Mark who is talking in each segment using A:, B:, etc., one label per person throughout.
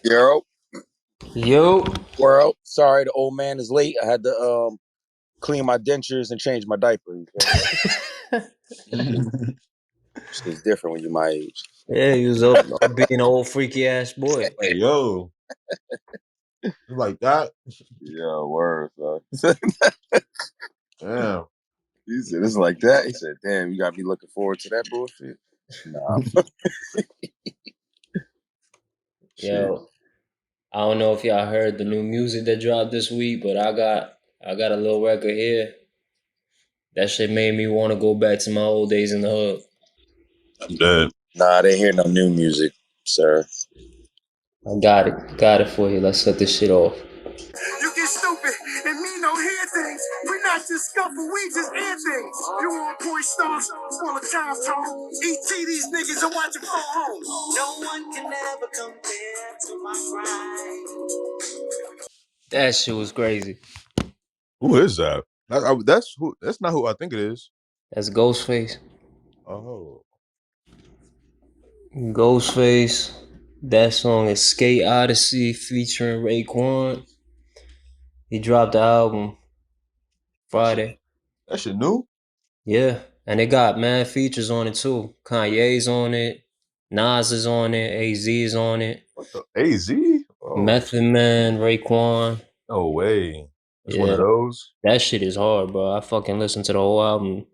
A: Yo,
B: Yo.
A: world. Sorry, the old man is late. I had to clean my dentures and change my diaper. You feel me? It's different when you're my age.
B: Yeah, he was up being an old freaky ass boy.
C: Hey, yo, like that?
A: Yeah, word. Son.
C: Damn.
A: He said it's like that. He said, "Damn, you got me looking forward to that bullshit." Nah, shit.
B: Yo, I don't know if y'all heard the new music that dropped this week, but I got a little record here. That shit made me want to go back to my old days in the hood.
C: I'm dead.
A: Nah, they hear no new music, sir.
B: I got it for you. Let's set this shit off.
A: You get stupid and me no hear things. We not just scuffle, we just air things. You on point stars, full of time tone. ET these niggas and watch them go home. No one can ever compare to my grind.
B: That shit was crazy.
C: Who is that? That's who. That's not who I think it is.
B: That's Ghostface.
C: Oh,
B: Ghostface. That song is Skate Odyssey featuring Raekwon. He dropped the album Friday.
C: that shit new.
B: Yeah, and they got mad features on it too. Kanye's on it, Nas is on it, AZ is on it,
C: What the AZ? Oh,
B: Method Man, Raekwon.
C: no way. It's one of
B: Yeah,
C: those.
B: that shit is hard, bro. I fucking listened to the whole album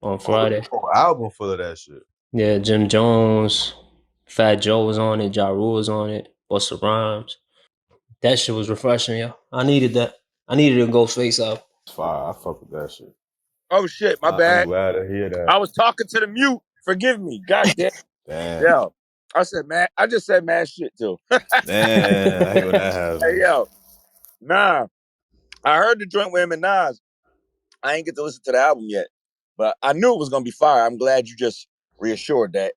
B: on
C: Oh, it's
B: Friday.
C: a whole album full of that shit.
B: Yeah, Jim Jones, Fat Joe was on it, Ja Rule was on it, Busta Rhymes. That shit was refreshing, yo. I needed that. I needed a Ghostface out.
C: It's fire. I fuck with that shit.
A: Oh shit, my
C: I'm
A: bad.
C: glad to hear that.
A: I was talking to the mute. Forgive me. God damn.
C: Damn.
A: Yo, I said man. I just said mad shit too.
C: Damn. I hate when that
A: Hey
C: happens.
A: yo, nah. I heard the joint with him and Nas. I ain't get to listen to the album yet, but I knew it was gonna be fire. I'm glad you just reassured that,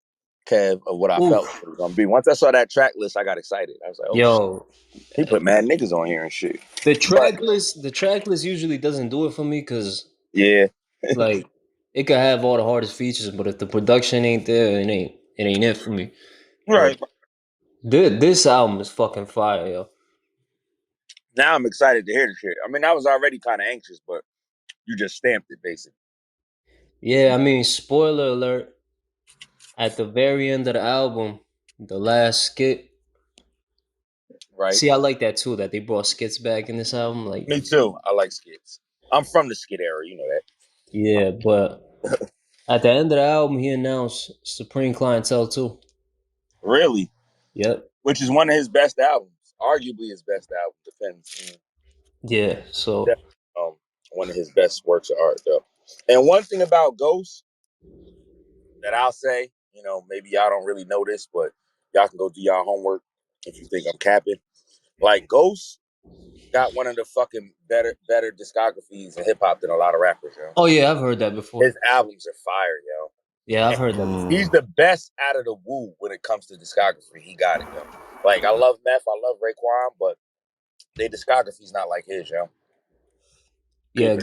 A: Kev, of what I felt
B: Oof.
A: it was gonna be. Once I saw that track list, I got excited. I was like, oh shit,
B: Yo,
A: he put mad niggas on here and shit. But
B: the track list usually doesn't do it for me because
A: yeah,
B: like it could have all the hardest features, but if the production ain't there, it ain't it for me. But
A: right.
B: this album is fucking fire, yo.
A: Now I'm excited to hear the shit. I mean, I was already kind of anxious, but you just stamped it, basically.
B: Yeah, I mean, spoiler alert. At the very end of the album, the last skit.
A: Right.
B: See, I like that too. That they brought skits back in this album. Like,
A: Me too. I like skits. I'm from the skit era, you know that.
B: yeah, but at the end of the album, he announced Supreme Clientele too.
A: Really,
B: Yep.
A: which is one of his best albums, arguably his best album. Depends.
B: Yeah. So
A: Definitely, one of his best works of art, though. And one thing about Ghost that I'll say, maybe y'all don't really know this, but y'all can go do y'all homework if you think I'm capping. Like Ghost got one of the fucking better discographies in hip hop than a lot of rappers, yo.
B: oh yeah, I've heard that before.
A: His albums are fire, yo.
B: Yeah, I've
A: And
B: heard that before.
A: he's the best out of the woo when it comes to discography. He got it, yo. Like I love Meth, I love Raekwon, but their discography's not like his, yo.
B: Yeah,
A: Good.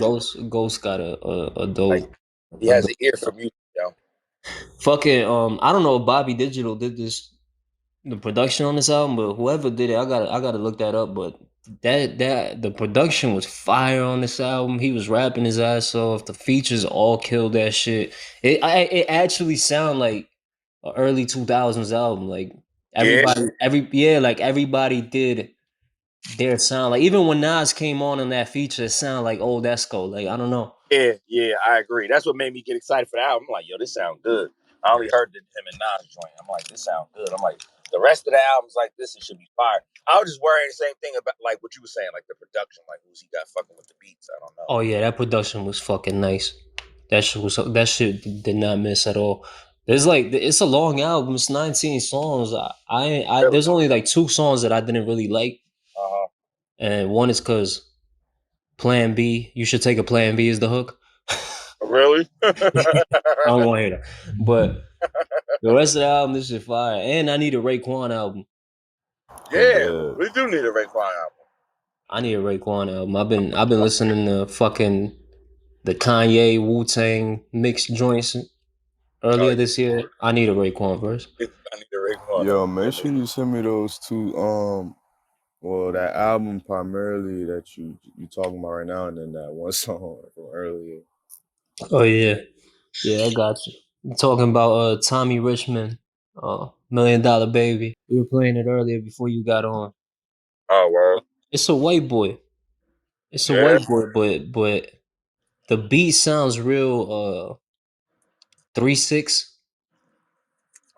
B: Ghost got a
A: Like
B: dope
A: he
B: a
A: has
B: dope
A: an ear for music, yo.
B: fucking I don't know if Bobby Digital did the production on this album, but whoever did it, I gotta look that up. But that the production was fire on this album. He was rapping his ass off. The features all killed that shit. It actually sound like an early 2000s album. Like
A: Yeah,
B: everybody did their sound. Like even when Nas came on that feature, it sounded like old Esco. Like I don't know.
A: yeah, I agree. That's what made me get excited for the album. I'm like, yo, this sound good. I only heard him and Nas joint. I'm like, this sound good. I'm like, the rest of the albums like this, it should be fire. I was just worrying the same thing about like what you were saying, like the production, like who's he got fucking with the beats. I don't know.
B: Oh yeah, that production was fucking nice. That shit did not miss at all. It's a long album. It's 19 songs. I
A: Really?
B: there's only like two songs that I didn't really like,
A: Uh-huh.
B: and one is because Plan B. You should take a Plan B is the hook.
A: Really?
B: I don't want to hear that, but the rest of the album, this is fire. And I need a Raekwon album.
C: I'm
A: Yeah,
C: dead.
A: we do need a Raekwon album.
B: I need a Raekwon album. I've been listening to fucking the Kanye Wu Tang mixed joints
A: Oh,
B: earlier this year. I need a Raekwon verse.
A: I need to ring one.
C: Yo, make sure you send me those two. Well, that album primarily that you talking about right now, and then that one song from earlier.
B: Oh yeah, I got you. I'm talking about Tommy Richman, $1 Million Baby. We were playing it earlier before you got on.
A: Oh well.
B: It's a white boy. It's a
A: Yeah.
B: white boy, but the beat sounds real 3-6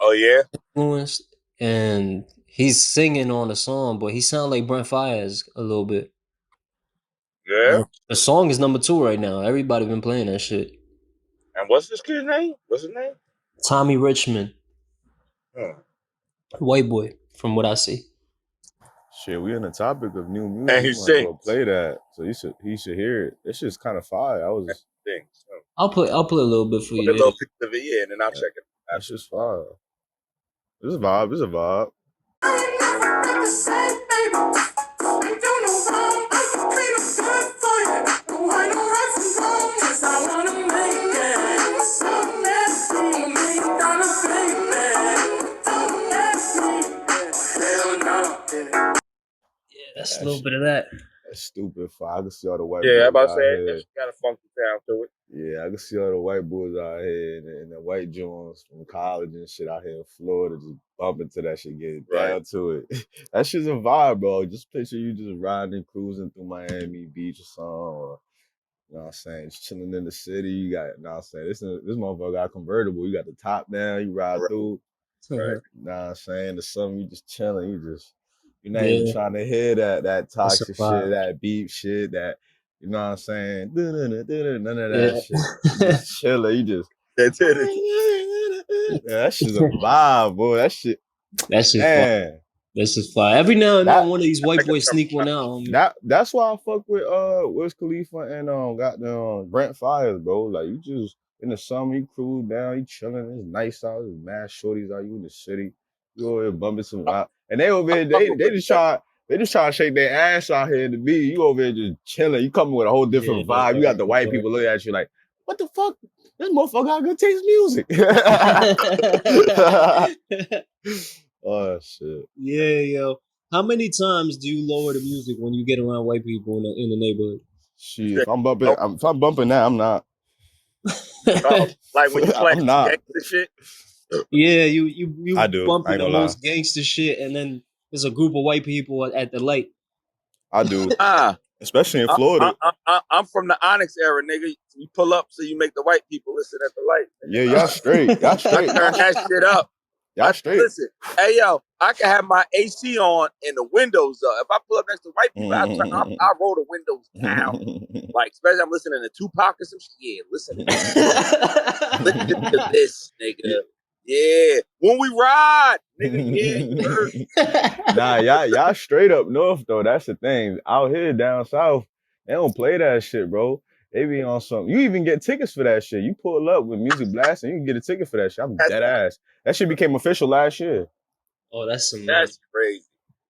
A: Oh yeah.
B: influenced, and he's singing on the song, but he sounds like Brent Fayez a little bit.
A: Yeah.
B: And the song is #2 right now. Everybody been playing that shit.
A: And what's this kid's name? What's his name?
B: Tommy Richman,
A: Hmm.
B: white boy, from what I see.
C: Shit, we in the topic of new
A: And
C: music.
A: he
C: You might as well
A: sings.
C: play that. So he should hear it. This shit's kind of fire.
A: Sings. Hmm.
B: I'll play a little bit for
A: A
B: you
A: little
B: there.
A: piece of it, yeah, and then I'll check it
C: That's
A: after.
C: just fire. This is a vibe. This is a vibe.
B: Yeah, that's a
C: That
B: little
C: shit,
B: bit of that.
C: that's stupid fire. I can see all the white
A: Yeah, I'm
C: boys
A: about to
C: out
A: say
C: here.
A: it's got a funky sound to it.
C: Yeah, I can see all the white boys out here and the white joints from college and shit out here in Florida just bumping to that shit, getting
A: Right.
C: down to it. That shit's a vibe, bro. Just picture you just riding and cruising through Miami Beach or something, or you know what I'm saying, just chilling in the city. You got, you know what I'm saying, this motherfucker got a convertible. You got the top down, you ride
A: Right.
C: through.
A: Right.
C: You know what I'm saying? The summer, you just chilling. You're not even
B: Yeah,
C: trying to hear that
B: that's a
C: toxic shit,
B: vibe.
C: that beep shit, that, you know what I'm saying? None of that
B: Yeah,
C: shit. You just chilling. You just,
A: That's it.
C: yeah, that shit's a vibe, boy. That shit,
B: that's just fun.
C: man.
B: That's just fun. Every now and then,
C: That
B: one of these white
A: Like a
B: boys
A: summer
B: sneak one out on me.
C: that's why I fuck with Wiz Khalifa and goddamn Brent Fires, bro. Like you just in the summer, you cruise down, you chilling, it's nice out, there's mad shorties out, you in the city, you over here bumping some out. And they over here,
A: fuck
C: they
A: with
C: they just try they just try to shake their ass out here in the beat. You over here just chilling. You coming with a whole different vibe. You got the white people looking at you like, what the fuck? This motherfucker got good taste music. Oh shit.
B: Yeah, yo. How many times do you lower the music when you get around white people in the neighborhood?
C: Shit, if I'm bumping that, I'm not.
A: Like when you playing
C: I'm
A: some
C: not.
A: gangster shit.
B: Yeah, you
C: I do. I
B: bumping
C: ain't
B: the
C: gonna lie.
B: most gangster shit, and then there's a group of white people at the light.
C: I do.
A: Ah,
C: Especially in Florida.
A: I'm from the Onyx era, nigga. You pull up so you make the white people listen at the light.
C: Yeah, y'all straight. Y'all
A: I
C: straight.
A: turn that shit up.
C: Y'all straight.
A: Listen, hey yo, I can have my AC on and the windows up. If I pull up next to white people, I roll the windows down. Like, especially I'm listening to Tupac or some shit. Yeah, listen to this. Listen to this, nigga. Yeah. When we ride, nigga, yeah, you heard.
C: Nah, y'all straight up north though. That's the thing. Out here down south, they don't play that shit, bro. They be on something. You even get tickets for that shit. You pull up with music blasting, you can get a ticket for that shit. I'm dead ass. That shit became official last year.
B: Oh, that's some
A: That's crazy.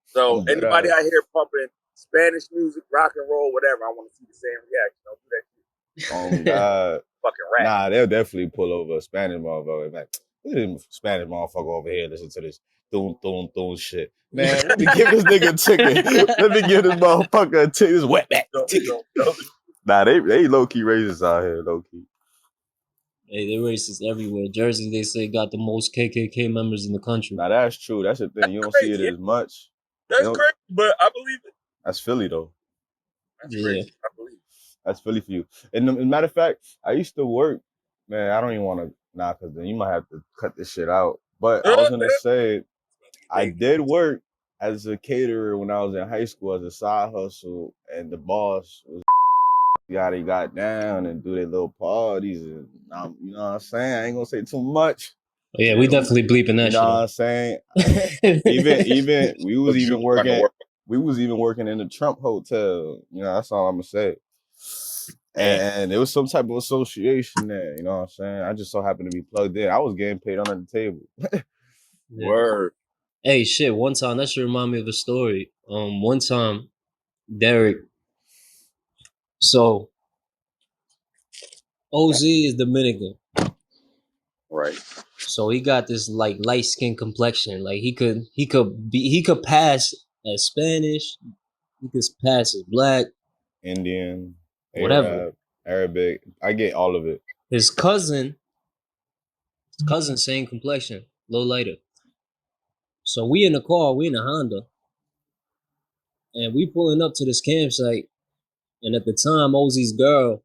A: So
C: I'm dead
A: anybody
C: ass.
A: out here pumping Spanish music, rock and roll, whatever, I want to see the same reaction. Don't do that shit.
C: Oh God.
A: Fucking rap.
C: Nah, they'll definitely pull over a Spanish motherfucker. Like, look at this Spanish motherfucker over here listen to this thun shit. Man, let me give this nigga a ticket. Let me give this motherfucker a ticket. This wetback ticket. Nah, they low key racist out here, low key.
B: Hey, they're racist everywhere. Jersey, they say, got the most KKK members in the country.
C: Now that's true. That's the thing. You don't see it
A: Crazy.
C: as much.
A: That's crazy, but I believe it.
C: That's Philly though.
A: That's crazy. I believe it.
C: That's Philly for you. And as a matter of fact, I used to work. Man, I don't even want to because then you might have to cut this shit out. But I was gonna say I did work as a caterer when I was in high school as a side hustle, and the boss was he got down and do their little parties, and you know what I'm saying. I ain't gonna say too much.
B: Oh, yeah, we definitely bleeping that
C: You know
B: shit.
C: what I'm saying? Even we was even working. We was even working in the Trump Hotel. You know, that's all I'm gonna say. And it was some type of association there. You know what I'm saying? I just so happened to be plugged in. I was getting paid under the table.
B: Yeah.
A: Word.
B: Hey, shit, one time, that should remind me of a story. One time, Derek, so OZ is Dominican.
A: Right.
B: So he got this like light skin complexion. Like he could pass as Spanish. He could pass as black.
C: Indian,
B: Whatever.
C: Arab, Arabic. I get all of it.
B: His cousin, same complexion, a little lighter. So we in the car, we in a Honda, and we pulling up to this campsite. And at the time, Ozzy's girl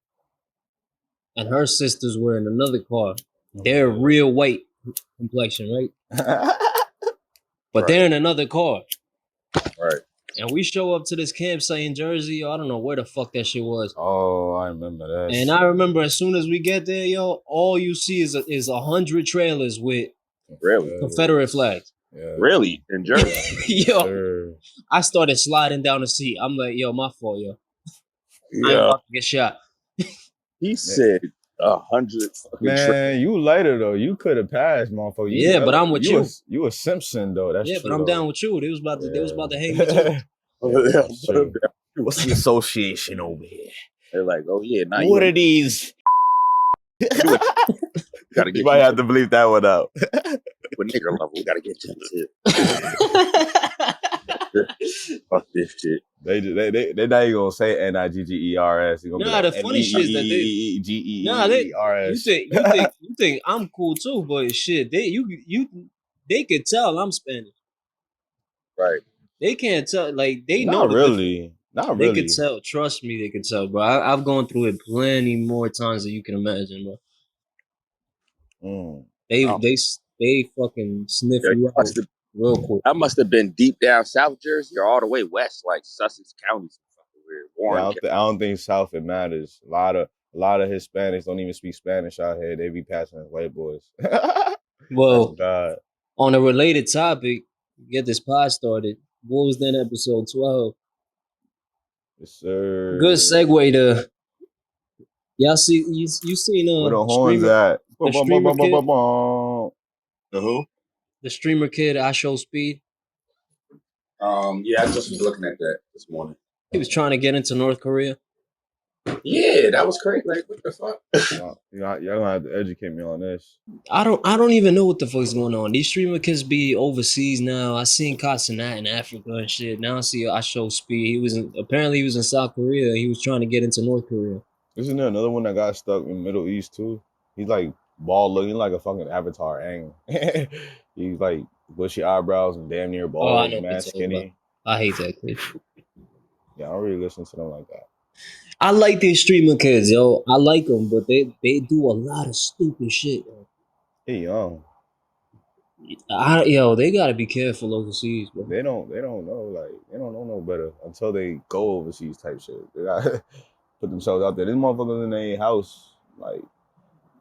B: and her sisters were in another car. They're real white complexion, right? But
A: Right.
B: they're in another car.
A: Right.
B: And we show up to this campsite in Jersey. I don't know where the fuck that shit was.
C: Oh, I remember that.
B: And I remember as soon as we get there, yo, all you see is 100 trailers with
A: Really?
B: Confederate flags.
C: Yeah.
A: Really? In Jersey?
B: Yo,
C: Sure.
B: I started sliding down the seat. I'm like, yo, my fault, yo. I ain't
A: Yeah.
B: about to get shot.
A: He said 100 fucking
C: Man, you later though. You could have passed, motherfucker.
B: Yeah, but I'm with you.
C: You a Simpson though. That's
B: Yeah,
C: true.
B: but I'm
C: though.
B: down with you. They was about to hang me too.
C: Yeah, that's true. What's the association over here?
A: They're like, oh yeah, now
C: What are these?
A: Gotta
C: You
A: get
C: might have to bleep that one out.
A: with nigger level. We gotta get to it. Fuck this shit.
C: They're not even gonna say NIGGERS.
B: Nah, the funny shit is that you think I'm cool too, but shit, they could tell I'm Spanish.
A: Right.
B: They can't tell, like they know.
C: Not really. Not
B: They
C: really.
B: could tell. Trust me, they could tell, bro. I've gone through it plenty more times than you can imagine, bro. They fucking sniff you out real quick.
A: I must have been deep down South Jersey or all the way west, like Sussex County.
C: Yeah, I don't think South it matters. A lot of Hispanics don't even speak Spanish out here. They be passing as white boys.
B: Well,
C: God.
B: On a related topic, get this pod started. What was then episode 12?
C: Yes, sir.
B: Good segue to y'all see you seen
C: where the horns at?
B: The streamer kid.
A: The who?
B: The streamer kid, iShowSpeed.
A: Yeah, I just was looking at that this morning.
B: He was trying to get into North Korea.
A: Yeah, that was crazy. Like, what the fuck?
C: Y'all gonna have to educate me on this.
B: I don't even know what the fuck's going on. These streamer kids be overseas now. I seen Casanat in Africa and shit. Now I see iShowSpeed. Apparently he was in South Korea. He was trying to get into North Korea.
C: Isn't there another one that got stuck in the Middle East too? He's like bald looking, like a fucking Avatar Aang. He's like bushy eyebrows and damn near bald, mad skinny.
B: I hate that kid.
C: Yeah, I don't really listen to them like that.
B: I like these streamer kids, yo. I like them, but they do a lot of stupid shit, yo.
C: He young.
B: They gotta be careful overseas, bro.
C: They don't know, like they don't know no better until they go overseas type shit. They gotta put themselves out there. These motherfuckers in their house, like, you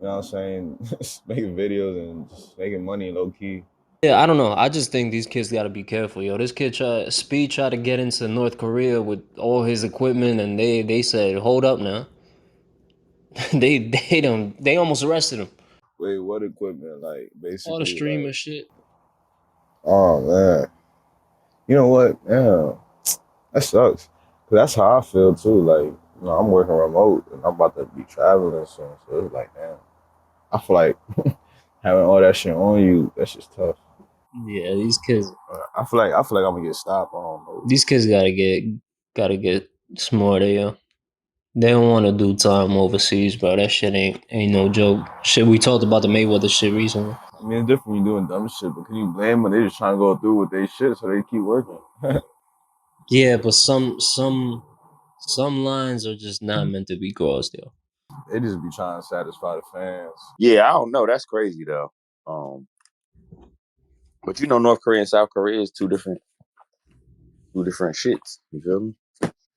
C: know what I'm saying, making videos and just making money low key.
B: Yeah, I don't know. I just think these kids gotta be careful, yo. This kid tried to get into North Korea with all his equipment, and they said, "Hold up now." they almost arrested him.
C: Wait, what equipment? Like basically
B: all the streamer shit.
C: Oh man, you know what? Yeah, that sucks. Cause that's how I feel too. Like, you know, I'm working remote and I'm about to be traveling soon, so it's like, damn. I feel like having all that shit on you, that's just tough.
B: Yeah, these kids.
C: I feel like I'm gonna get stopped. I don't know.
B: These kids gotta get smarter, yo. They don't want to do time overseas, bro. That shit ain't no joke. Shit, we talked about the Mayweather shit recently.
C: I mean, it's different when you're doing dumb shit, but can you blame them? They just trying to go through with their shit, so they keep working.
B: Yeah, but some lines are just not meant to be crossed, yo.
C: They just be trying to satisfy the fans.
A: Yeah, I don't know. That's crazy though. But you know, North Korea and South Korea is two different shits. You feel me?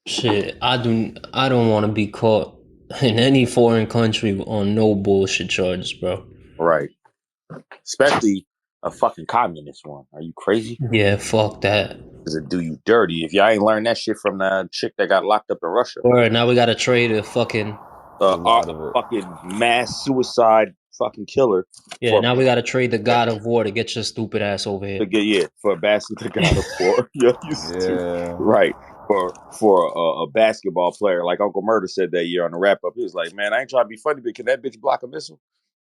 B: Shit, I don't want to be caught in any foreign country on no bullshit charges, bro.
A: Right. Especially a fucking communist one. Are you crazy?
B: Yeah, fuck that.
A: Does it do you dirty? If y'all ain't learned that shit from the chick that got locked up in Russia.
B: Or now we gotta trade a fucking
A: fucking mass suicide fucking killer.
B: Yeah, now we gotta trade the God of War to get your stupid ass over here.
A: For a the God of War. Yeah. Right. For a basketball player, like Uncle Murder said that year on the wrap up, he was like, "Man, I ain't trying to be funny, but can that bitch block a missile?"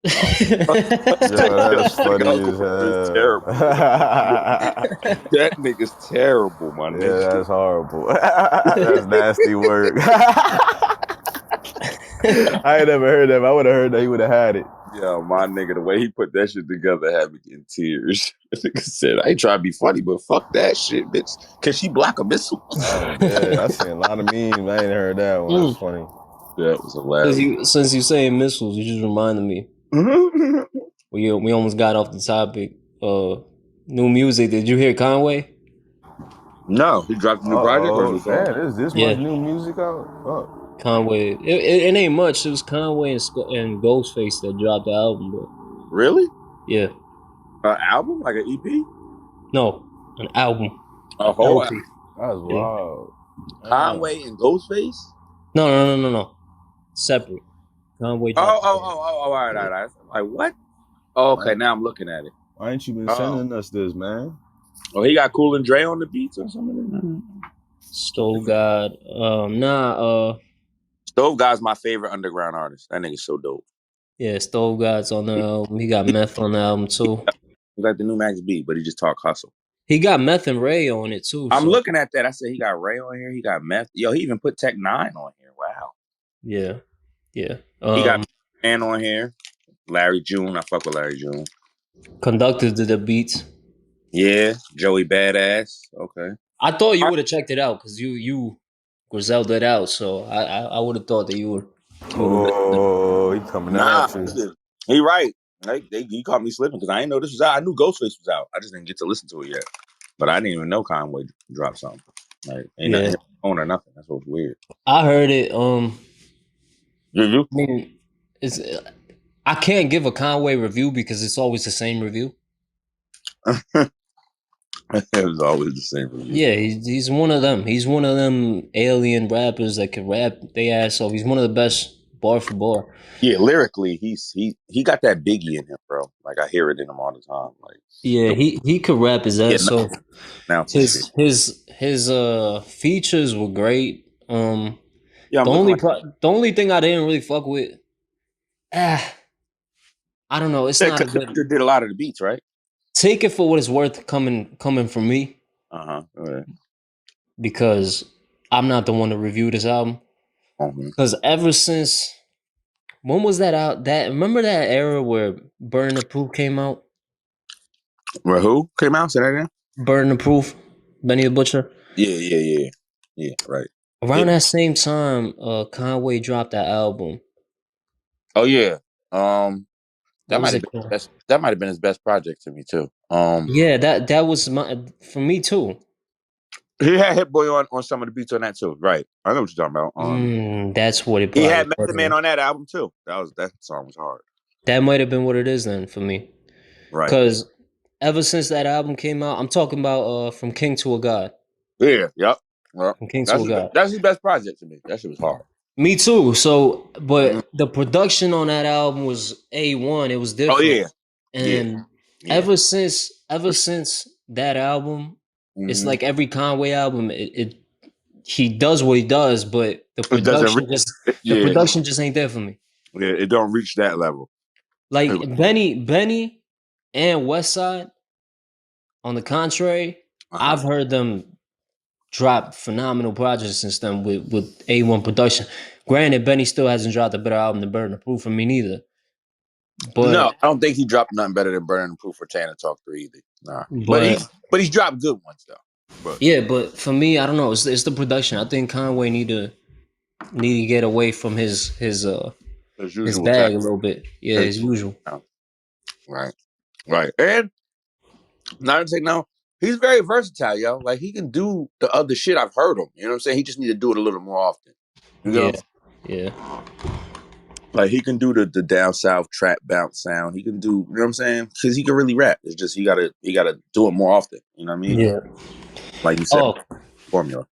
C: That's funny as
A: It's
C: hell.
A: terrible. That nigga's terrible, my
C: Yeah,
A: nigga.
C: that's horrible. That's nasty work. I ain't never heard that. If I would have heard that, he would have had it.
A: Yeah, my nigga, the way he put that shit together had me in tears. Nigga said, I ain't trying to be funny, but fuck that shit, bitch. Can she block a missile?
C: I'm dead. I seen a lot of memes. I ain't heard that one. That's funny.
A: That was hilarious.
B: Since you saying missiles, you just reminded me. We almost got off the topic. New music. Did you hear Conway?
A: No, he dropped a new project or a new song?
C: Damn, there's this much new music out? Oh.
B: Conway. It ain't much. It was Conway and Ghostface that dropped the album. But
A: Really?
B: yeah.
A: An album? Like an EP?
B: No, an album.
A: A whole
B: LP.
C: That's wild.
A: Conway and Ghostface?
B: No. Separate. Conway dropped.
A: All right. I'm like, what? Oh, okay, now I'm looking at it.
C: Why ain't you been sending us this, man?
A: Oh, he got Cool and Dre on the beats or something?
B: Stove God.
A: Stove God's my favorite underground artist. That nigga's so dope.
B: Yeah, Stove God's on the album. He got Meth on the album too.
A: He's like the new Max B, but he just talk hustle.
B: He got Meth and Ray on it too.
A: I'm looking at that. I said he got Ray on here. He got Meth. Yo, he even put Tech 9 on here. Wow.
B: Yeah.
A: He got Man on here. Larry June. I fuck with Larry June.
B: Conducted to the beats.
A: Yeah. Joey Badass. Okay.
B: I thought you would have checked it out because you Griselda it out. So I would have thought that you would.
C: Oh, he coming at you.
A: He right. He caught me slipping because I didn't know this was out. I knew Ghostface was out. I just didn't get to listen to it yet. But I didn't even know Conway dropped something. Like ain't nothing on or nothing. That's what's weird.
B: I heard it.
A: Did you?
B: I mean, I can't give a Conway review because it's always the same review.
A: It was always the same review.
B: Yeah, he's one of them. He's one of them alien rappers that can rap they ass off. He's one of the best bar for bar.
A: Yeah, lyrically, he got that Biggie in him, bro. Like I hear it in him all the time. Like
B: yeah, he could rap his ass off. His features were great. The only thing I didn't really fuck with, I don't know. It's not a good.
A: Did a lot of the beats, right?
B: Take it for what it's worth coming from me.
A: Right.
B: Because I'm not the one to review this album. Because ever since when was that out? Remember that era where Burn the Proof came out?
A: Where who came out? Say that again.
B: Burn the Proof, Benny the Butcher.
A: Yeah, right.
B: Around that same time, Conway dropped that album.
A: Oh yeah. That might have been his best project to me too.
B: Yeah, that was for me too.
A: He had Hit Boy on some of the beats on that too. Right. I know what you're talking about.
B: That's what it.
A: He had Method Man on that album too. That song was hard.
B: That might have been what it is then for me.
A: Right.
B: Because ever since that album came out, I'm talking about From King to a God.
A: Yeah. Yep. Well,
B: From King to a God.
A: That's his best project to me. That shit was hard.
B: Me too. So, but the production on that album was A1. It was different.
A: Oh yeah.
B: And ever since that album, it's like every Conway album. He does what he does, but the production just ain't there for me.
A: Yeah, it don't reach that level.
B: Like Benny and Westside. On the contrary, I've heard them drop phenomenal projects since then with A1 production. Granted, Benny still hasn't dropped a better album than Burden of Proof for me neither. But
A: no, I don't think he dropped nothing better than Burden of Proof or Tana Talk 3 either. Nah. But he's dropped good ones though.
B: But for me, I don't know. It's the production. I think Conway need to get away from his bag a little bit. Yeah, his usual.
A: Right. And not to say no, he's very versatile, yo. Like he can do the other shit. I've heard him. You know what I'm saying? He just need to do it a little more often. You know?
B: Yeah.
A: Like he can do the down south trap bounce sound. He can do, you know what I'm saying? Because he can really rap. It's just he gotta do it more often. You know what I mean?
B: Yeah.
A: Like you said, formula.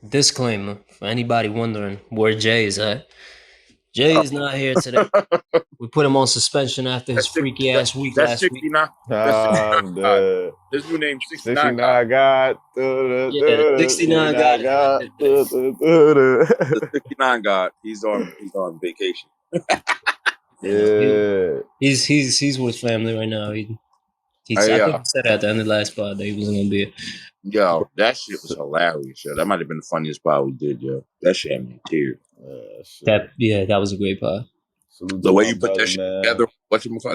B: Disclaimer for anybody wondering where Jay is at. Jay is not here today. We put him on suspension after his freaky ass week last week.
A: That's his new name, 69
C: God.
B: 69 God.
A: The 69 God. He's on vacation.
C: Yeah.
B: He's with his family right now. I think he said at the end of the last pod that he wasn't gonna be.
A: Yo, that shit was hilarious. Yo, that might have been the funniest pod we did. Yo, that shit had me tear.
B: That was a great pod.
C: Salute
A: The
C: to
A: way
C: my
A: you put
C: brother,
A: that shit
C: man.
A: together,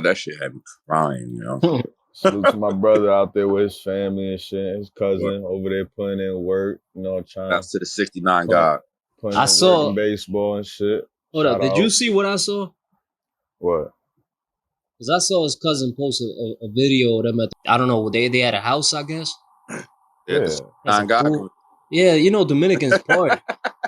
A: that shit had me crying. You know.
C: Salute to my brother out there with his family and shit. His cousin over there putting in work. You know, trying
A: That's to the 69 God.
C: putting in work in baseball and shit.
B: Hold up, did you see what I saw?
C: What?
B: Because I saw his cousin post a video of them at I don't know, they had a house, I guess.
A: Yeah, the 69 God.
B: Yeah, you know Dominicans party.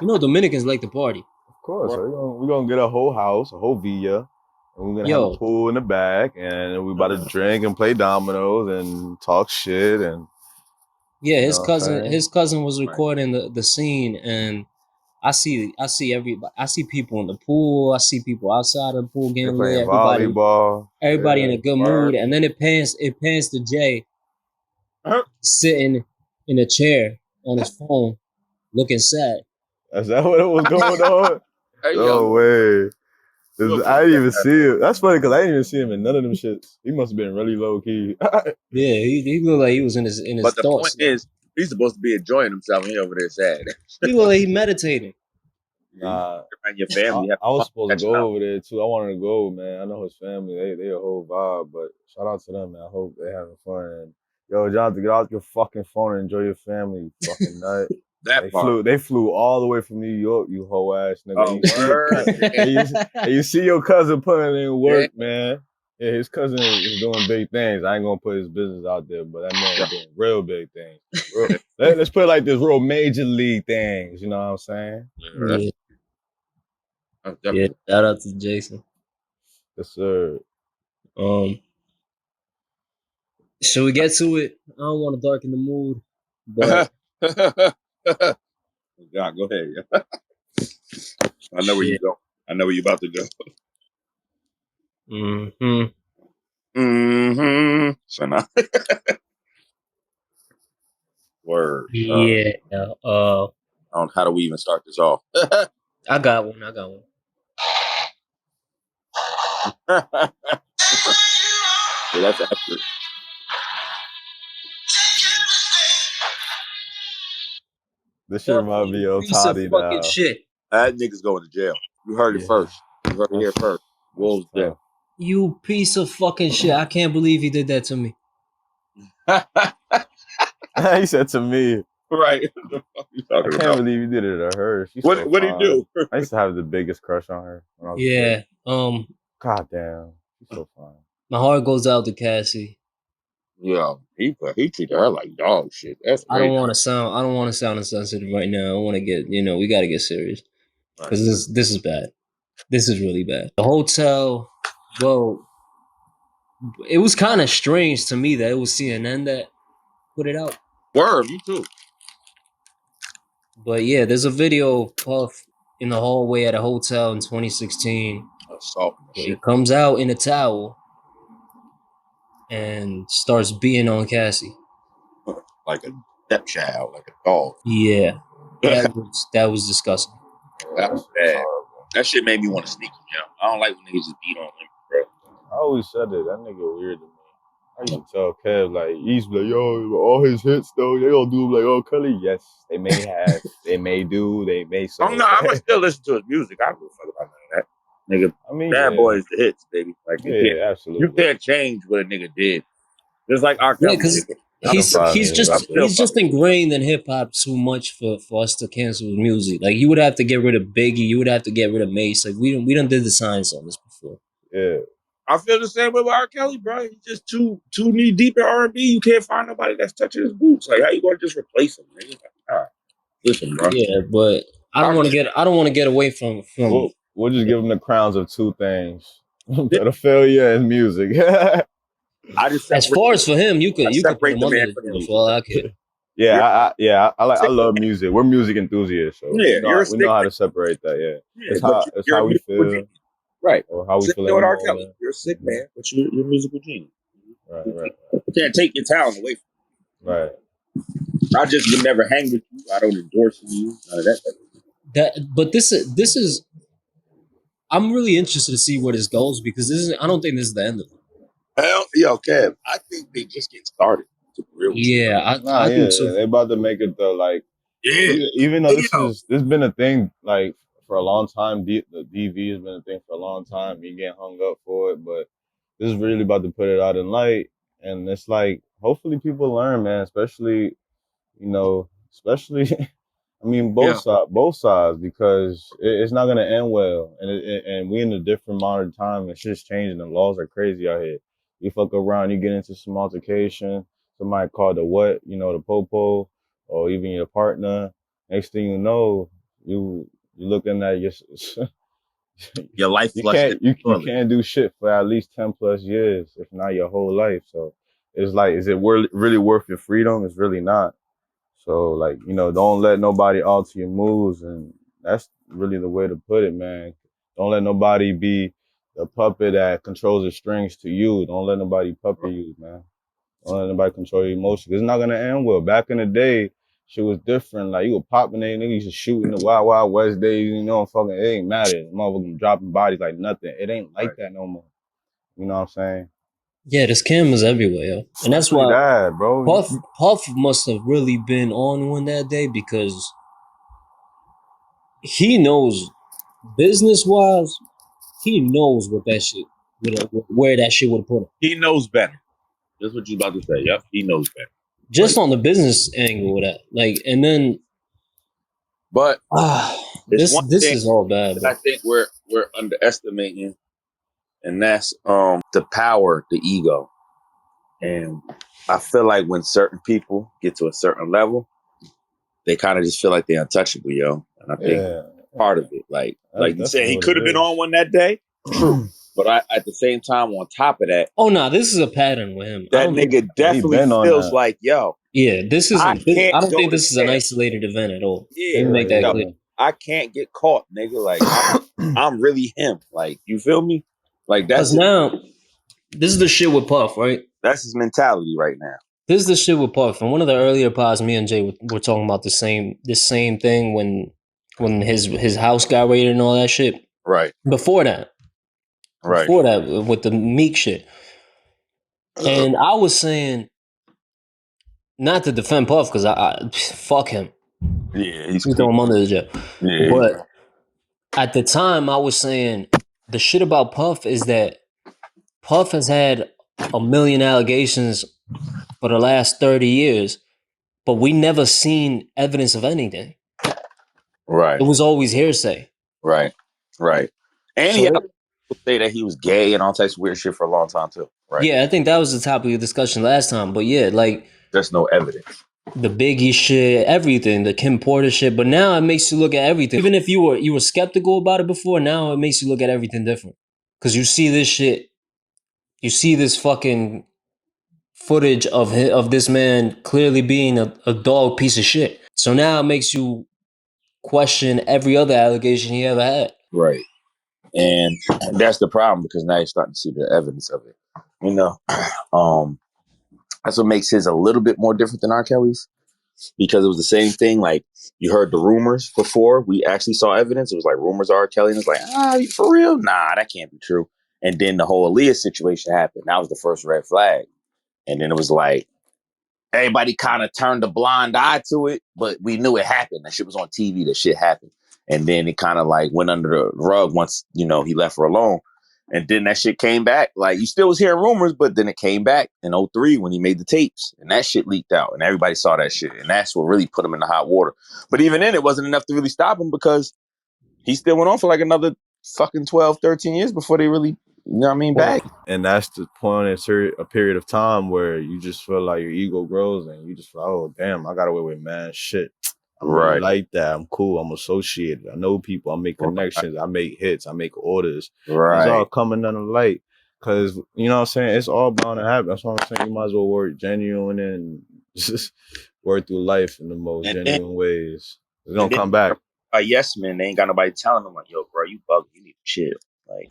B: You know Dominicans like to party.
C: Of course, we're gonna get a whole house, a whole villa, and we're gonna have a pool in the back, and we about to drink and play dominoes and talk shit and.
B: Yeah, his cousin was recording the scene, and I see everybody. I see people in the pool. I see people outside of the pool getting lit. Everybody in a good mood, and then it pans to Jay sitting in a chair on his phone, looking sad.
C: Is that what it was going on? No way. I didn't even see it. That's funny because I didn't even see him in none of them shits. He must have been really low key.
B: Yeah, he looked like he was in his
A: But the
B: thoughts.
A: point is, he's supposed to be enjoying himself, and he over there sad.
B: He looked like he meditating.
C: Nah,
A: your family.
C: I was supposed to go over there too. I wanted to go, man. I know his family; they a whole vibe. But shout out to them, man. I hope they having fun. And yo, Jonathan, get out your fucking phone and enjoy your family. You fucking nut. They flew all the way from New York, you whole ass nigga. And you see your cousin putting in work, man. Yeah, his cousin is doing big things. I ain't gonna put his business out there, but that man is doing real big things. Let's put it like this: real major league things. You know what I'm saying?
B: Yeah. Shout out to Jason.
C: Yes, sir.
B: Should we get to it? I don't want to darken the mood, but
A: God, go ahead. I know where you go. I know where you about to go. So now, word.
B: Yeah.
A: How do we even start this off?
B: I got one.
A: So that's accurate.
C: This shit remind me of Toddy now.
B: Shit.
A: That nigga's going to jail. You heard it first. You heard it here first. Wolves dead.
B: You piece of fucking shit. I can't believe he did that to me.
C: He said to me.
A: Right.
C: I can't believe he did it to her. She's what
A: did he do?
C: I used to have the biggest crush on her when I was a kid. God damn. She's so fine.
B: My heart goes out to Cassie.
A: Yeah, he treated her like dog shit. That's
B: I don't want to sound insensitive right now. I want to get, we got to get serious because this is bad. This is really bad. The hotel, well, it was kind of strange to me that it was CNN that put it out.
A: Word, me too.
B: But yeah, there's a video of Puff in the hallway at a hotel in 2016. He comes out in a towel and starts beating on Cassie.
A: Like a stepchild, like a dog.
B: Yeah. That was disgusting.
A: That was bad. That shit made me want to sneak him, I don't like when niggas just beat on him, bro.
C: I always said it. That nigga weird to me. I used to tell Kev, like, he's like, yo, all his hits, though, they don't do like, oh, Kelly. Yes, they may have. They may do. They may say.
A: I'm going to still listen to his music. I don't give a fuck about none of that. Nigga, I mean, Bad Boy is the hits, baby. Like,
C: absolutely.
A: You can't change what a nigga did. Just like R. Kelly.
B: Yeah, because he's just ingrained in hip hop too much for us to cancel his music. Like, you would have to get rid of Biggie, you would have to get rid of Mace. Like, we done did the science on this before.
C: Yeah,
A: I feel the same way with R. Kelly, bro. He's just too knee deep in R&B. You can't find nobody that's touching his boots. Like, how you gonna just replace him? Nigga? Like, listen, bro.
B: Yeah, but I don't want to get away from.
C: We'll just give him the crowns of two things: pedophilia and music.
B: As far as for him, you could put him under the jail. I could.
C: I love music. We're music enthusiasts, so we know how to separate that. Yeah, it's how we feel,
A: right?
C: Or how we feel.
A: You're a sick man, but you're a musical genius. Right. You can't take your talent away from you.
C: Right.
A: I just would never hang with you. I don't endorse you. None of that.
B: But this is I'm really interested to see where this goes because I don't think this is the end of it.
A: Hell, yo, Kev, I think they just get started. To be real with you.
B: Yeah,
C: Nah,
B: I
C: yeah,
B: think so.
C: they about to make it the like.
A: Yeah.
C: Even though
A: Hey, yo.
C: this been a thing like for a long time. The DV has been a thing for a long time. You get hung up for it, but this is really about to put it out in light. And it's like, hopefully people learn, man. Especially, especially. I mean,
A: Yeah.
C: both sides, because it's not gonna end well. And we in a different modern time, and shit's changing. The laws are crazy out here. You fuck around, you get into some altercation. Somebody called the what, the popo, or even your partner. Next thing you know, you looking at your
A: Your life
C: you
A: flushed down
C: can't you,
A: the
C: you
A: toilet.
C: can't do shit for at least 10+ years, if not your whole life. So it's like, is it really worth your freedom? It's really not. So like, don't let nobody alter your moves, and that's really the way to put it, man. Don't let nobody be the puppet that controls the strings to you. Don't let nobody puppet you, man. Don't let nobody control your emotions. It's not gonna end well. Back in the day, shit was different. Like, you were popping there, niggas used to shoot in the Wild Wild West days, fucking, it ain't matter. Motherfucking dropping bodies like nothing. It ain't like that no more. You know what I'm saying?
B: Yeah, there's cameras everywhere, yo. And that's
C: Especially
B: why
C: that, bro.
B: Puff must have really been on one that day because he knows business wise, he knows what that shit where that shit would put him.
A: He knows better. That's what you about to say. Yep, he knows better.
B: Just on the business angle of that. Like, and then
A: But it's
B: this
A: one thing
B: is all bad,
A: that
B: bro.
A: I think we're underestimating, and that's the power, the ego. And I feel like when certain people get to a certain level, they kind of just feel like they're untouchable, yo. And I think
C: Yeah.
A: part of it, like
C: That's
A: you said,
C: definitely
A: he
C: what
A: could have
C: it
A: been on one that day. True. But at the same time, on top of that,
B: Oh no, this is a pattern with him. I
A: that
B: don't think.
A: nigga
C: Yeah, he
A: definitely
C: been on
A: feels
C: that.
A: like, yo,
B: Yeah, this
A: I
B: isn't.
A: can't
B: I don't
A: go
B: think
A: to
B: this is an
A: jail.
B: isolated event at all. Let
A: Yeah,
B: me make
A: like,
B: that
A: yo,
B: clear.
A: I can't get caught, nigga. Like, I'm really him. Like, you feel me? Like,
B: Because now, this is the shit with Puff, right?
A: that's his mentality right now.
B: This is the shit with Puff. And one of the earlier pods, me and Jay were talking about the same thing when his house got raided and all that shit.
A: Right.
B: Before that, with the Meek shit, and I was saying not to defend Puff because I fuck him.
A: Yeah,
B: We throw him under the jail.
A: yeah.
B: But at the time, I was saying the shit about Puff is that Puff has had a million allegations for the last 30 years, but we never seen evidence of anything.
A: Right.
B: It was always hearsay.
A: Right. Right. And he
B: So
A: had people say that he was gay and all types of weird shit for a long time too. Right.
B: yeah, I think that was the topic of discussion last time. But yeah, like
A: There's no evidence.
B: the Biggie shit, everything, the Kim Porter shit. But now it makes you look at everything. Even if you were skeptical about it before, now it makes you look at everything different. Because you see this shit, you see this fucking footage of this man clearly being a dog piece of shit. So now it makes you question every other allegation he ever had.
A: Right. And that's the problem because now you're starting to see the evidence of it. You know, that's what makes his a little bit more different than R. Kelly's because it was the same thing. Like you heard the rumors before we actually saw evidence. It was like rumors of R. Kelly, and it's like, for real? Nah, that can't be true. And then the whole Aaliyah situation happened. That was the first red flag. And then it was like, everybody kind of turned a blind eye to it, but we knew it happened. That shit was on TV. That shit happened. And then it kind of like went under the rug once, he left her alone. And then that shit came back. Like you still was hearing rumors, but then it came back in 2003 when he made the tapes and that shit leaked out and everybody saw that shit. And that's what really put him in the hot water. But even then it wasn't enough to really stop him because he still went on for like another fucking 12, 13 years before they really, back.
C: And that's the point in a period of time where you just feel like your ego grows and you just feel, oh, damn, I got away with man shit. I'm really like that. I'm cool. I'm associated. I know people. I make connections. I make hits. I make orders. It's all coming under light. Because, you know what I'm saying? It's all bound to happen. That's what I'm saying. You might as well work genuine and just work through life in the most genuine ways. It's going to come back.
A: Yes, man. They ain't got nobody telling them, like, yo, bro, you bugging. You need to chill. Like,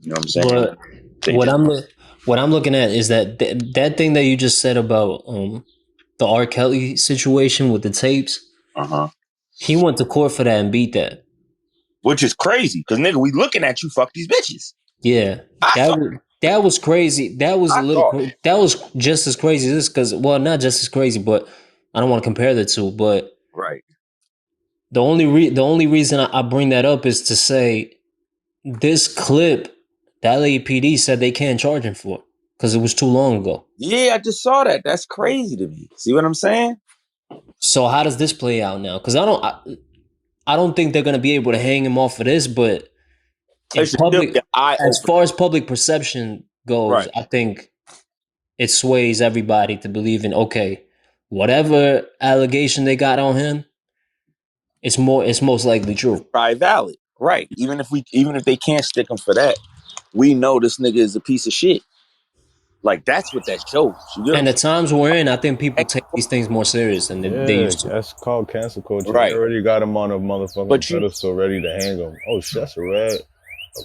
A: you know what I'm saying?
B: But what I'm looking at is that that thing that you just said about the R. Kelly situation with the tapes.
A: Uh-huh.
B: He went to court for that and beat that.
A: Which is crazy, because nigga, we looking at you fuck these bitches.
B: Yeah, that was crazy. That was that was just as crazy as this, because, well, not just as crazy, but I don't want to compare the two. But
A: right,
B: the only reason I bring that up is to say this clip that LAPD said they can't charge him for because it was too long ago.
A: Yeah, I just saw that. That's crazy to me. See what I'm saying?
B: So how does this play out now? Because I don't think they're gonna be able to hang him off for this, but in public, as far as public perception goes,
A: right.
B: I think it sways everybody to believe in, okay, whatever allegation they got on him, it's most likely true.
A: Probably valid. Right. Even if they can't stick him for that, we know this nigga is a piece of shit. Like, that's what that shows.
B: And the times we're in, I think people take these things more serious than they used to.
C: That's called cancel culture.
A: Right.
C: They already got him on a motherfucking pedestal ready to hang him. Oh shit, that's a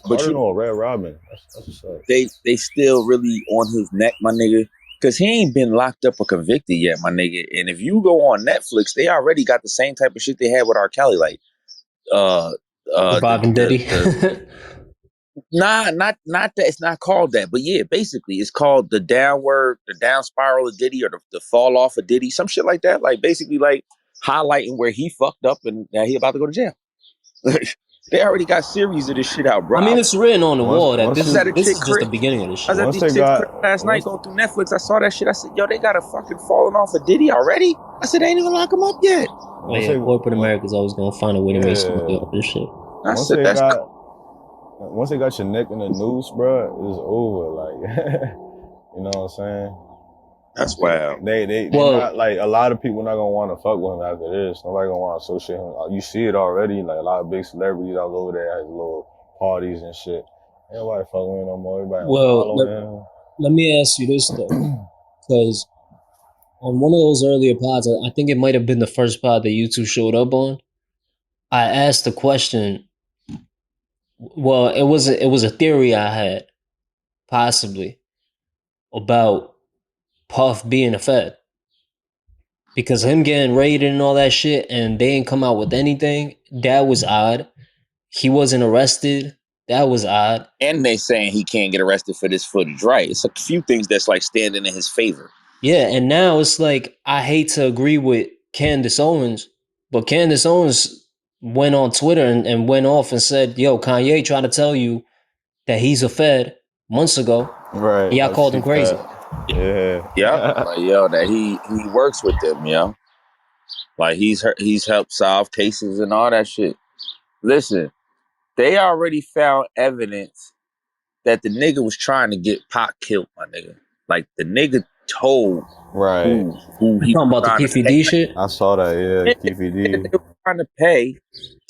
C: cardinal or red robin. That's what's up.
A: They still really on his neck, my nigga. Because he ain't been locked up or convicted yet, my nigga. And if you go on Netflix, they already got the same type of shit they had with R. Kelly. Like,
B: Bob and Diddy.
A: Nah, not that. It's not called that, but yeah, basically, it's called the down spiral of Diddy, or the fall off of Diddy, some shit like that. Like, basically, like highlighting where he fucked up and now he about to go to jail. They already got series of this shit out, bro.
B: I mean, it's written on the wall that this is
A: just
B: the beginning of this shit.
A: I was at this shit last night going through Netflix. I saw that shit. I said, yo, they got a fucking falling off of Diddy already? I said, they ain't even lock him up yet.
B: Corporate America's always gonna find a way to make some money off this shit.
C: Once they got your neck in the noose, bro, it's over. Like, you know what I'm saying?
A: That's wild.
C: They not, like, a lot of people not gonna want to fuck with him after this. Nobody gonna want to associate him. You see it already. Like, a lot of big celebrities all over there have little parties and shit. Ain't nobody fucking with him no more. Everybody following him.
B: Let me ask you this though, because on one of those earlier pods, I think it might have been the first pod that you two showed up on. I asked the question. Well, it was a theory I had, possibly, about Puff being a Fed. Because him getting raided and all that shit, and they ain't come out with anything, that was odd. He wasn't arrested. That was odd.
A: And they saying he can't get arrested for this footage, right? It's a few things that's like standing in his favor.
B: Yeah, and now it's like, I hate to agree with Candace Owens, but Candace Owens went on Twitter and went off and said, yo, Kanye tried to tell you that he's a Fed months ago.
C: Right.
B: Yeah, I called him crazy.
C: Yeah.
A: Like, yo, that he works with them, yo. Like, he's helped solve cases and all that shit. Listen, they already found evidence that the nigga was trying to get Pac killed, my nigga. Like, the nigga told who he
B: talking about the P.Diddy shit.
C: I saw that, yeah. P.Diddy.
A: They were trying to pay.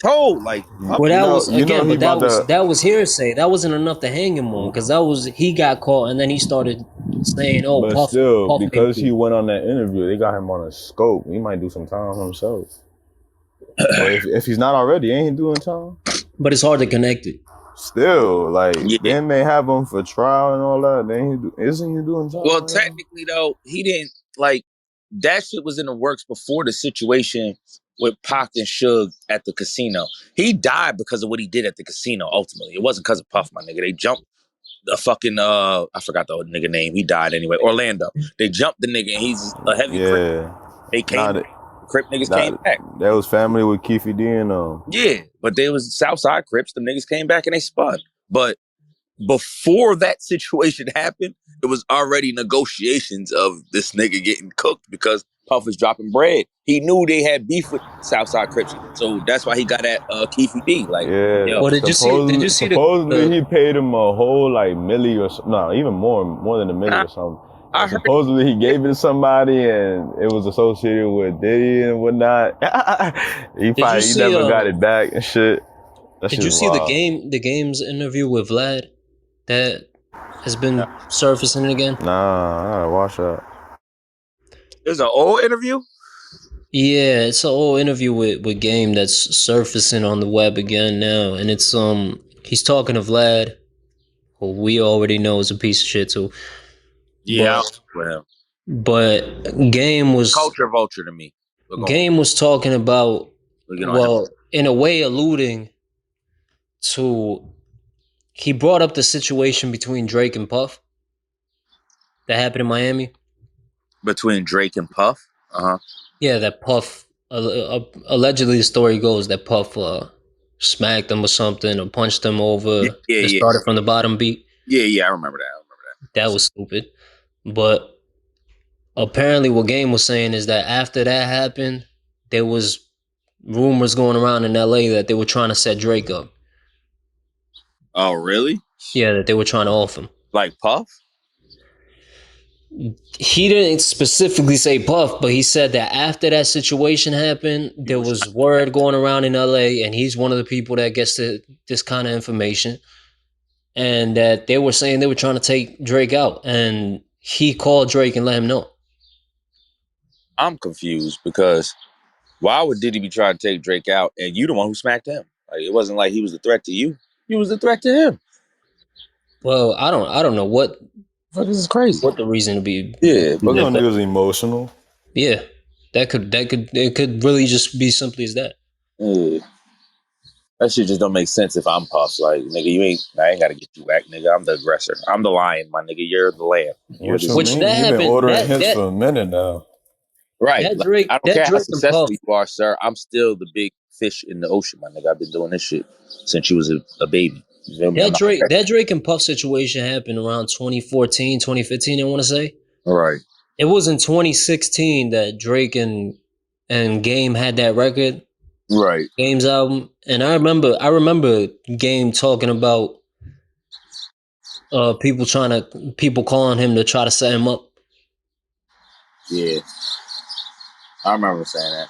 A: Told, like,
B: well, that was hearsay. That wasn't enough to hang him on, because he got caught and then he started saying, "Oh,
C: but
B: Puff,
C: still,
B: Puff
C: because he went on that interview, they got him on a scope. He might do some time himself. Or if he's not already, ain't he doing time?
B: But it's hard to connect it.
C: Still, like, then they have him for trial and all that. Then isn't he doing time?
A: Well, technically though, he didn't, like, that shit was in the works before the situation with Pac and Suge at the casino. He died because of what he did at the casino. Ultimately, it wasn't because of Puff, my nigga. They jumped the fucking I forgot the nigga name. He died anyway. Orlando. They jumped the nigga, and he's a heavy Crip. They came. Crip niggas came back.
C: That was family with Keefy D and
A: Yeah, but they was Southside Crips. The niggas came back and they spun. But before that situation happened, it was already negotiations of this nigga getting cooked because Puff was dropping bread. He knew they had beef with Southside Crips, so that's why he got at Keefy D. Like,
C: yeah.
B: Well, did you see?
C: Supposedly he paid him a whole like milli or something. No, even more than a milli or something. Supposedly he gave it to somebody and it was associated with Diddy and whatnot. he never got it back and shit.
B: Did you see the game's interview with Vlad that has been surfacing again?
C: Nah, I gotta watch that.
A: There's an old interview?
B: Yeah, it's an old interview with Game that's surfacing on the web again now, and it's he's talking to Vlad, who we already know is a piece of shit too.
A: Yeah, with him.
B: But Game was
A: culture vulture to me.
B: Game was talking about, well, in a way alluding he brought up the situation between Drake and Puff that happened in Miami.
A: Between Drake and Puff?
B: Yeah, that Puff, allegedly the story goes that Puff smacked him or something or punched him over. It
A: Yeah.
B: started from the bottom beat.
A: Yeah, I remember that.
B: That was stupid. But apparently what Game was saying is that after that happened, there was rumors going around in LA that they were trying to set Drake up.
A: Oh, really?
B: Yeah, that they were trying to off him.
A: Like Puff?
B: He didn't specifically say Puff, but he said that after that situation happened, there was word going around in LA, and he's one of the people that gets this kind of information, and that they were saying they were trying to take Drake out, and he called Drake and let him know.
A: I'm confused because why would Diddy be trying to take Drake out and you the one who smacked him? Like, it wasn't like he was the threat to you. He was the threat to him.
B: Well, I don't know what
A: This is crazy.
B: what the reason to be.
A: Yeah,
C: But it was emotional.
B: Yeah, it could really just be simply as that.
A: Yeah. That shit just don't make sense if I'm Puff. Like, nigga, I ain't gotta get you back, nigga. I'm the aggressor. I'm the lion, my nigga. You're the lamb.
C: What you mean? You've been ordering hits for a minute now.
A: Right.
B: That
A: Like,
B: Drake,
A: I don't
B: that
A: care how
B: Drake and Puff,
A: successful you are, sir. I'm still the big fish in the ocean, my nigga. I've been doing this shit since you was a baby. You feel me?
B: that Drake and Puff situation happened around 2014, 2015, I want to say.
A: Right.
B: It was in 2016 that Drake and Game had that record,
A: Right.
B: Game's album, and I remember Game talking about people calling him to try to set him up.
A: Yeah. I remember saying that.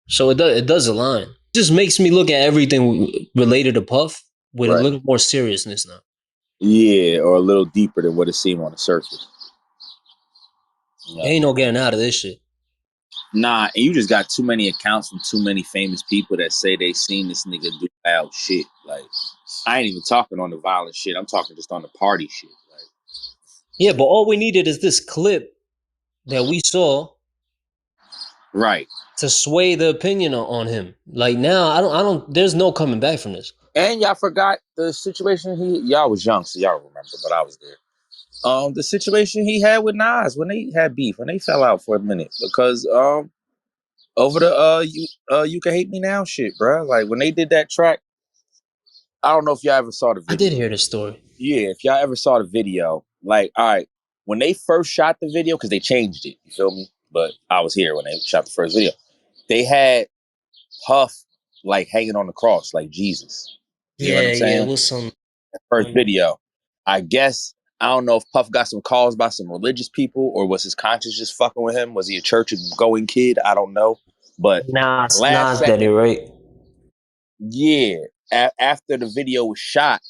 B: So it does align. It just makes me look at everything related to Puff with a little more seriousness now.
A: Yeah, or a little deeper than what it seemed on the surface.
B: Yeah. Ain't no getting out of this shit.
A: Nah, and you just got too many accounts from too many famous people that say they seen this nigga do wild shit. Like, I ain't even talking on the violent shit. I'm talking just on the party shit. Like,
B: yeah, but all we needed is this clip that we saw,
A: right,
B: to sway the opinion on him. Like, now, I don't. There's no coming back from this.
A: And y'all forgot the situation y'all was young, so y'all don't remember, but I was there. The situation he had with Nas when they had beef, when they fell out for a minute, because over the you can hate me now shit, bro. Like, when they did that track, I don't know if y'all ever saw the video.
B: I did hear the story.
A: Yeah, if y'all ever saw the video, like, all right, when they first shot the video, because they changed it, you feel me? But I was here when they shot the first video. They had Puff like hanging on the cross, like Jesus. You know what I'm saying?
B: Yeah, it was some
A: first video. I guess I don't know if Puff got some calls by some religious people or was his conscience just fucking with him. Was he a church going kid? I don't know. But
B: Nas
A: last
B: did it, right?
A: Yeah, after the video was shot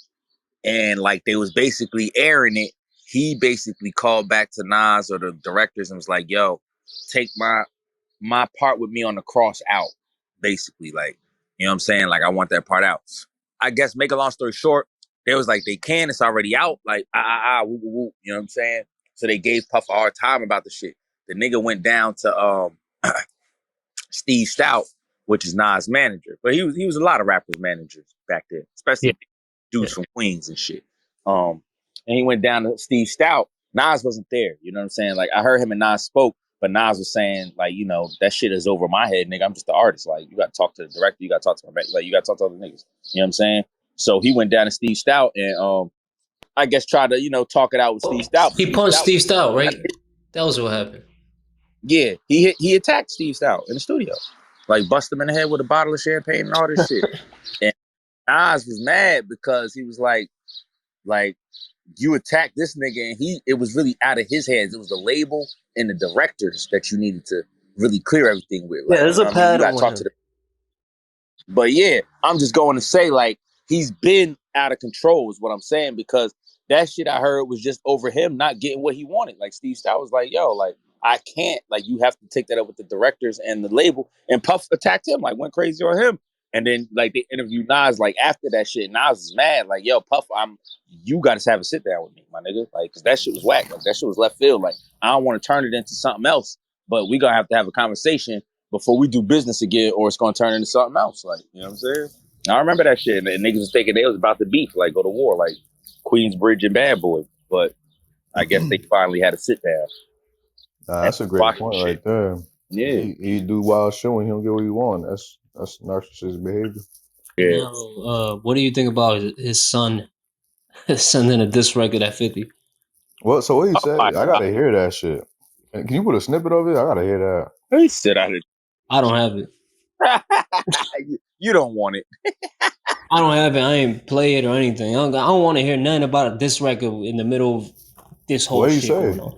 A: and like they was basically airing it, he basically called back to Nas or the directors and was like, "Yo, take my part with me on the cross out." Basically, like, you know what I'm saying? Like, I want that part out. I guess, make a long story short, they was like, it's already out. Like, woo, woo, woo. You know what I'm saying? So they gave Puff a hard time about the shit. The nigga went down to Steve Stout, which is Nas' manager. But he was a lot of rappers' managers back then, especially dudes from Queens and shit. And he went down to Steve Stout. Nas wasn't there. You know what I'm saying? Like, I heard him and Nas spoke, but Nas was saying, like, you know, that shit is over my head, nigga. I'm just the artist. Like, you got to talk to the director. You got to talk to my like, you got to talk to other niggas. You know what I'm saying? So he went down to Steve Stout and I guess tried to, you know, talk it out with Steve Stout.
B: He punched Steve Stout, right? That was what happened.
A: Yeah, he attacked Steve Stout in the studio, like bust him in the head with a bottle of champagne and all this shit. And Nas was mad because he was like you attacked this nigga, and it was really out of his hands. It was the label and the directors that you needed to really clear everything with. Like,
B: yeah, there's a pattern. You gotta talk to them.
A: But yeah, I'm just going to say, like, he's been out of control is what I'm saying, because that shit I heard was just over him not getting what he wanted. Like, Steve Stout was like, yo, like, I can't, like, you have to take that up with the directors and the label. And Puff attacked him, like, went crazy on him. And then, like, they interviewed Nas, like, after that shit. Nas is mad, like, yo, Puff, you got to have a sit down with me, my nigga. Like, because that shit was whack. Like, that shit was left field. Like, I don't want to turn it into something else, but we going to have a conversation before we do business again, or it's going to turn into something else. Like, you know what I'm saying? I remember that shit, and niggas was thinking they was about to beef, like go to war, like Queensbridge and Bad Boy. But I guess they finally had to sit down.
C: That's a great point right there.
A: Yeah,
C: he do wild shit when he don't get what he want. That's narcissistic behavior.
A: yeah.
B: Now, what do you think about his son sending a diss record at 50?
C: What? So what he said?
A: my
C: I gotta hear that shit. Can you put a snippet of it? I gotta hear that.
A: He sit out of
B: I don't have it.
A: You don't want it.
B: I don't have it. I ain't play it or anything. I don't want to hear nothing about a diss record in the middle of this whole
C: What he
B: shit
C: say?
B: going on.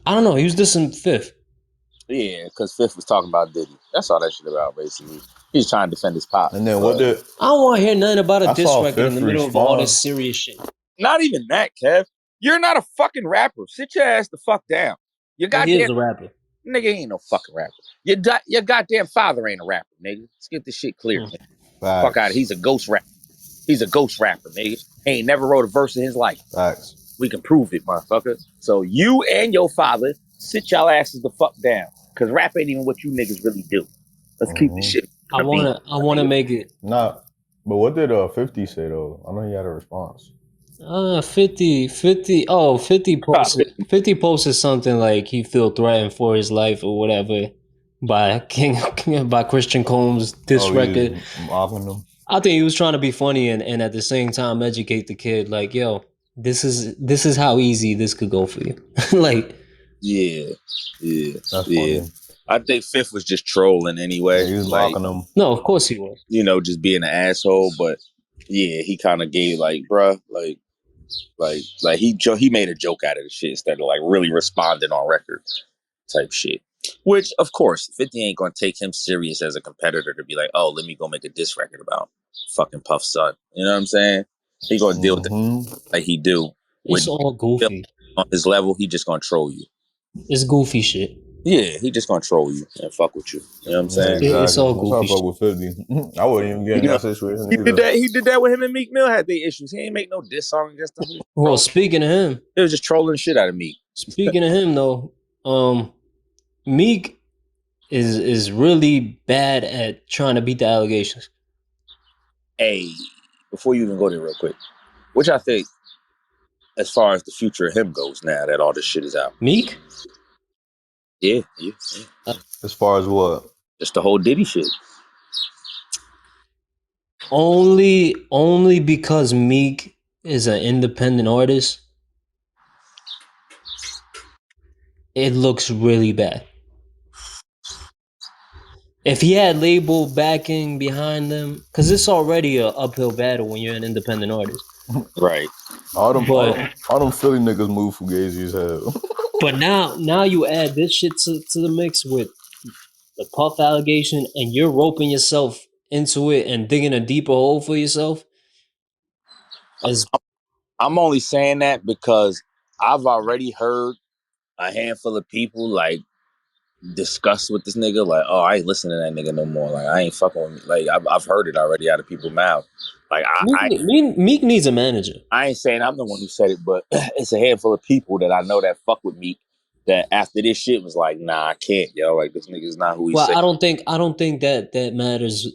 B: I don't know. He was dissing Fifth.
A: Yeah, because Fifth was talking about Diddy. That's all that shit about, basically. He's trying to defend his pop.
C: And then what did
B: I don't want to hear nothing about a
C: I
B: diss
C: saw
B: record in
C: Fifth
B: the middle of all this
C: respond.
B: serious shit.
A: Not even that, Kev. You're not a fucking rapper. Sit your ass the fuck down. You
B: Well, he is
A: goddamn
B: a rapper.
A: nigga ain't no fucking rapper. Your goddamn father ain't a rapper, nigga. Let's get this shit clear.
B: Hmm.
A: Nigga. Fuck out. He's a ghost rapper. He's a ghost rapper, nigga. He ain't never wrote a verse in his life.
C: Facts.
A: We can prove it, motherfucker. So you and your father sit y'all asses the fuck down, cause rap ain't even what you niggas really do. Let's keep the shit.
B: I wanna make it.
C: Nah, but what did 50 say though? I know he had a response.
B: 50 posted something like he feel threatened for his life or whatever by by Christian Combs diss record.
C: Mocking him.
B: I think he was trying to be funny and at the same time educate the kid, like, yo, this is how easy this could go for you. Like,
C: That's funny.
A: I think Fifth was just trolling aneway.
C: Yeah, he was
A: like,
C: mocking him.
B: No, of course he was.
A: You know, just being an asshole. But yeah, he kind of gave like, bruh, like he made a joke out of the shit instead of like really responding on record type shit. Which, of course, 50 ain't gonna take him serious as a competitor to be like, oh, let me go make a diss record about fucking Puff's son. You know what I'm saying? He gonna deal with it like he do.
B: It's all goofy.
A: On his level, he just gonna troll you.
B: It's goofy shit.
A: Yeah, he just gonna troll you and fuck with you. You know what I'm saying?
C: Exactly.
B: It's all goofy
C: shit. With 50. I wouldn't even get in that situation.
A: He did that with him and Meek Mill had their issues. He ain't make no diss song against him.
B: Well, speaking of him,
A: he was just trolling shit out of Meek.
B: Speaking of him though, Meek is really bad at trying to beat the allegations.
A: Hey, before you even go there real quick, which I think as far as the future of him goes now that all this shit is out.
B: Meek?
A: Yeah.
C: As far as what?
A: Just the whole Diddy shit.
B: Only because Meek is an independent artist, it looks really bad. If he had label backing behind them, because it's already an uphill battle when you're an independent artist.
A: Right.
C: All them Philly niggas move fugazi as hell.
B: But now you add this shit to the mix with the Puff allegation, and you're roping yourself into it and digging a deeper hole for yourself.
A: I'm only saying that because I've already heard a handful of people like discuss with this nigga, like, oh, I ain't listening to that nigga no more. Like, I ain't fucking with me. Like, I've heard it already out of people's mouths. Like,
B: Meek needs a manager.
A: I ain't saying I'm the one who said it, but it's a handful of people that I know that fuck with Meek that after this shit was like, nah, I can't, yo. Like, this nigga's not who he said.
B: I don't think that matters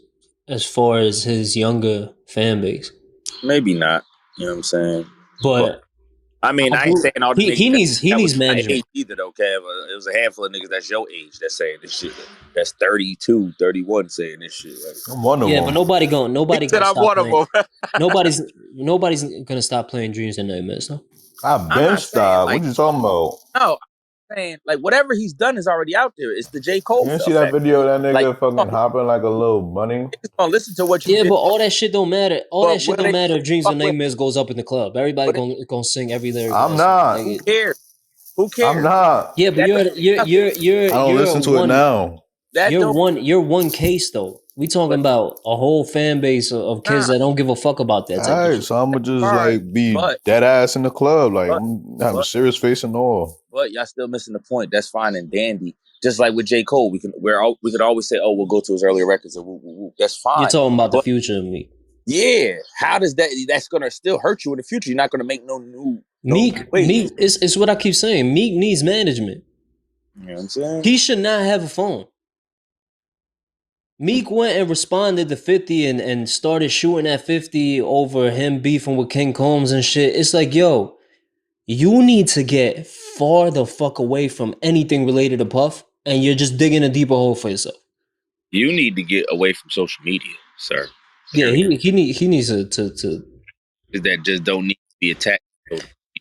B: as far as his younger fan base.
A: Maybe not. You know what I'm saying?
B: But
A: I mean, I ain't saying all the niggas
B: he needs management
A: either, though, Kev. It was a handful of niggas that's your age that's saying this shit. That's 32, 31 saying this shit. Like,
C: I'm one of them.
B: But nobody gonna stop playing. Nobody's gonna stop playing Dreams and Nightmares. So.
C: I've been stopped. What you talking about?
A: No, I'm saying like whatever he's done is already out there. It's the J. Cole.
C: You see that video of that nigga fucking hopping like a little bunny?
A: Listen to what you did.
B: But all that shit don't matter. That shit don't matter if Dreams and Nightmares goes up in the club. Everybody gonna sing every lyric.
C: I'm not.
A: Who cares? Who cares?
C: I'm not.
B: Yeah, but you're
C: I don't listen to it now.
B: You're one case though. We talking about a whole fan base of kids that don't give a fuck about that type of shit.
C: So I'ma just like be dead ass in the club. Like I'm having a serious face and all.
A: But y'all still missing the point. That's fine and dandy. Just like with J. Cole, we could always say, oh, we'll go to his earlier records and woo. That's fine.
B: You're talking about the future of Meek.
A: Yeah. How does that's gonna still hurt you in the future? You're not gonna make no new
B: Meek, it's what I keep saying. Meek needs management.
A: You know what I'm saying?
B: He should not have a phone. Meek went and responded to 50 and started shooting at 50 over him beefing with King Combs and shit. It's like, yo, you need to get far the fuck away from anything related to Puff, and you're just digging a deeper hole for yourself.
A: You need to get away from social media, sir.
B: Yeah, he needs to
A: that just don't need to be attacked.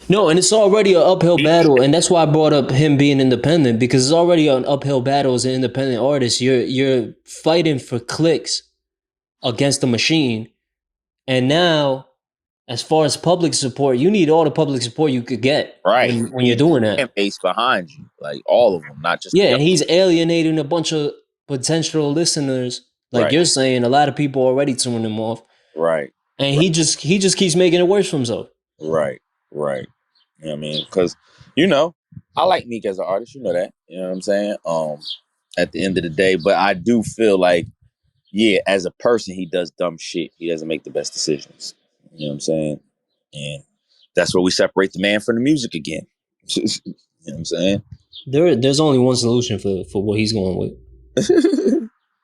B: No, and it's already an uphill battle, and that's why I brought up him being independent, because it's already an uphill battle as an independent artist. You're fighting for clicks against the machine, and now, as far as public support, you need all the public support you could get,
A: right,
B: when you're doing that.
A: Fan base behind you, like all of them, not just
B: and he's alienating a bunch of potential listeners, like you're saying. A lot of people already tuning him off,
A: right,
B: and he just keeps making it worse for himself.
A: Right. You know what I mean? Because, you know, I like Meek as an artist. You know that. You know what I'm saying? At the end of the day, but I do feel like, yeah, as a person, he does dumb shit. He doesn't make the best decisions. You know what I'm saying? And that's where we separate the man from the music again. You know what I'm saying?
B: There's only one solution for what he's going with.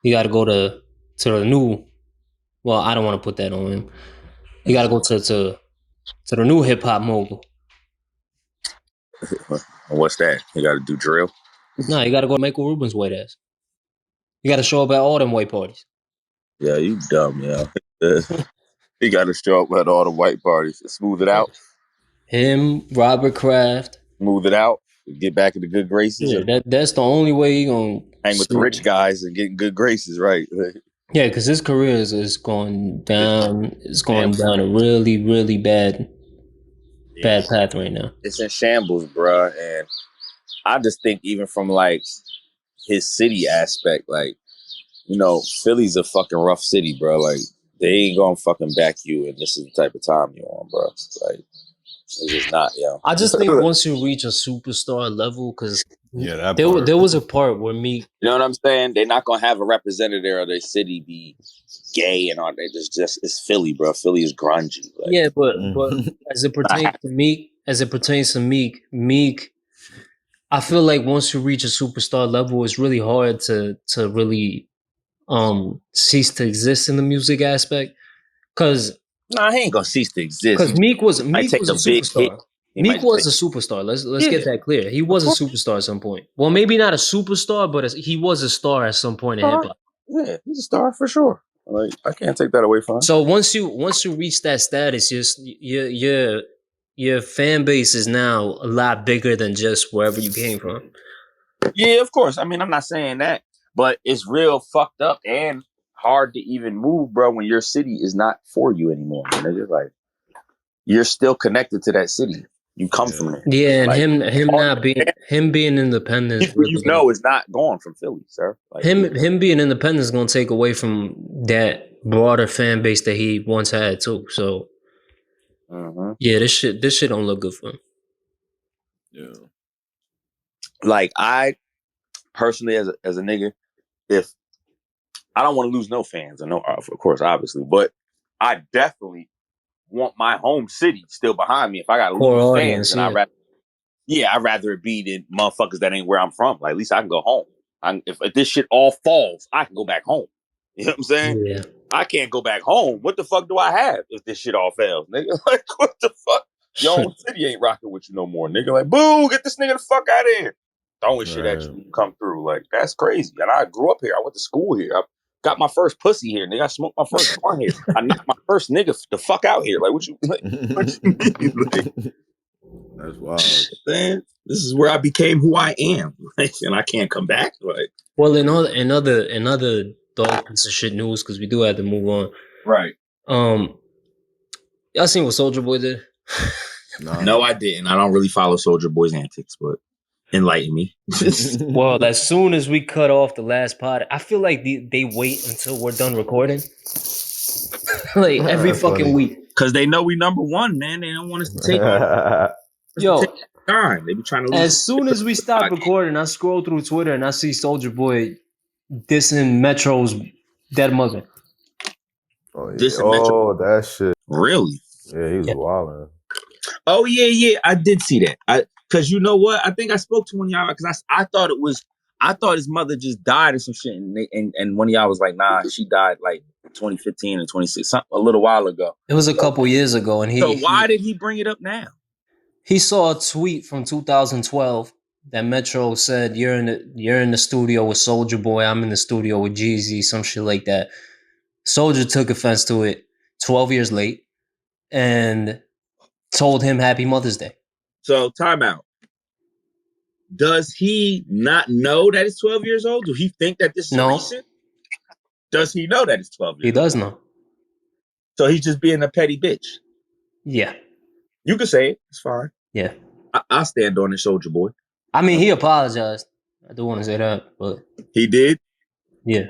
B: You got to go to the new. Well, I don't want to put that on him. You got to go to the new hip hop mogul.
A: What's that? You got to do drill?
B: No, you got to go to Michael Rubin's white ass. You got to show up at all them white parties.
A: Yeah, you dumb, yeah. You got to show up at all the white parties. Smooth it out.
B: Him, Robert Kraft.
A: Smooth it out. Get back in the good graces.
B: Yeah, that's the only way he gonna
A: hang with the rich guys and get in good graces, right?
B: Yeah, because his career is going down. It's going down a really, really bad path right now.
A: It's in shambles, bruh. And I just think even from like his city aspect, like, you know, Philly's a fucking rough city, bro. Like, they ain't gonna fucking back you, and this is the type of time you're on, bro. Like, it's just not, yo.
B: I just think once you reach a superstar level, because there was a part where Meek,
A: you know what I'm saying? They're not gonna have a representative of their city be gay and all that. Just it's Philly, bro. Philly is grungy. Like,
B: yeah, but as it pertains to Meek, I feel like once you reach a superstar level, it's really hard to really cease to exist in the music aspect. Because
A: he ain't gonna cease to exist.
B: Because Meek was a
A: superstar.
B: Meek was a superstar. Let's get that clear. He was a superstar at some point. Well, maybe not a superstar, but he was a star at some point in hip hop.
A: Yeah, he's a star for sure. Like, I can't take that away from him.
B: So once you reach that status, your fan base is now a lot bigger than just wherever you came from.
A: Yeah, of course. I mean, I'm not saying that, but it's real fucked up and hard to even move, bro, when your city is not for you anymore. Man. It's like you're still connected to that city. You come from there.
B: Yeah, and like, him being independent,
A: you know, is not going from Philly, sir. Like,
B: him being independent is going to take away from that broader fan base that he once had too. So, yeah, this shit don't look good for him.
C: Yeah.
A: Like, I personally, as a nigga, if I don't want to lose no fans, I know, of course, obviously, but I definitely want my home city still behind me. If I got to lose fans, and I'd rather it be than motherfuckers that ain't where I'm from. Like, at least I can go home. If this shit all falls, I can go back home. You know what I'm saying?
B: Yeah.
A: I can't go back home. What the fuck do I have if this shit all fails, nigga? Like, what the fuck? Your own city ain't rocking with you no more, nigga. Like, boo, get this nigga the fuck out of here. Throwing shit at you come through. Like, that's crazy. And I grew up here. I went to school here. I got my first pussy here, nigga. I smoked my first blunt here. I knocked my first nigga the fuck out here. Like, what you mean? Like,
C: that's wild.
A: Man, this is where I became who I am. Like, and I can't come back. Like,
B: well, another dog piece of shit news, because we do have to move on.
A: Right.
B: Y'all seen what Soulja Boy did?
A: No, I didn't. I don't really follow Soulja Boy's antics, but enlighten me.
B: Well, as soon as we cut off the last pod, I feel like they wait until we're done recording. Like every fucking week.
A: Because they know we number one, man. They don't want us to take time. They be trying to
B: as soon as we stop recording, I scroll through Twitter and I see Soulja Boy dissing Metro's dead mother.
C: Oh, yeah. That shit.
A: Really?
C: Yeah, he was wilding.
A: Oh, yeah. I did see that. Because you know what? I think I spoke to one of y'all because I thought it was, I thought his mother just died or some shit, and one of y'all was like, nah, she died like 2015 or 26, a little while ago.
B: It was a couple years ago, and
A: So why did he bring it up now?
B: he saw a tweet from 2012 that Metro said, "You're in the studio with Soulja Boy. I'm in the studio with Jeezy." Some shit like that. Soulja took offense to it 12 years late and told him Happy Mother's Day.
A: So time out. Does he not know that it's 12 years old? Do he think that this is recent? Does he know that it's 12 years old?
B: He does know.
A: So he's just being a petty bitch.
B: Yeah.
A: You can say it. It's fine.
B: Yeah.
A: I'll stand on it, Soulja Boy.
B: I mean, he apologized. I do want to say that, but
A: he did?
B: Yeah.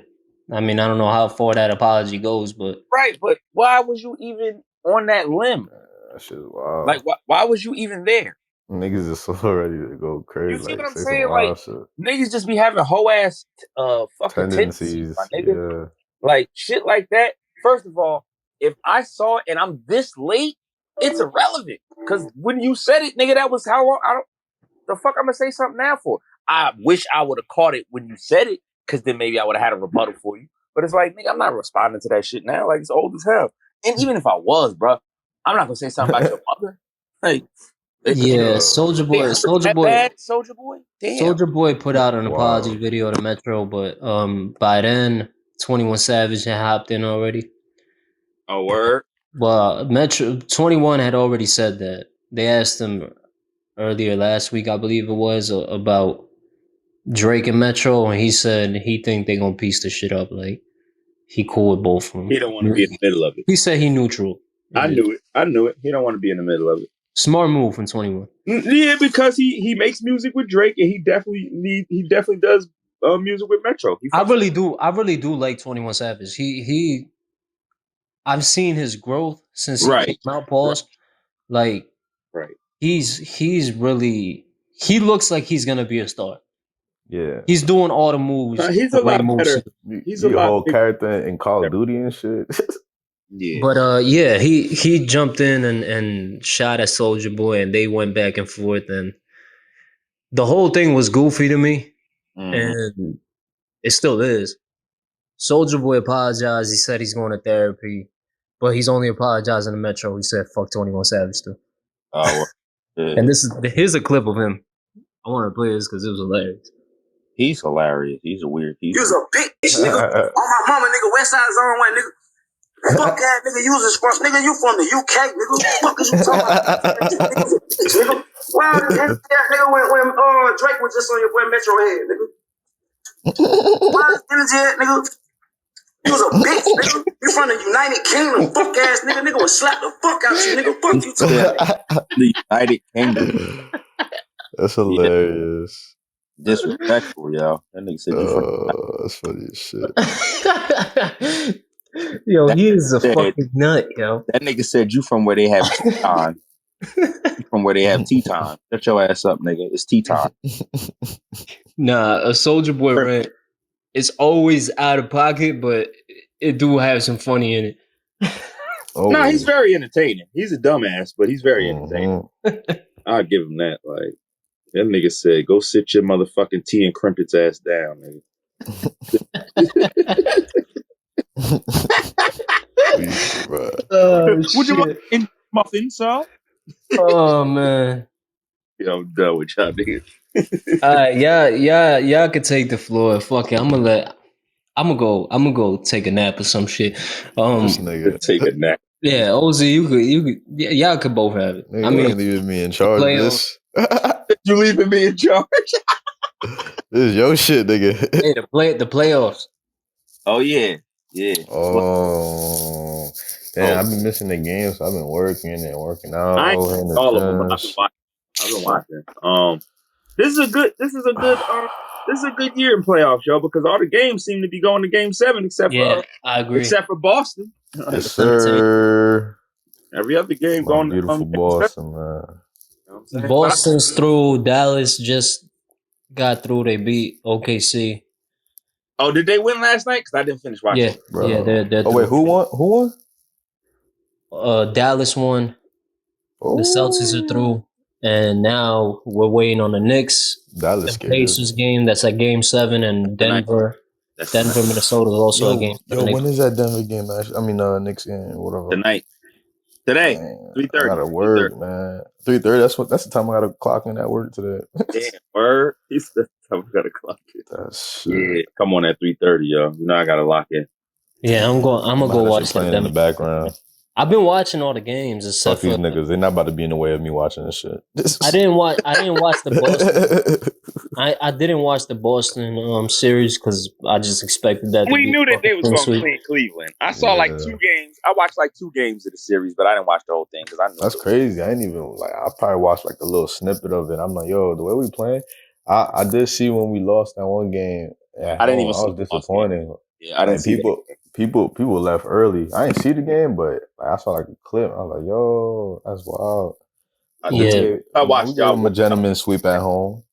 B: I mean, I don't know how far that apology goes, but
A: right. But why was you even on that limb?
C: That shit is wild.
A: Like, why was you even there?
C: Niggas is so ready to go crazy.
A: You see
C: like,
A: what I'm saying? Like,
C: shit.
A: Niggas just be having whole ass fucking tendencies, my nigga. Yeah. Like shit like that. First of all, if I saw it and I'm this late, it's irrelevant. Cause when you said it, nigga, that was how long. The fuck I'm gonna say something now for? I wish I would have caught it when you said it, cause then maybe I would have had a rebuttal for you. But it's like, nigga, I'm not responding to that shit now. Like, it's old as hell. And even if I was, bro, I'm not gonna say something about your mother. Like,
B: yeah, Soulja Boy, Soulja
A: Boy, damn.
B: Soulja Boy put out an apology video to Metro, but by then 21 Savage had hopped in already.
A: Oh, word.
B: Well, Metro 21 had already said that. They asked him earlier last week, I believe it was, about Drake and Metro, and he said he think they gonna piece the shit up. Like, he cool with both of them.
A: He don't want to be in the middle of it.
B: He said he neutral.
A: I knew it. He don't want to be in the middle of it.
B: Smart move from 21.
A: Yeah, because he makes music with Drake, and he definitely does music with Metro.
B: I really do like 21 Savage. I've seen his growth since he came out. Pause. Like, he's really, he looks like he's gonna be a star.
C: Yeah,
B: he's doing all the moves.
A: He's a lot better.
C: He's a whole character in Call of Duty and shit.
B: Yeah, but yeah, he jumped in and shot at Soulja Boy, and they went back and forth, and the whole thing was goofy to me, and it still is. Soulja Boy apologized. He said he's going to therapy, but he's only apologizing to Metro. He said fuck 21 Savage too.
A: Oh,
B: and here's a clip of him. I want to play this because it was hilarious.
A: He's hilarious. He's a weird.
D: You was a bitch, nigga. On my mama, nigga. West Side Zone 1, nigga. Fuck that, nigga. You was from, nigga. You from the UK, nigga. Fuck is you talking about? Nigga. Wow, nigga. When Drake was just on your boy Metro head, nigga. Wow, energy, nigga. You was a bitch, nigga. You from the United Kingdom, fuck ass nigga. Nigga would slap the fuck out you, nigga. Fuck you talking about?
A: The United Kingdom.
C: That's hilarious.
A: Disrespectful, yo. That nigga said
C: that's funny as
B: shit. Yo, he is a fucking nut, yo.
A: That nigga said you from where they have tea time. From where they have tea time. Shut your ass up, nigga. It's tea time.
B: Nah, a Soulja Boy rant. It's always out of pocket, but it do have some funny in it.
A: Nah, he's very entertaining. He's a dumbass, but he's very entertaining. I'll give him that. Like, that nigga said, go sit your motherfucking tea and crumpets ass down, nigga. Would you want in muffin, sir?
B: Oh man.
A: Yo, I'm done with y'all niggas.
B: Y'all could take the floor. Fuck it. I'm gonna go take a nap or some shit.
C: This nigga
A: take a nap.
B: Yeah, OZ, you could y'all could both have it.
C: Nigga, I mean, leaving me in charge of this.
A: You leaving me in charge?
C: This is your shit, nigga.
B: Hey, the playoffs.
A: Oh yeah. Yeah.
C: Oh. Damn, I've been missing the games. So I've been working and working out.
A: I ain't all of them, but I've been watching. This is a good year in playoffs, yo, because all the games seem to be going to Game 7, except for
B: I agree.
A: Except for Boston.
C: Yes, sir.
A: Every other game going to
C: beautiful Boston, man.
B: You know Boston's through. Dallas just got through. They beat OKC.
A: Oh, did they win last night? Because I didn't finish watching.
B: Yeah, bro. Yeah. They're
C: wait, who won? Who
B: won? Dallas won. The Celtics are through, and now we're waiting on the Knicks.
C: Dallas
B: The
C: scared.
B: Pacers game, that's at Game 7, and Denver, Minnesota is also a Game 7.
C: Yo, when is that Denver game? Actually? I mean, Knicks game, whatever.
A: Tonight. Today,
C: Man,
A: 3:30.
C: I gotta work, man. 3:30. That's the time I gotta clock in at work today.
A: Damn, word. He's the time I gotta clock in.
C: That's
A: Yeah, come on at 3:30, yo. You know I gotta lock in.
B: Yeah, I'm gonna go watch
C: playing in the background.
B: I've been watching all the games
C: Fuck
B: except
C: these
B: for
C: niggas. They're not about to be in the way of me watching this shit.
B: I didn't watch the Boston. I didn't watch the Boston series because I just expected that.
A: We
B: to
A: knew that they was
B: fucking
A: going to clean Cleveland. I saw like 2 games. I watched like 2 games of the series, but I didn't watch the whole thing because I knew
C: that's crazy. I didn't even I probably watched like a little snippet of it. I'm like, yo, the way we playing. I did see when we lost that one game. I didn't even see. I was disappointed. Yeah, I didn't see people left early. I didn't see the game, but I saw like a clip. I was like, yo, that's wild.
A: I watched.
C: We gave them a gentleman sweep at home.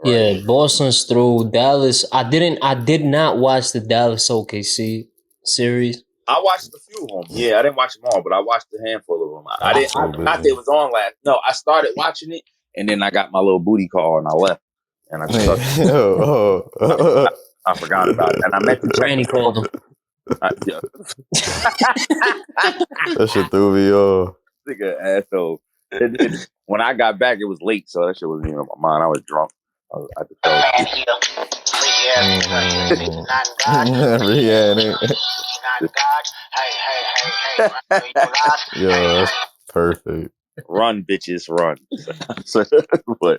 B: Right. Yeah, Boston's through. Dallas. I did not watch the Dallas OKC series.
A: I watched a few of them. Yeah, I didn't watch them all, but I watched a handful of them. I didn't. Not that it was on last. No, I started watching it, and then I got my little booty call, and I left. And I just I forgot about it, and I meant to check.
B: Granny called him.
C: That shit threw me off.
A: Nigga, asshole. When I got back, it was late, so that shit wasn't even on my mind. I was drunk. I was at the
C: Yo, that's perfect.
A: Run, bitches, run.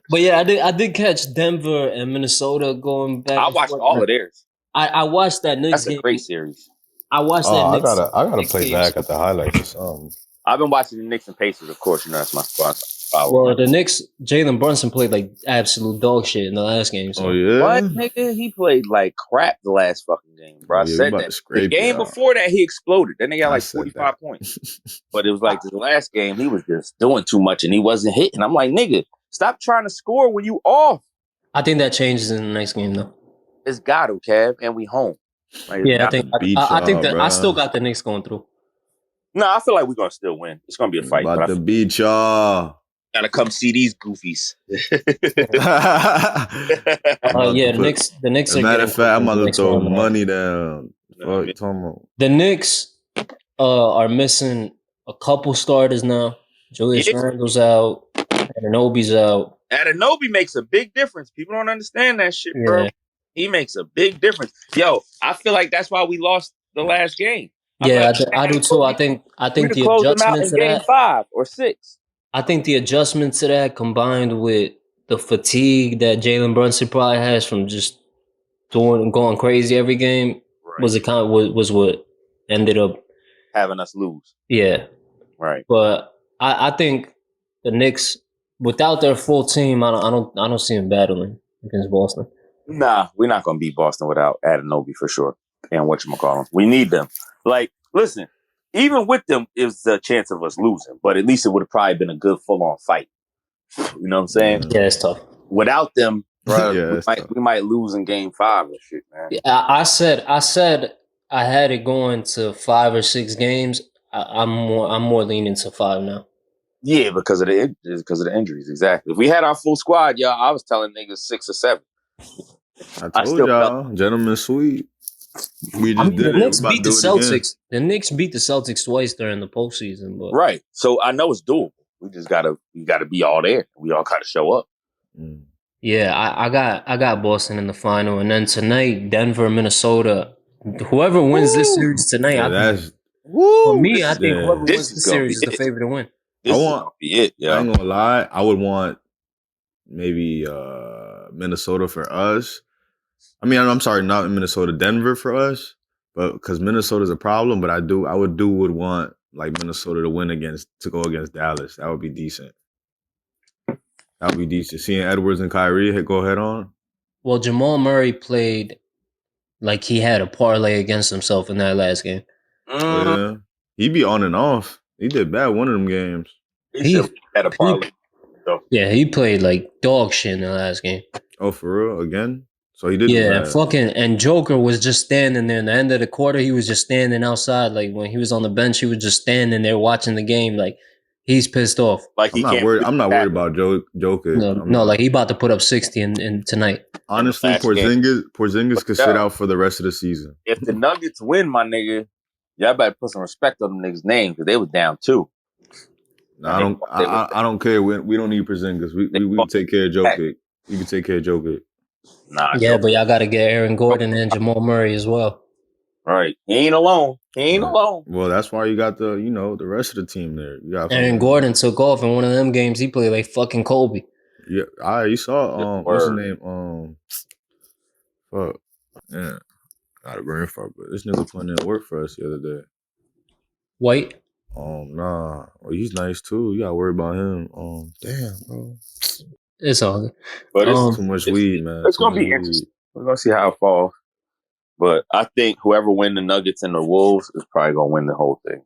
B: But yeah, I did catch Denver and Minnesota going back.
A: I watched all of theirs.
B: I watched that Knicks game.
A: That's a great series.
B: I watched that.
C: I gotta play back at the highlights or something.
A: I've been watching the Knicks and Pacers, of course. You know that's my spot.
B: Well, the Knicks, Jalen Brunson played like absolute dog shit in the last game. So.
C: Oh yeah,
A: what nigga? He played like crap the last fucking game, bro. I said that. The game before that, he exploded. Then they got like 45 points. But it was like the last game, he was just doing too much and he wasn't hitting. I'm like, nigga, stop trying to score when you off.
B: I think that changes in the next game though.
A: It's got to, Kev, and we home.
B: Like, yeah, I think that I still got the Knicks going through.
A: No, I feel like we're gonna still win. It's gonna be a fight.
C: About to beat y'all.
A: Gotta come see these goofies.
B: Yeah, the Knicks are
C: matter of fact, I'm about to throw money down.
B: The Knicks are missing a couple starters now. Julius Randle's out. Anunoby's out.
A: Anunoby makes a big difference. People don't understand that shit, bro. He makes a big difference. Yo, I feel like that's why we lost the last game.
B: I do too. I think the adjustment to
A: game 5 or 6.
B: I think the adjustment to that combined with the fatigue that Jalen Brunson probably has from just going crazy every game was what ended up
A: having us lose.
B: Yeah.
A: Right.
B: But I think the Knicks without their full team, I don't see them battling against Boston.
A: Nah, we're not gonna beat Boston without Anunoby for sure. And whatchamacallit. We need them. Like, listen, even with them, it's a chance of us losing, but at least it would have probably been a good full-on fight. You know what I'm saying?
B: Yeah, it's tough.
A: Without them, bro, we might lose in game 5 and shit, man.
B: Yeah, I said I had it going to 5 or 6 games. I'm more leaning to 5 now.
A: Yeah, because of the injuries, exactly. If we had our full squad, y'all, I was telling niggas 6 or 7.
C: I told y'all, gentlemen sweep. We just did
B: the Knicks beat the Celtics. The Knicks beat the Celtics twice during the postseason, but
A: right. So I know it's doable. We just gotta be all there. We all gotta show up.
B: Yeah, I got Boston in the final, and then tonight Denver, Minnesota. Whoever wins this series tonight, for me, I think whoever wins this series is the favorite to win.
A: This is gonna be it. Yeah,
C: I ain't gonna lie. I would want maybe Minnesota for us. I mean, I'm sorry, not Minnesota, Denver for us, but because Minnesota's a problem. But I would want like Minnesota to go against Dallas. That would be decent. That would be decent. Seeing Edwards and Kyrie go head on.
B: Well, Jamal Murray played like he had a parlay against himself in that last game.
C: Yeah, he be on and off. He did bad one of them games.
A: He had a parlay.
B: Yeah, he played like dog shit in the last game.
C: Oh, for real? Again? So he did.
B: Yeah, and Joker was just standing there in the end of the quarter. He was just standing outside. Like when he was on the bench, he was just standing there watching the game. Like He's pissed off.
A: Like
C: I'm
A: he
C: not
A: can't.
C: worried. I'm not worried about Jokic.
B: No, like he about to put up 60 in tonight.
C: Honestly,
A: last game.
C: Porzingis could sit out for the rest of the season.
A: If the Nuggets win, my nigga, y'all better put some respect on them niggas' name because they was down 2.
C: No, I don't care. We don't need Porzingis. We can take care of Jokic. You can take care of Jokic.
A: Nah,
B: Yeah, but y'all got to get Aaron Gordon and Jamal Murray as well.
A: Right, he ain't alone. Alone.
C: Well, that's why you got the rest of the team there. You got
B: Aaron Gordon took off in one of them games. He played like fucking Kobe.
C: Yeah, you saw what's his name? Fuck, yeah, got a brain fart, but this nigga putting in work for us the other day.
B: White.
C: Nah, well, he's nice too. You gotta worry about him. Damn, bro.
B: It's all good.
A: But it's
C: too much weed, man.
A: It's gonna be interesting. We're gonna see how it falls. But I think whoever win the Nuggets and the Wolves is probably gonna win the whole thing.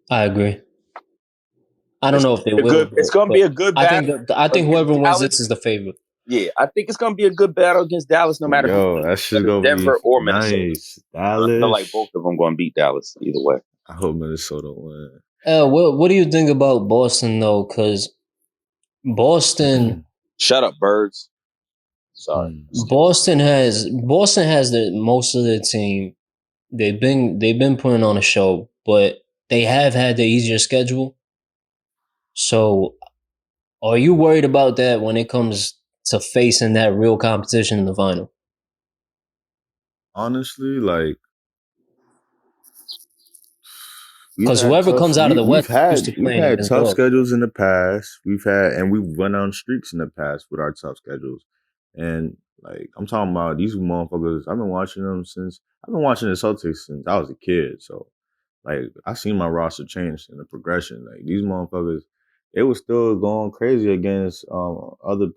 B: I agree. I don't know if they will.
A: It's gonna be a good battle.
B: I think whoever wins this is the favorite.
A: Yeah, I think it's gonna be a good battle against Dallas, no matter who.
C: That shit's gonna
A: Denver
C: be
A: or Minnesota.
C: Nice. Dallas.
A: I feel like both of them gonna beat Dallas either way.
C: I hope Minnesota win.
B: What do you think about Boston though? Because Boston.
A: Shut up, birds. Sorry.
B: Boston has the most of the team. They've been putting on a show, but they have had the easier schedule. So, are you worried about that when it comes to facing that real competition in the final?
C: Honestly, like,
B: because whoever comes out of the West,
C: we've had tough schedules in the past. We've run on streaks in the past with our tough schedules, and like I'm talking about these motherfuckers. I've been watching the Celtics since I was a kid. So, like, I seen my roster change in the progression. Like these motherfuckers, it was still going crazy against other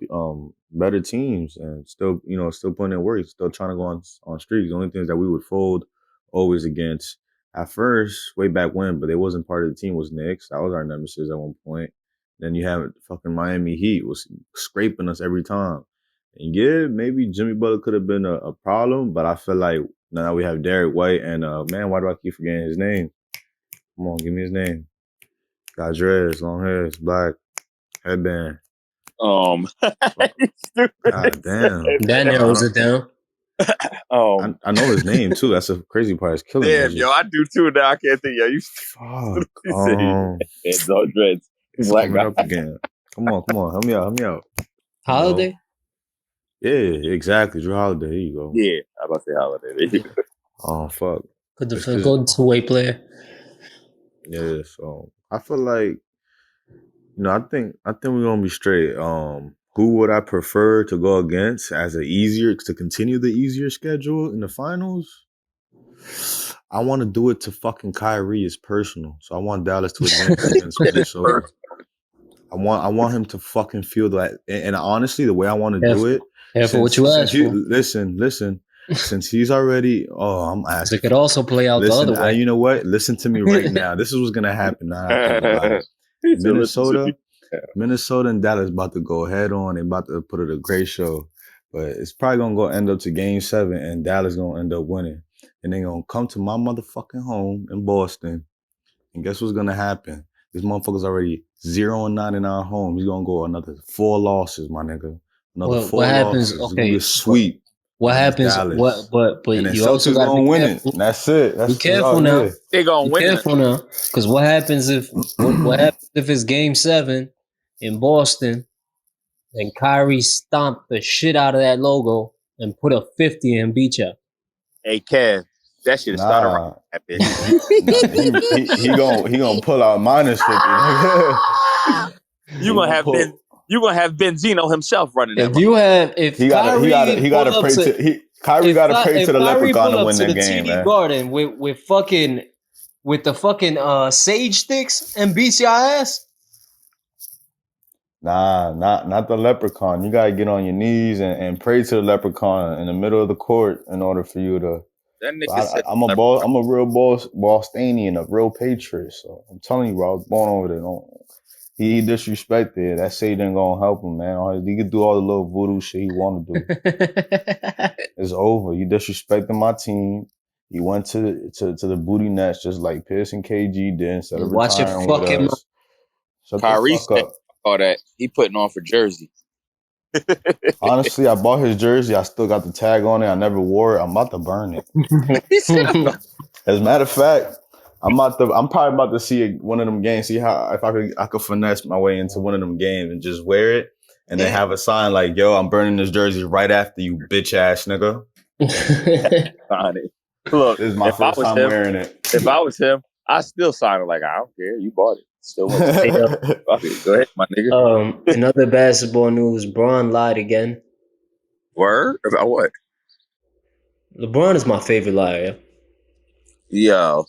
C: better teams, and still putting in work, still trying to go on streaks. The only things that we would fold always against. At first, way back when, but they wasn't part of the team, was Knicks. That was our nemesis at one point. Then you have fucking Miami Heat was scraping us every time. And yeah, maybe Jimmy Butler could have been a problem, but I feel like now we have Derek White and man, why do I keep forgetting his name? Come on, give me his name. Got dreads, long hair, black, headband.
A: God
C: damn.
B: That narrows it down.
C: I know his name too. That's the crazy part. It's killing me.
A: Damn, yo, I do too. Now I can't think. Yo, you
C: fuck.
A: It's all dreads.
C: He's like up again. Come on, help me out.
B: Holiday.
C: Yeah, exactly. Drew Holiday. Here you go.
A: Yeah, I'm about to say Holiday. There you go.
C: Oh fuck.
B: Could the go two-way player?
C: Yeah. So I feel like, I think we're gonna be straight. Who would I prefer to go against to continue the easier schedule in the finals? I want to do it to fucking Kyrie. It's personal. So I want Dallas to advance against Minnesota. I want him to fucking feel that. And honestly, the way I want to do it.
B: Careful what you ask for.
C: Listen. Since he's already, I'm asking.
B: It could also play out the other way.
C: You know what? Listen to me right now. This is what's gonna happen. Minnesota and Dallas about to go head on. They about to put it a great show, but it's probably gonna end up to Game 7, and Dallas gonna end up winning, and they gonna come to my motherfucking home in Boston, and guess what's gonna happen? This motherfucker's already 0-9 in our home. He's gonna go another 4 losses, my nigga.
B: What happens?
C: Losses. Okay, it's sweet.
B: What happens? Dallas. But
C: and
B: you also got to be
C: win
B: careful.
C: It. That's it.
B: Be careful now.
A: They're gonna win.
B: Be careful now, because what happens if it's Game 7 in Boston and Kyrie stomped the shit out of that logo and put a 50 and beat you?
A: Hey, Kev, that shit started right.
C: He gonna pull out minus 50.
A: You gonna have Benzino himself running that.
C: Kyrie gotta pray to the leprechaun to win that game,
B: TD
C: man.
B: Garden with the fucking sage sticks and beats your ass.
C: Nah, not the leprechaun. You gotta get on your knees and pray to the leprechaun in the middle of the court in order for you to. I'm a real Bostonian, a real patriot. So I'm telling you, bro, I was born over there. He disrespected. That shit didn't gonna help him, man. He could do all the little voodoo shit he want to do. It's over. You disrespecting my team. He went to the booty nets just like Pierce and KG did instead of retiring with us. Shut the
A: Kyrie
C: fuck
A: said
C: up.
A: all that. He putting on for Jersey.
C: Honestly, I bought his jersey. I still got the tag on it. I never wore it. I'm about to burn it.
A: He said,
C: As a matter of fact, I'm probably about to see one of them games. See how if I could finesse my way into one of them games and just wear it, and then have a sign like, "Yo, I'm burning this jersey right after you, bitch ass nigga."
A: sign it. Look,
C: This is my first time wearing it.
A: if I was him, I still sign it like I don't care. You bought it. Still want to
B: Hey,
A: fuck it. Go ahead, my nigga.
B: in other basketball news, Bron lied again.
A: Word? About what?
B: LeBron is my favorite liar.
A: Yo.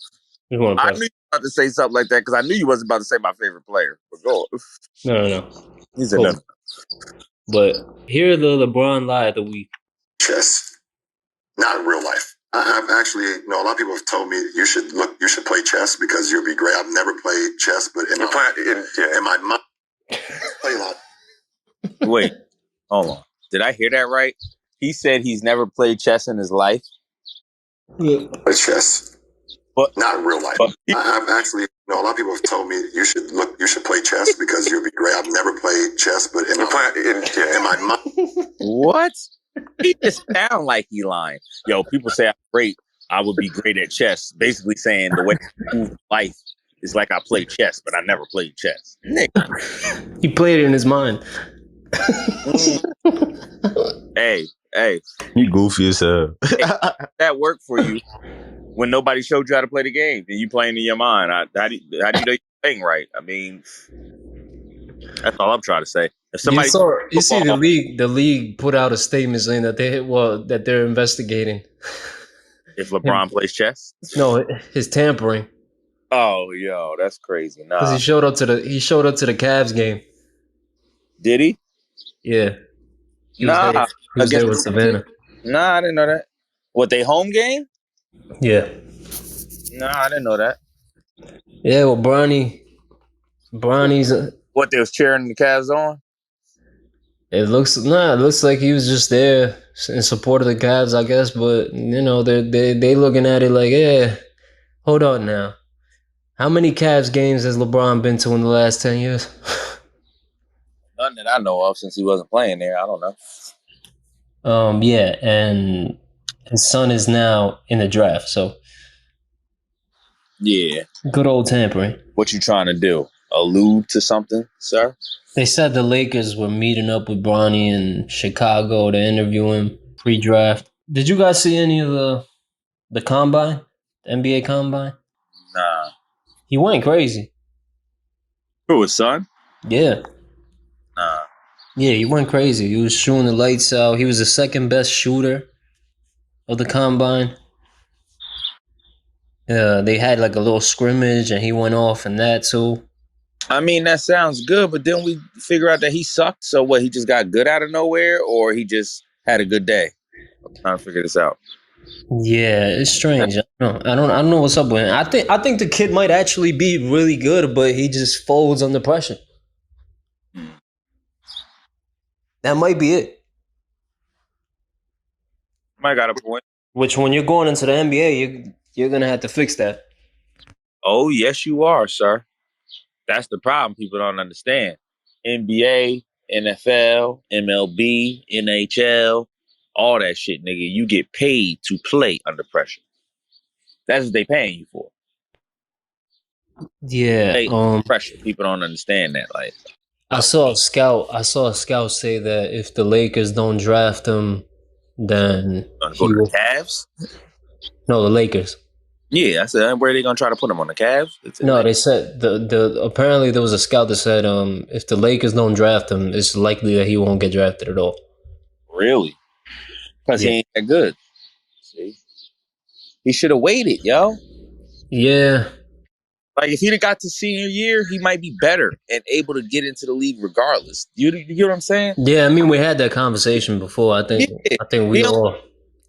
B: Just want to
A: I
B: press.
A: knew you were about to say something like that because I knew you wasn't about to say my favorite player. But go on.
B: No.
A: He said no.
B: But here the LeBron lie of the week.
D: Chess, not in real life. I've actually, a lot of people have told me you should play chess because you'll be great. I've never played chess, but in my mind, play a lot.
A: Wait, hold on. Did I hear that right? He said he's never played chess in his life.
D: Play chess,
A: but
D: not in real life. I've actually, a lot of people have told me you should play chess because you'll be great. I've never played chess, but in my mind,
A: what? He just sound like he lying. Yo, people say I'm great. I would be great at chess. Basically saying the way I move life is like I play chess, but I never played chess. Nigga.
B: He played it in his mind.
A: Hey.
C: You goofy as hell.
A: That worked for you when nobody showed you how to play the game and you playing in your mind. How do you know you're playing right? I mean, that's all I'm trying to say. If somebody
B: you see the league put out a statement saying that they're investigating
A: if LeBron plays chess.
B: No, his tampering.
A: Oh, yo, that's crazy. Nah,
B: because he showed up to the Cavs game.
A: Did he?
B: Yeah, he was there with Savannah.
A: Nah, I didn't know that. What, they home game?
B: Yeah.
A: Nah, I didn't know that.
B: Yeah, well, Bronny's.
A: What, they was cheering the Cavs on?
B: It looks like he was just there in support of the Cavs, I guess. But they looking at it like, yeah, hold on now. How many Cavs games has LeBron been to in the last 10 years?
A: None that I know of since he wasn't playing there. I don't know.
B: Yeah, and his son is now in the draft, so
A: yeah,
B: good old tampering.
A: What you trying to do? Allude to something, sir?
B: They said the Lakers were meeting up with Bronny in Chicago to interview him pre-draft. Did you guys see any of the combine, the NBA combine?
A: Nah.
B: He went crazy.
A: Who, his son?
B: Yeah.
A: Nah.
B: Yeah, he went crazy. He was shooting the lights out. He was the second best shooter of the combine. They had like a little scrimmage, and he went off in that too.
A: I mean, that sounds good, but then we figure out that he sucked. So what? He just got good out of nowhere, or he just had a good day? I'm trying to figure this out.
B: Yeah, it's strange. I don't know what's up with him. I think the kid might actually be really good, but he just folds under pressure. That might be it.
A: Might got a point.
B: Which, when you're going into the NBA, you're gonna have to fix that.
A: Oh, yes, you are, sir. That's the problem people don't understand. NBA, NFL, MLB, NHL, all that shit, nigga. You get paid to play under pressure. That's what they paying you for.
B: Yeah.
A: Pressure. People don't understand that. Like,
B: I saw a scout say that if the Lakers don't draft him, then
A: go to the Cavs.
B: No, the Lakers.
A: Yeah, I said, where are they gonna try to put him on the Cavs?
B: No, they said the apparently there was a scout that said if the Lakers don't draft him, it's likely that he won't get drafted at all.
A: Really? Because he ain't that good. See, he should have waited, yo.
B: Yeah.
A: Like, if he'd have got to senior year, he might be better and able to get into the league regardless. You get what I'm saying?
B: Yeah, I mean, we had that conversation before. I think we all.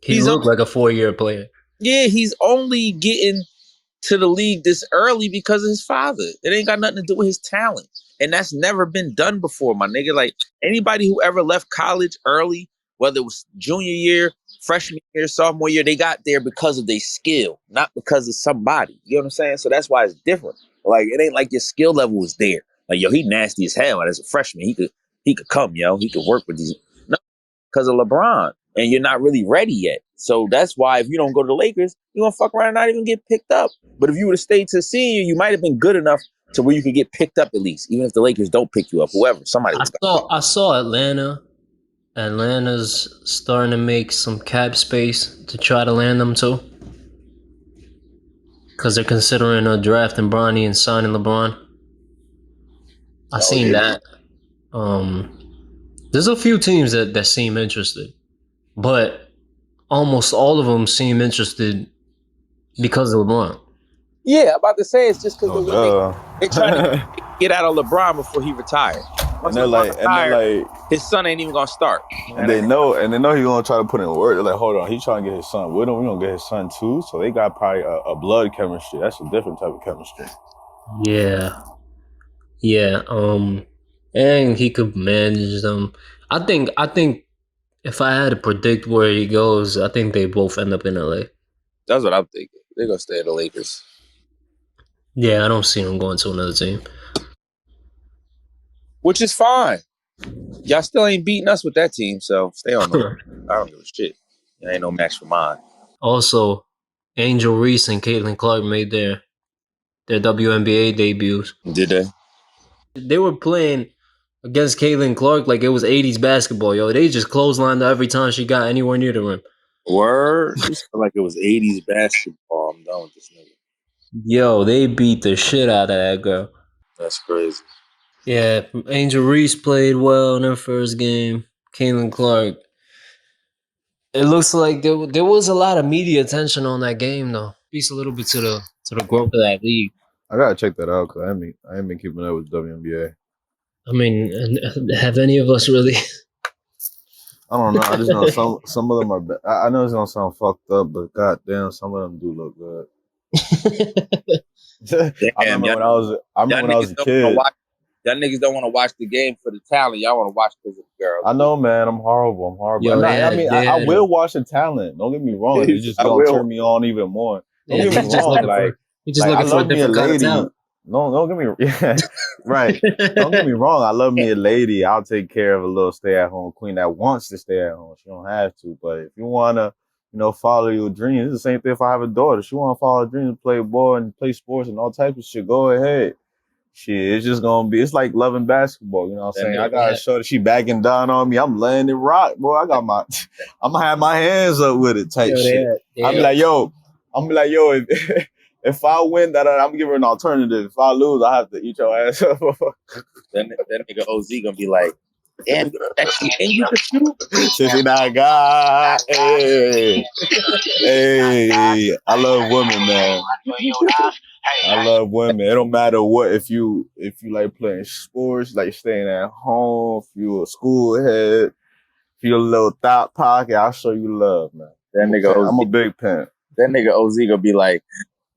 B: He looked like a 4-year player.
A: Yeah, he's only getting to the league this early because of his father. It ain't got nothing to do with his talent. And that's never been done before, my nigga. Like, anybody who ever left college early, whether it was junior year, freshman year, sophomore year, they got there because of their skill, not because of somebody. You know what I'm saying? So that's why it's different. Like, it ain't like your skill level was there. Like, yo, he nasty as hell. As a freshman, he could come, yo. He could work with these. No, because of LeBron, and you're not really ready yet. So that's why if you don't go to the Lakers, you're gonna fuck around and not even get picked up. But if you would have stayed to senior, you might have been good enough to where you could get picked up at least, even if the Lakers don't pick you up. Whoever, somebody was gonna.
B: I saw Atlanta. Atlanta's starting to make some cap space to try to land them too, because they're considering drafting Bronny and signing LeBron. I seen that. There's a few teams that seem interested, but almost all of them seem interested because of LeBron.
A: Yeah, I'm about to say it's just because they trying to
C: and
A: get out of LeBron before he retired. Once
C: they're
A: LeBron
C: like,
A: his son ain't even gonna start.
C: and they know he's gonna try to put in work. They're like, hold on, he's trying to get his son with him. We're gonna get his son too. So they got probably a blood chemistry. That's a different type of chemistry.
B: Yeah. And he could manage them. I think if I had to predict where he goes, I think they both end up in LA.
A: That's what I'm thinking. They're gonna stay at the Lakers.
B: Yeah, I don't see him going to another team.
A: Which is fine. Y'all still ain't beating us with that team, so stay on them. I don't give a shit. There ain't no match for mine.
B: Also, Angel Reese and Caitlin Clark made their WNBA debuts.
A: Did they?
B: They were playing against Caitlin Clark like it was 80s basketball, yo. They just clotheslined her every time she got anywhere near the rim.
A: Word? You feel like it was 80s basketball. I'm done with this nigga.
B: Yo, they beat the shit out of that girl.
A: That's crazy.
B: Yeah, Angel Reese played well in her first game. Caitlin Clark. It looks like there was a lot of media attention on that game, though. Speaks a little bit to the growth of that league.
C: I gotta check that out because I ain't been keeping up with WNBA.
B: I mean, have any of us really?
C: I don't know. I just know some of them are. I know it's gonna sound fucked up, but goddamn, some of them do look good. I remember when I was a kid.
A: Y'all niggas don't want to watch the game for the talent. Y'all want to watch because of the girls.
C: I know, man. I'm horrible.
B: Yo,
C: I will watch the talent. Don't get me wrong. It's just gonna turn me on even more. Don't get me wrong. I love me a lady. Don't get me. Yeah, right. Don't get me wrong. I love me a lady. I'll take care of a little stay-at-home queen that wants to stay at home. She don't have to, but if you wanna, follow your dreams, it's the same thing. If I have a daughter, she wanna follow her dreams, play ball and play sports and all types of shit. Go ahead. Shit, it's just gonna be. It's like loving basketball. You know what I'm saying? I gotta show that she backing down on me. I'm laying it rock, boy. I'm gonna have my hands up with it type shit. I'm like, yo. If I win, I'm giving her an alternative. If I lose, I have to eat your ass up.
A: That nigga OZ gonna be like, damn, actually, and you can shoot.
C: Since not God, hey, I love women, man. I love women. It don't matter what. If you like playing sports, like staying at home, if you a school head, if you a little thought pocket, I'll show you love, man.
A: That nigga OZ,
C: I'm a big pimp.
A: That nigga OZ gonna be like,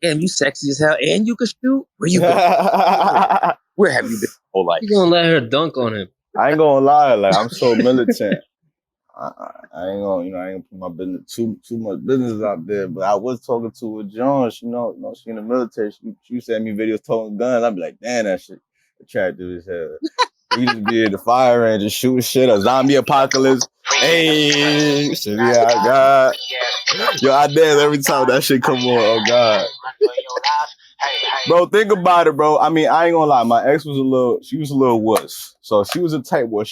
A: damn, you sexy as hell, and you can shoot. Where you been? Where have you been your whole life?
B: You gonna let her dunk on him?
C: I ain't gonna lie, like I'm so militant. I ain't gonna put my business too much business out there. But I was talking to a John, she in the military. She sent me videos toting guns. I'd be like, damn, that shit attractive as hell. You just be at the fire range and shoot shit, a zombie apocalypse. Hey, shit, yeah, I got. Yo, I dance every time that shit come on. Oh God. Bro, think about it, bro. I mean, I ain't gonna lie. My ex was a little wuss. So she was a type where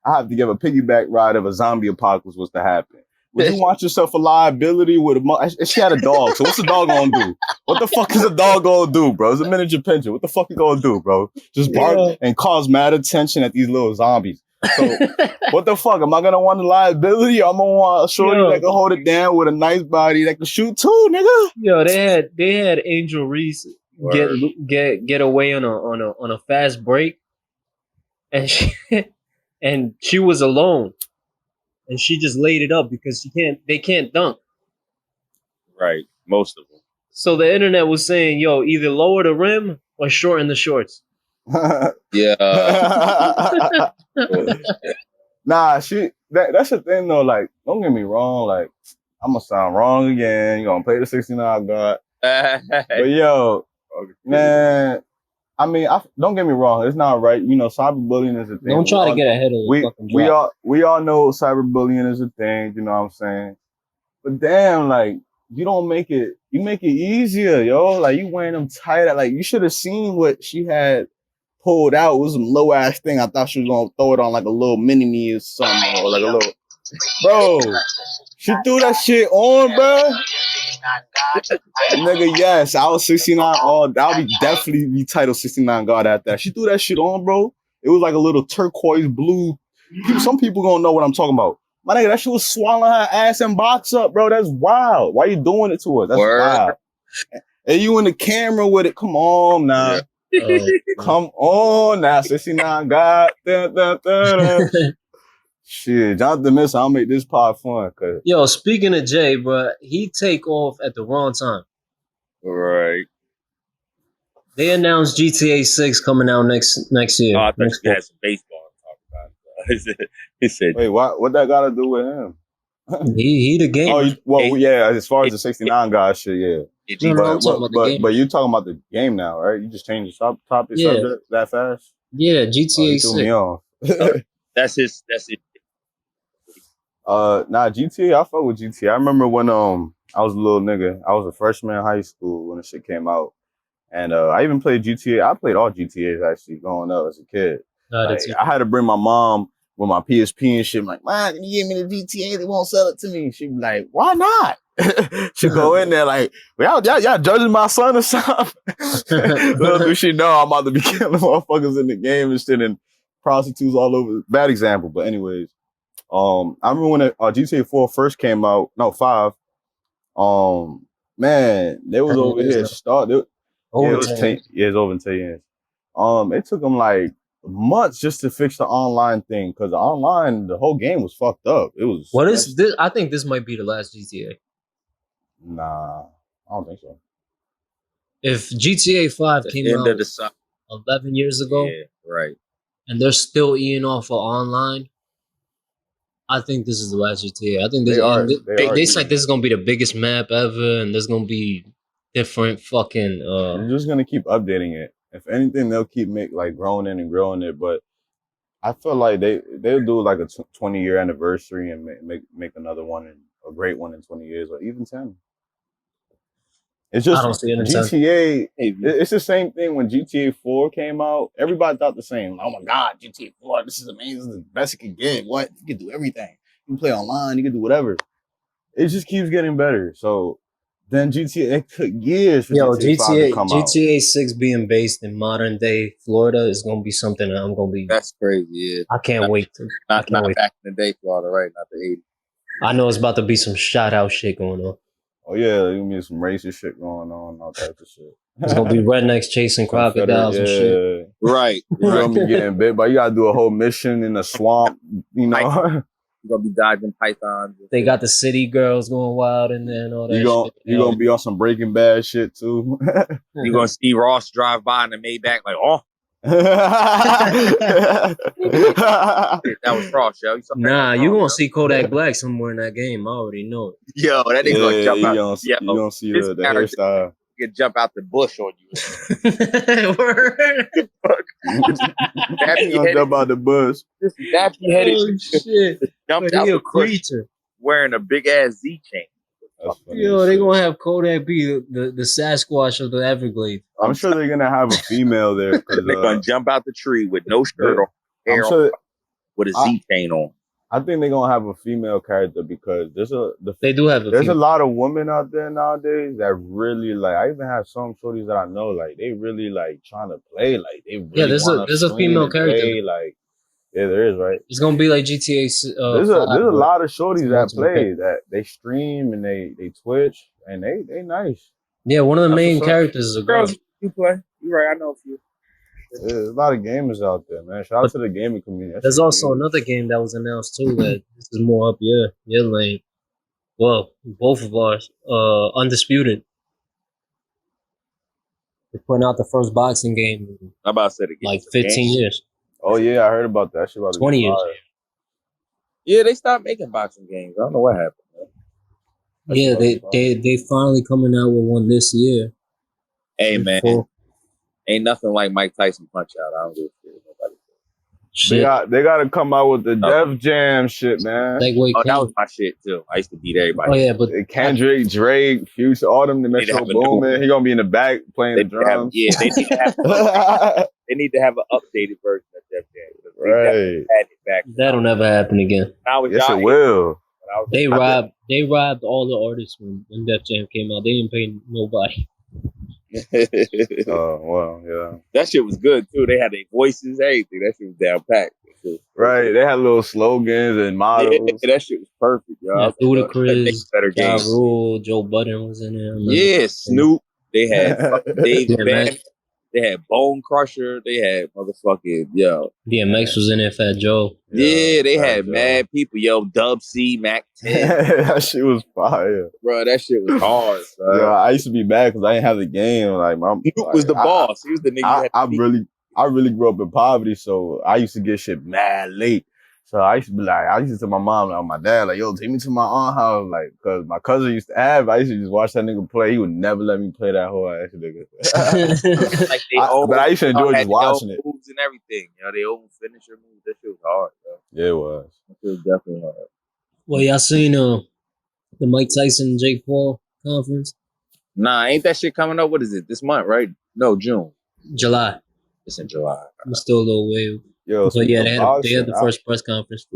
C: I have to give a piggyback ride if a zombie apocalypse was to happen. Would you want yourself a liability with she had a dog. So what's the dog gonna do? What the fuck is a dog gonna do, bro? It's a miniature pinscher. What the fuck you gonna do, bro? Just bark and cause mad attention at these little zombies. So what the fuck? Am I gonna want a liability or I'm gonna want a shorty that can hold it down with a nice body that can shoot too, nigga?
B: Yo, they had Angel Reese get away on a fast break, and she was alone, and she just laid it up because they can't dunk.
A: Right, most of them.
B: So the internet was saying, yo, either lower the rim or shorten the shorts.
A: Yeah.
C: Nah, that's the thing though. Like, don't get me wrong. Like, I'm gonna sound wrong again. You gonna play the 69 guard. But yo, man, I mean, don't get me wrong. It's not right. You know, cyberbullying is a thing.
B: Don't try to get ahead of the fucking drop.
C: We all know cyberbullying is a thing. You know what I'm saying? But damn, like, you make it easier, yo. Like, you wearing them tight. Like, you should have seen what she had pulled out. It was some low ass thing. I thought she was gonna throw it on like a little mini me or something, or like a little. Bro, she threw that shit on, bro. Nigga, yes, I was 69. Oh, that would definitely be titled 69 God at that. She threw that shit on, bro. It was like a little turquoise blue. Some people gonna know what I'm talking about. My nigga, that shit was swallowing her ass and box up, bro. That's wild. Why you doing it to her? That's wild. And you in the camera with it. Come on now. Yeah. Come on now. 69 God. Shit, Jonathan Miss, I'll make this part fun. Cause
B: yo, speaking of Jay, bro, he take off at the wrong time.
A: Right.
B: They announced GTA 6 coming out next year.
A: Oh, I thought you had some baseball to talk about. He said,
C: wait, what that got to do with him?
B: he the game.
C: Oh, well, yeah. As far as the 69 guy shit, yeah.
B: I'm talking about the game.
C: But you talking about the game now, right? You just changed the topic subject that fast?
B: Yeah, GTA 6.
C: Threw me off.
A: That's it.
C: Nah, GTA. I fuck with GTA. I remember when I was a little nigga. I was a freshman in high school when the shit came out, and I even played GTA. I played all GTAs actually growing up as a kid. Like, I had to bring my mom with my PSP and shit. I'm like, Mom, can you give me the GTA? They won't sell it to me. She'd be like, why not? She'd go in there like, y'all judging my son or something? Little do she know I'm about to be killing motherfuckers in the game and shit and prostitutes all over. Bad example, but anyways. I remember when GTA 4 first came out, no, 5. Man, they was over here started. Yeah, it was 10 years over 10 years. It took them like months just to fix the online thing because the whole game was fucked up. It was.
B: What is this? I think this might be the last GTA.
C: Nah, I don't think so.
B: If GTA 5 came out 11 years ago,
A: yeah, right,
B: and they're still eating off of online, I think this is the last GTA. I think they said this is gonna be the biggest map ever, and there's gonna be different fucking.
C: They're just gonna keep updating it. If anything, they'll keep growing it. But I feel like they'll do like a 20-year anniversary and make another one and a great one in 20 years or even 10. It's just
B: I don't see it in
C: GTA. It's the same thing when GTA 4 came out. Everybody thought the same. Oh my God, GTA 4, this is amazing. This is the best it can get. What? You can do everything. You can play online. You can do whatever. It just keeps getting better. So then GTA, it took years for GTA 5 to come out.
B: GTA 6 being based in modern day Florida is going to be something that I'm going to be.
A: That's crazy. Yeah,
B: I can't wait.
A: Not back in the day Florida, right? Not the 80s.
B: I know it's about to be some shout out shit going on.
C: Oh yeah, there's gonna be some racist shit going on, all types of shit.
B: It's gonna be rednecks chasing crocodiles and shit.
A: Right.
C: You're gonna be getting bit, but you gotta do a whole mission in the swamp, you know.
A: You're gonna be dodging pythons.
B: They got the city girls going wild in there and all that shit.
C: You're gonna be on some Breaking Bad shit too.
A: You're gonna see Ross drive by in the Maybach like, oh. That was Ross, yo.
B: Nah, you gonna see Kodak Black somewhere in that game. I already know it.
A: Yo, that nigga gonna jump out.
C: You gonna see the hairstyle.
A: You can jump out the bush on you.
C: You gonna jump out the bush.
A: This nappy headed
B: shit.
A: Jumped out the creature wearing a big ass Z chain.
B: Yo, they gonna have Kodak be the Sasquatch of the Everglades.
C: I'm sure they're gonna have a female there.
A: They're gonna jump out the tree with no shirt or hair on, with a Z chain on.
C: I think they're gonna have a female character because there's a
B: a
C: lot of women out there nowadays that really like. I even have some shorties that I know like they really like trying to play like they really
B: there's a female character
C: play, like. Yeah, there is, right?
B: It's gonna be like GTA.
C: There's a lot of shorties that play that they stream and they Twitch and they nice.
B: Yeah, one of the main characters is a girl.
A: You play? You right? I know a few.
C: There's a lot of gamers out there, man. Shout out to the gaming community.
B: There's also another game that was announced too. That this is more up your lane. Well, both of ours. Undisputed. They're putting out the first boxing game.
A: I'm about to say the game.
B: Like 15 years.
C: Oh yeah, I heard about that. Shit about
B: 20 years.
A: Yeah, they stopped making boxing games. I don't know what happened.
B: Yeah, they finally coming out with one this year.
A: Hey man, Ain't nothing like Mike Tyson Punch Out. I don't give a shit what nobody
B: Shit.
C: They gotta come out with the Def Jam shit, man.
B: Segway
A: Oh, that
B: King.
A: was my shit too. I used to beat everybody.
B: Oh yeah, but
C: Kendrick, Drake, Future, all them, the
A: They need to
C: Metro
A: have a new
C: Boomin.
A: one.
C: He gonna be in the back playing
A: They
C: the
A: need to have,
C: drums.
A: yeah, they need to have they need to have an updated version of Def Jam. They definitely had it back.
B: that'll never happen again.
A: When I was
C: Yes,
A: young,
C: it will.
A: when I was
B: They robbed all the artists when Def Jam came out. They didn't pay nobody.
C: Oh, well, yeah.
A: That shit was good too. They had their voices, everything. That shit was down packed.
C: Right, they had little slogans and mottos.
A: Yeah, that shit was perfect, y'all.
B: Yeah, Ludacris,
A: better
B: Ja
A: games.
B: Rule, Joe Budden was in there.
A: Yeah, Snoop. They had fucking Dave Band.
B: DMX.
A: They had Bone Crusher. They had motherfucking
B: DMX was in there, Fat Joe.
A: Yeah, they had
C: Joe.
A: mad people. Dub C, Mac 10.
C: That shit was fire.
A: Bro, that shit was hard, son.
C: Yeah, I used to be mad because I didn't have the game. Like,
A: Snoop was the boss. He was the nigga.
C: I really grew up in poverty, so I used to get shit mad late. So I used to be like, I used to tell my mom, like, my dad, like, yo, take me to my aunt's house, like, cause my cousin used to have. I used to just watch that nigga play. He would never let me play that whole ass nigga.
A: Like
C: but I used to enjoy just watching it.
A: Moves and everything. They old finisher moves. That shit was hard, bro.
C: Yeah, it was.
A: That shit was definitely hard.
B: Well, y'all seen the Mike Tyson and Jake Paul conference?
A: Nah, ain't that shit coming up? What is it? This month, right? No, June.
B: July.
A: It's in July.
B: I'm still a little way.
C: Yo,
B: But yeah, they had the first press conference.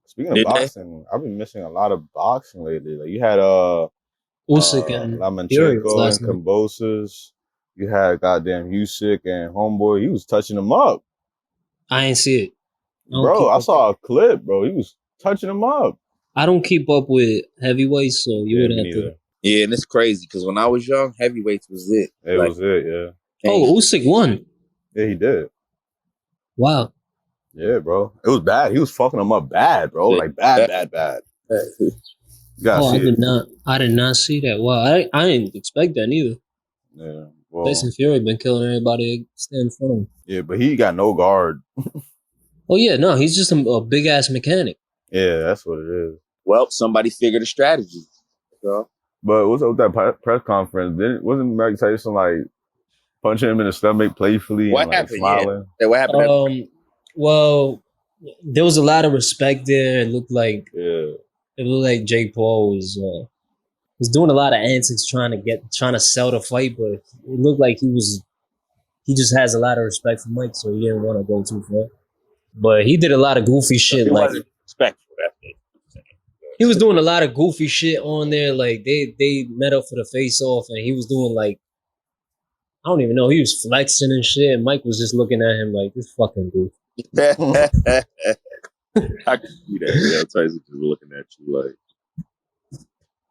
C: Speaking of boxing, I've been missing a lot of boxing lately. Like, you had
B: Usyk and
C: Lomachenko and Kambosos. You had goddamn Usyk and Homeboy. He was touching him up.
B: I ain't see it.
C: Bro, I saw a clip, bro. He was touching him up.
B: I don't keep up with heavyweights, so you would have to.
A: Yeah, and it's crazy because when I was young, heavyweights was it.
C: It was it, yeah.
B: Oh, Usyk won.
C: Yeah, he did.
B: Wow.
C: Yeah, bro. It was bad. He was fucking him up bad, bro. Like bad.
B: I did not see that. Wow, I didn't expect that neither.
C: Yeah. Well,
B: Tyson Fury been killing everybody standing in front of him.
C: Yeah, but he got no guard.
B: Oh yeah, no, he's just a big ass mechanic.
C: Yeah, that's what it is.
A: Well, somebody figured a strategy. So.
C: But what's up with that press conference? Wasn't Mike Tyson like punching him in the stomach playfully and like smiling?
A: Yeah, what happened?
B: Well, there was a lot of respect there. It looked like Jake Paul was doing a lot of antics trying to sell the fight, but it looked like he just has a lot of respect for Mike, so he didn't want to go too far. But he did a lot of goofy shit.
A: He wasn't respectful.
B: He was doing a lot of goofy shit on there. Like they met up for the face off, and he was doing like, I don't even know. He was flexing and shit. And Mike was just looking at him like, this fucking goof.
A: I can see that. Yeah, Tyson just looking at you like.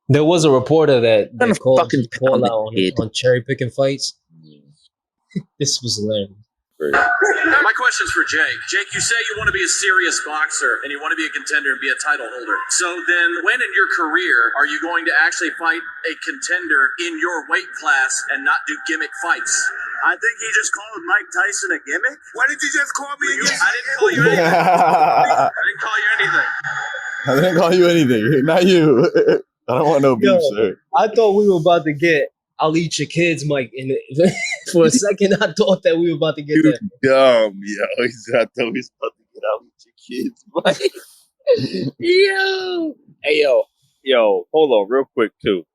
B: There was a reporter that called Paul out on cherry picking fights. This was hilarious.
D: My question's for Jake. Jake, you say you want to be a serious boxer and you want to be a contender and be a title holder. So then when in your career are you going to actually fight a contender in your weight class and not do gimmick fights? I think he just called Mike Tyson a gimmick. Why did you just call me a gimmick? I didn't call you anything. I didn't call you anything.
C: I didn't call you anything. Not you. I don't want no beef, sir.
B: I thought we were about to get I'll eat your kids, Mike. And for a second, I thought that we were about to get that.
A: Dumb, yo. I thought we was about to get I'll eat your kids, Mike. Yo. Hey, yo, hold on real quick, too.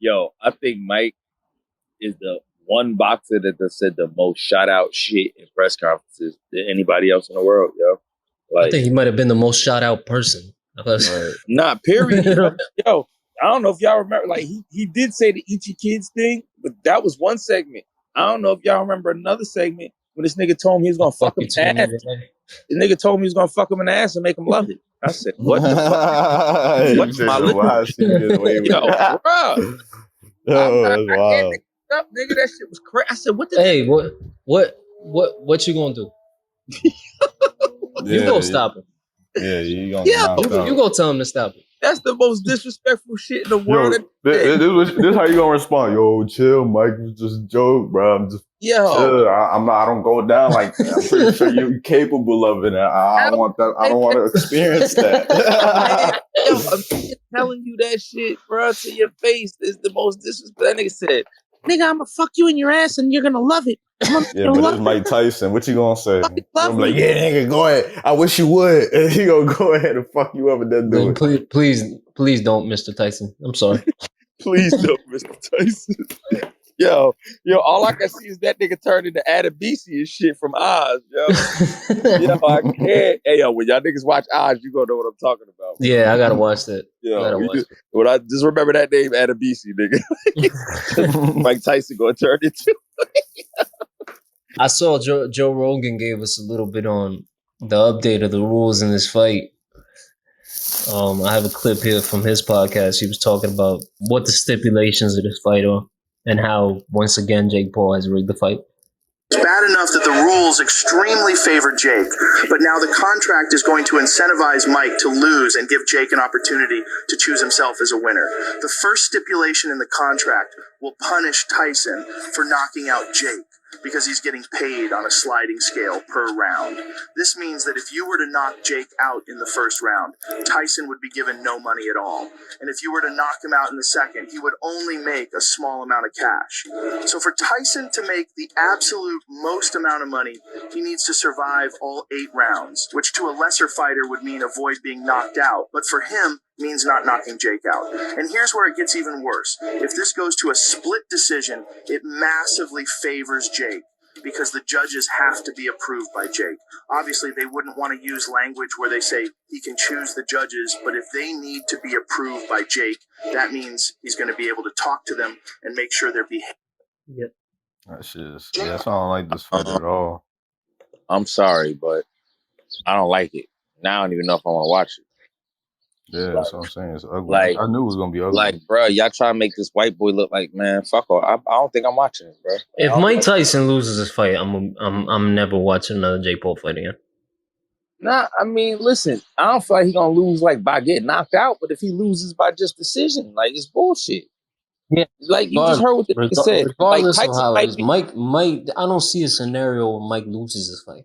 A: Yo, I think Mike is the one boxer that said the most shout out shit in press conferences than anybody else in the world, yo.
B: Like, I think he might have been the most shout out person.
A: Not period. Yo, I don't know if y'all remember, like, he did say the eat your kids thing, but that was one segment. I don't know if y'all remember another segment when this nigga told him he was going to fuck him in the ass. This nigga told him he was going to fuck him in the ass and make him love it. I said, what the fuck? What's my little... Yo, bro. I can't make it up, nigga. That shit was crazy. I said, what the...
B: Hey, what you going to do? You go stop him.
C: Yeah, you gonna
B: tell him to stop it.
A: That's the most disrespectful shit in the world.
C: This how you gonna respond? Yo, chill, Mike. It was just a joke, bro. I'm just chill. I don't go down like that. I'm pretty sure you're capable of it. I don't want that. I don't want to experience that.
A: Yo, I'm telling you that shit, bro, to your face is the most disrespectful. That nigga said,
D: nigga, I'm gonna fuck you in your ass and you're gonna love it.
C: Yeah, but it's Mike Tyson. What you gonna say? You gonna be like, yeah, nigga, go ahead. I wish you would. And he gonna go ahead and fuck you up and then do it.
B: Please don't, Mr. Tyson. I'm sorry.
A: Please don't, Mr. Tyson. Yo, all I can see is that nigga turn into Adebisi and shit from Oz, yo. Yo, I can't. Hey, yo, when y'all niggas watch Oz, you gonna know what I'm talking about. Bro.
B: Yeah, I gotta watch that.
A: Yo, when I just remember that name, Adebisi, nigga. Mike Tyson gonna turn into.
B: I saw Joe Rogan gave us a little bit on the update of the rules in this fight. I have a clip here from his podcast. He was talking about what the stipulations of this fight are and how, once again, Jake Paul has rigged the fight.
D: It's bad enough that the rules extremely favor Jake, but now the contract is going to incentivize Mike to lose and give Jake an opportunity to choose himself as a winner. The first stipulation in the contract will punish Tyson for knocking out Jake because he's getting paid on a sliding scale per round. This means that if you were to knock Jake out in the first round, Tyson would be given no money at all. And if you were to knock him out in the second, he would only make a small amount of cash. So for Tyson to make the absolute most amount of money, he needs to survive all 8 rounds, which to a lesser fighter would mean avoid being knocked out. But for him, means not knocking Jake out. And here's where it gets even worse. If this goes to a split decision, it massively favors Jake because the judges have to be approved by Jake. Obviously, they wouldn't want to use language where they say he can choose the judges, but if they need to be approved by Jake, that means he's going to be able to talk to them and make sure they're behaving.
B: Yep.
C: That shit is, that's why I don't like this fight at all.
A: I'm sorry, but I don't like it. Now I don't even know if I want to watch it.
C: Yeah, that's what I'm saying. It's ugly.
A: Like,
C: I knew it was gonna be ugly.
A: Like, bro, y'all try to make this white boy look like, man, fuck off. I don't think I'm watching it, bro.
B: If Mike Tyson loses this fight, I'm never watching another Jake Paul fight again.
A: Nah, I mean, listen, I don't feel like he's gonna lose like by getting knocked out, but if he loses by just decision, like it's bullshit.
B: Yeah,
A: like you just heard what the said.
B: Regardless
A: like,
B: of how it is, Mike, I don't see a scenario where Mike loses this fight.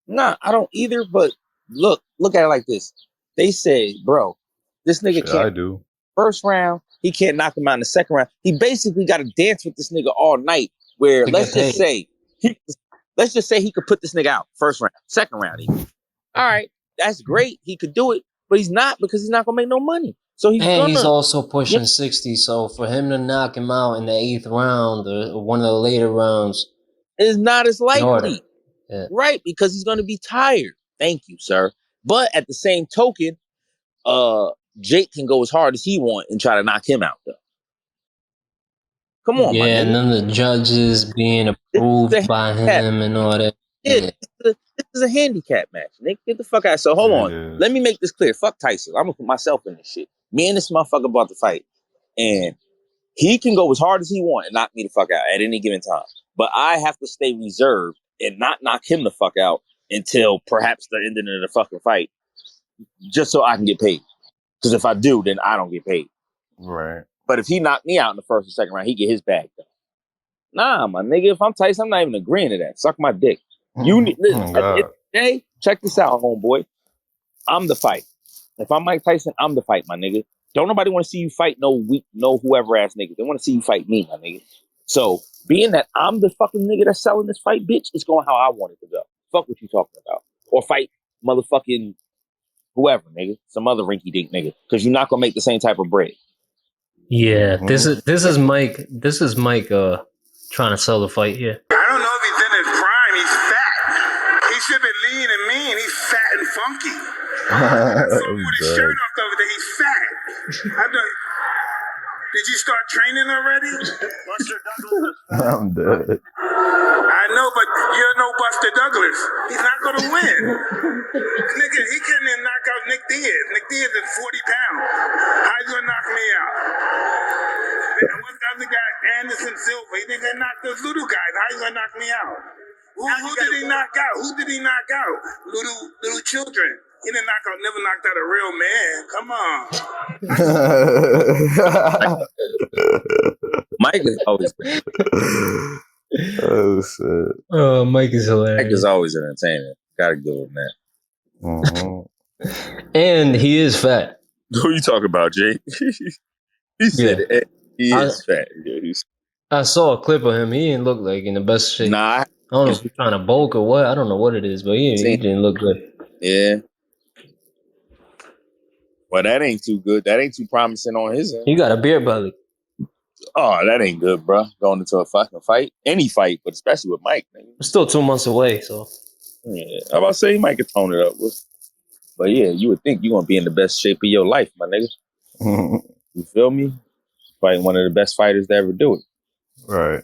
A: Nah, I don't either. But look at it like this. They say, bro, this nigga
C: shit,
A: can't.
C: I do.
A: First round, he can't knock him out in the second round. He basically got to dance with this nigga all night. Where let's just say he could put this nigga out first round, second round. Even. All right, that's great. He could do it, but he's not because he's not gonna make no money. So he's
B: also pushing 60. So for him to knock him out in the 8th round or one of the later rounds
A: is not as likely,
B: yeah.
A: Right? Because he's gonna be tired. Thank you, sir. But at the same token, Jake can go as hard as he want and try to knock him out, though. Come on,
B: yeah,
A: my nigga.
B: and then the judges being approved by him and all that.
A: Yeah. This is a handicap match. Nick, get the fuck out. So hold on. Let me make this clear. Fuck Tyson. I'm gonna put myself in this shit. Me and this motherfucker about to fight. And he can go as hard as he want and knock me the fuck out at any given time. But I have to stay reserved and not knock him the fuck out until perhaps the ending of the fucking fight. Just so I can get paid. Because if I do, then I don't get paid.
C: Right.
A: But if he knocked me out in the first or second round, he get his bag though. Nah, my nigga, if I'm Tyson, I'm not even agreeing to that. Suck my dick. You need listen, at the end of the day, check this out, homeboy. I'm the fight. If I'm Mike Tyson, I'm the fight, my nigga. Don't nobody want to see you fight no whoever ass nigga. They want to see you fight me, my nigga. So being that I'm the fucking nigga that's selling this fight, bitch, it's going how I want it to go. Fuck what you talking about. Or fight motherfucking whoever, nigga. Some other rinky dink nigga. Because you're not gonna make the same type of bread.
B: Yeah, this is Mike. This is Mike trying to sell the fight here.
D: I don't know if he's in his prime. He's fat. He should be lean and mean. He's fat and funky. With his shirt off over there, he's fat. Did you start training already? Buster Douglas.
C: I'm dead.
D: I know, but you're no Buster Douglas. He's not going to win. Nigga, he couldn't even knock out Nick Diaz. Nick Diaz is 40 pounds. How you going to knock me out? What's the other guy? Anderson Silva. He didn't knock those little guys. How you going to knock me out? Who did he knock out? Who did he knock out? Little children. He didn't never knocked out a real man. Come on.
A: Mike is always
C: oh shit.
B: Oh, Mike is hilarious.
A: Mike is always entertaining. Gotta give him that.
C: Mm-hmm.
B: And he is fat.
A: Who you talking about, Jake? He said it. He is fat. Yeah,
B: I saw a clip of him. He didn't look like in the best shape.
A: Nah,
B: I don't know if he's trying to bulk or what. I don't know what it is, but he didn't look good.
A: yeah. Well, that ain't too good. That ain't too promising on his end.
B: He got a beer belly.
A: Oh, that ain't good, bro. Going into a fucking fight, any fight, but especially with Mike. Nigga.
B: We're still 2 months away, so.
A: Yeah, I'm about to say he might could tone it up. But yeah, you would think you're gonna be in the best shape of your life, my nigga. You feel me? Fighting one of the best fighters to ever do it.
C: Right.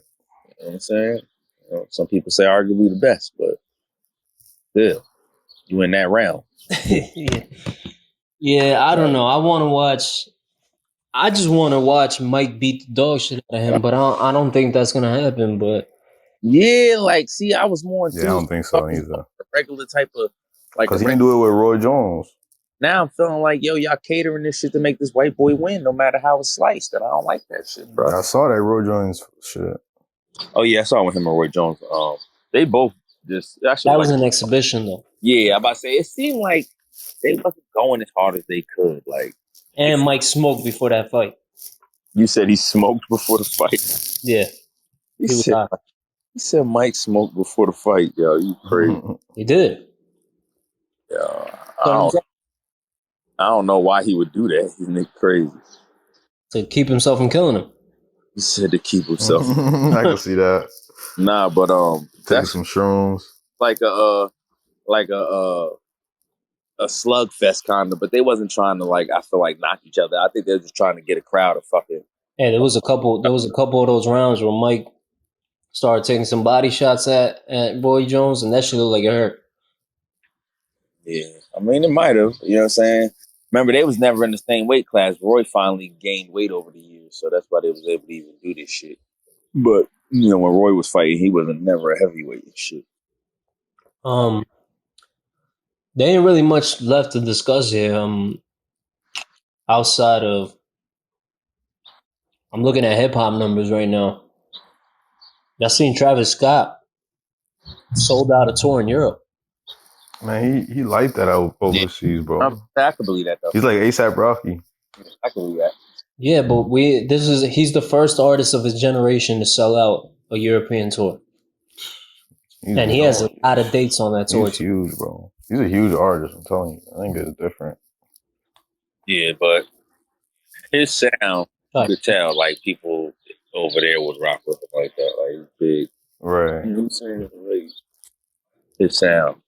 A: You know what I'm saying? You know, some people say arguably the best, but still, you in that round.
B: Yeah, I don't know. I just want to watch Mike beat the dog shit out of him, but I don't think that's gonna happen. But
A: yeah, like, see, I was more
C: Yeah, I don't think so either.
A: a regular type of like.
C: Because he didn't do it with Roy Jones.
A: Now I'm feeling like, yo, y'all catering this shit to make this white boy win, no matter how it's sliced. And I don't like that shit, bro.
C: I saw that Roy Jones shit.
A: Oh yeah, I saw with him and Roy Jones. They both just
B: that was an exhibition, though.
A: Yeah, I'm about to say it seemed like they wasn't going as hard as they could. Like,
B: and Mike smoked before that fight.
A: You said he smoked before the fight.
B: Yeah,
A: he said Mike smoked before the fight. Yo, you crazy?
B: He did.
A: Yeah, I don't know why he would do that. He's crazy.
B: To keep himself from killing him.
A: He said to keep himself.
C: I can see that.
A: Nah, but
C: taking some shrooms.
A: Like a slugfest kind of, but they wasn't trying to I feel like knock each other. I think they're just trying to get a crowd of fucking.
B: Yeah, there was a couple of those rounds where Mike started taking some body shots at Roy Jones, and that shit looked like it hurt.
A: Yeah, I mean, it might have. You know what I'm saying? Remember, they was never in the same weight class. Roy finally gained weight over the years, so that's why they was able to even do this shit. But when Roy was fighting, he wasn't never a heavyweight and shit.
B: There ain't really much left to discuss here. Outside of, I'm looking at hip hop numbers right now. I seen Travis Scott sold out a tour in Europe.
C: Man, he liked that out overseas, bro.
A: I can believe that though.
C: He's like ASAP Rocky.
A: I can believe that.
B: Yeah, but he's the first artist of his generation to sell out a European tour. And he has a lot of dates on that tour.
C: He's huge, bro. He's a huge artist, I'm telling you. I think it's different.
A: Yeah, but his sound, you could tell, people over there would rock with him like that. Like, big.
C: Right.
A: You know what I'm saying? Like, his sound.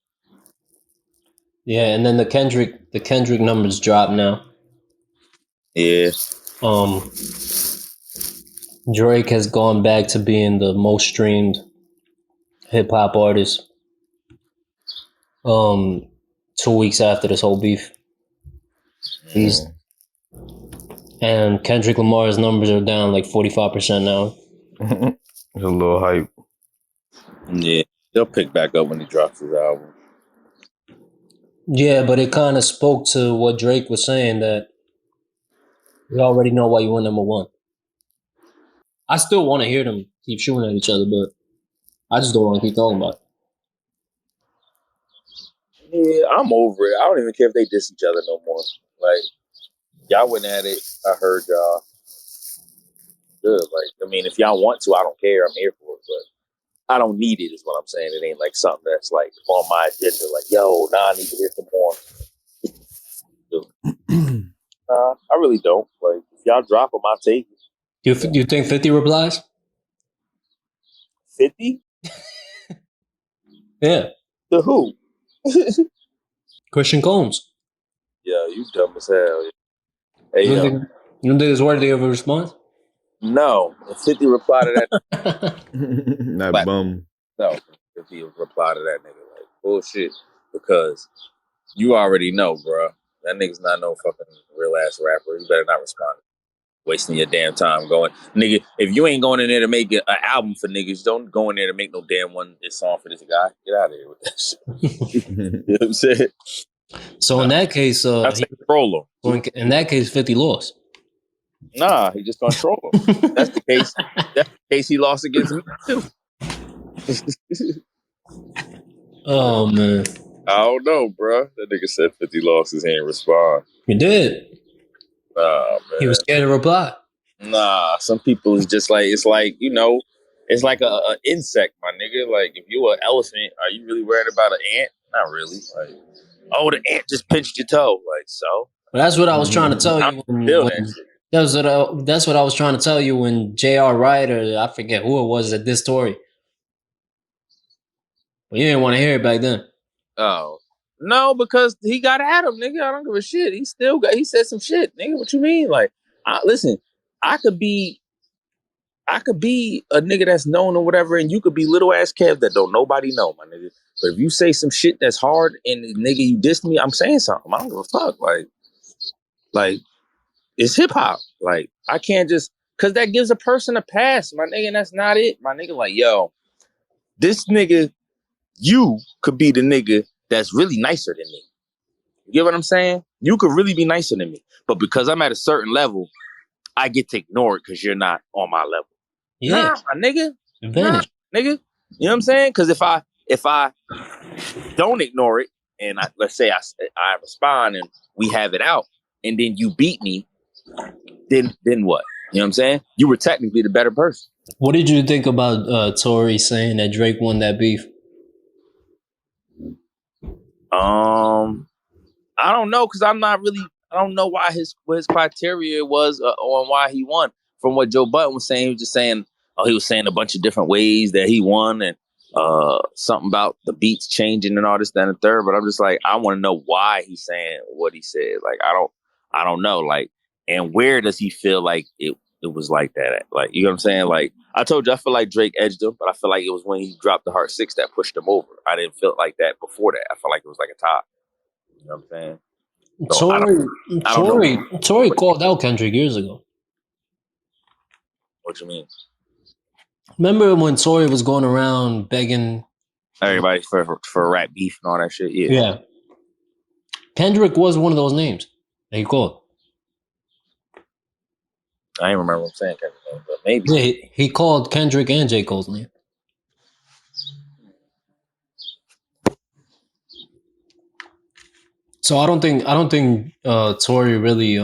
B: Yeah, and then the Kendrick numbers drop now.
A: Yeah.
B: Drake has gone back to being the most streamed hip hop artist. 2 weeks after this whole beef. And Kendrick Lamar's numbers are down 45% now.
C: It's a little hype.
A: Yeah, they'll pick back up when he drops his album.
B: Yeah, but it kind of spoke to what Drake was saying, that we already know why you were number one. I still want to hear them keep shooting at each other, but I just don't want to keep talking about it.
A: Yeah, I'm over it. I don't even care if they diss each other no more. Y'all went at it. I heard y'all. Good. If y'all want to, I don't care. I'm here for it, but I don't need it, is what I'm saying. It ain't something that's on my agenda. Yo, I need to hear some more. I really don't. If y'all drop them, I'll take it.
B: Do you think 50 replies?
A: 50?
B: Yeah.
A: To who?
B: Christian Combs.
A: Yeah, you dumb as hell. Hey,
B: you don't think it's worthy of a response?
A: No. If 50 reply to that,
C: that bum.
A: No. If he reply to that nigga, bullshit. Because you already know, bro. That nigga's not no fucking real ass rapper. You better not respond. Wasting your damn time going, nigga. If you ain't going in there to make an album for niggas, don't go in there to make no damn song for this guy. Get out of here with that shit. You know what I'm saying?
B: So in that case,
A: troll him.
B: In that case, 50 lost.
A: Nah, he just gonna troll him. That's the case. That's the case he lost against me too.
B: Oh man.
A: I don't know, bro. That nigga said 50 losses, he ain't respond.
B: He did.
A: Oh, man.
B: He was scared to reply.
A: Nah, some people is just like it's like it's like a insect, my nigga. Like if you an elephant, are you really worried about an ant? Not really. Like, oh, the ant just pinched your toe. Like so.
B: But that's what I was trying to tell
A: I
B: you
A: don't feel
B: when
A: that shit.
B: that's what I was trying to tell you when J.R. Wright, or I forget who it was at this story. But you didn't want to hear it back then.
A: Oh. No, because he got at him, nigga. I don't give a shit. He said some shit, nigga. What you mean? Like, listen, I could be a nigga that's known or whatever, and you could be little ass Kev that don't nobody know, my nigga. But if you say some shit that's hard and nigga you dissed me, I'm saying something. I don't give a fuck. Like it's hip hop. Like I can't just cause that gives a person a pass, my nigga, and that's not it. My nigga, like, yo, this nigga, you could be the nigga that's really nicer than me. You get what I'm saying? You could really be nicer than me. But because I'm at a certain level, I get to ignore it because you're not on my level.
B: Yeah,
A: Nah, my nigga.
B: advantage.
A: Nah, nigga. You know what I'm saying? Because if I don't ignore it and let's say I respond and we have it out and then you beat me, then what? You know what I'm saying? You were technically the better person.
B: What did you think about Tory saying that Drake won that beef?
A: I don't know because I don't know why what his criteria was on why he won. From what Joe Budden was saying, he was just saying, he was saying a bunch of different ways that he won and something about the beats changing and all this, that, and the third. But I'm just like, I want to know why he's saying what he said. Like, I don't know. Like, and where does he feel like it was like that at? Like, you know what I'm saying? Like, I told you, I feel like Drake edged him, but I feel like it was when he dropped the Heart 6 that pushed him over. I didn't feel like that before that. I felt like it was like a tie. You know what I'm saying? So I don't know.
B: Tory called out Kendrick years ago.
A: What you mean?
B: Remember when Tory was going around begging
A: Everybody for rap beef and all that shit? Yeah.
B: Yeah. Kendrick was one of those names that he called.
A: I ain't remember what I'm saying, Kendrick, but maybe.
B: Yeah, he called Kendrick and J. Cole's name. So I don't think Tory really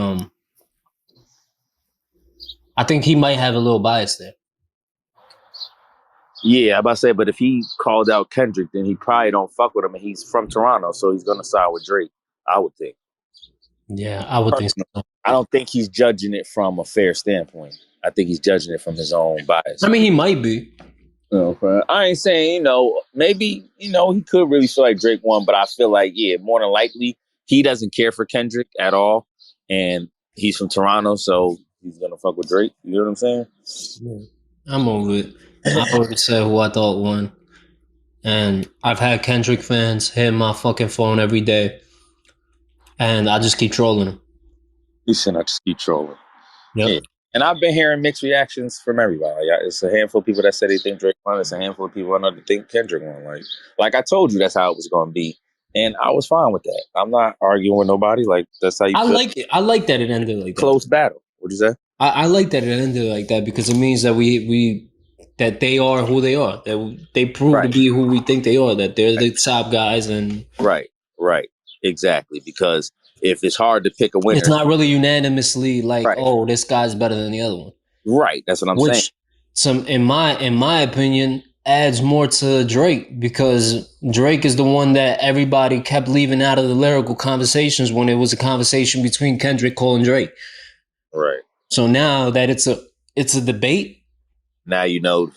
B: I think he might have a little bias there.
A: Yeah, I'm about to say, but if he called out Kendrick, then he probably don't fuck with him, and he's from Toronto, so he's gonna side with Drake. I would think.
B: Yeah, I would think so.
A: I don't think he's judging it from a fair standpoint. I think he's judging it from his own bias.
B: I mean, he might be.
A: I ain't saying, maybe, he could really feel like Drake won, but I feel like, yeah, more than likely, he doesn't care for Kendrick at all. And he's from Toronto, so he's going to fuck with Drake. You know what I'm saying?
B: Yeah. I'm over it. I already said who I thought won. And I've had Kendrick fans hit my fucking phone every day. And I just keep trolling them.
A: You should not just keep trolling.
B: Yep.
A: Yeah. And I've been hearing mixed reactions from everybody. It's a handful of people that say they think Drake won. It's a handful of people I know that think Kendrick won. Like I told you, that's how it was going to be. And I was fine with that. I'm not arguing with nobody. Like, that's how you feel.
B: Like it. I like that it ended like that.
A: Close battle. What'd you say?
B: I like that it ended like that because it means that that they are who they are. That they prove to be who we think they are. That they're the top guys. And
A: Right. Exactly. Because if it's hard to pick a winner,
B: it's not really unanimously like, oh, this guy's better than the other one.
A: Right. That's what I'm saying.
B: In my opinion, adds more to Drake because Drake is the one that everybody kept leaving out of the lyrical conversations when it was a conversation between Kendrick, Cole, and Drake.
A: Right.
B: So now that it's a debate,
A: now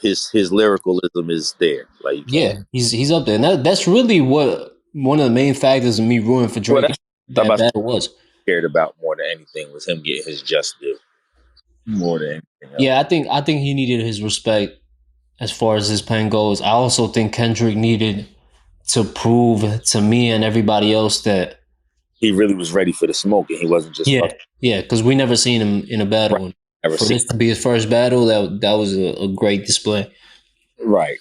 A: his lyricalism is there. Like
B: he's up there. And that's really what one of the main factors of me rooting for Drake. That battle was
A: cared about more than anything was him getting his just due. More than anything else.
B: Yeah, I think he needed his respect as far as his pen goes. I also think Kendrick needed to prove to me and everybody else that
A: he really was ready for the smoke and he wasn't just
B: because we never seen him in a battle. Right. For this to be his first battle, that was a great display.
A: Right.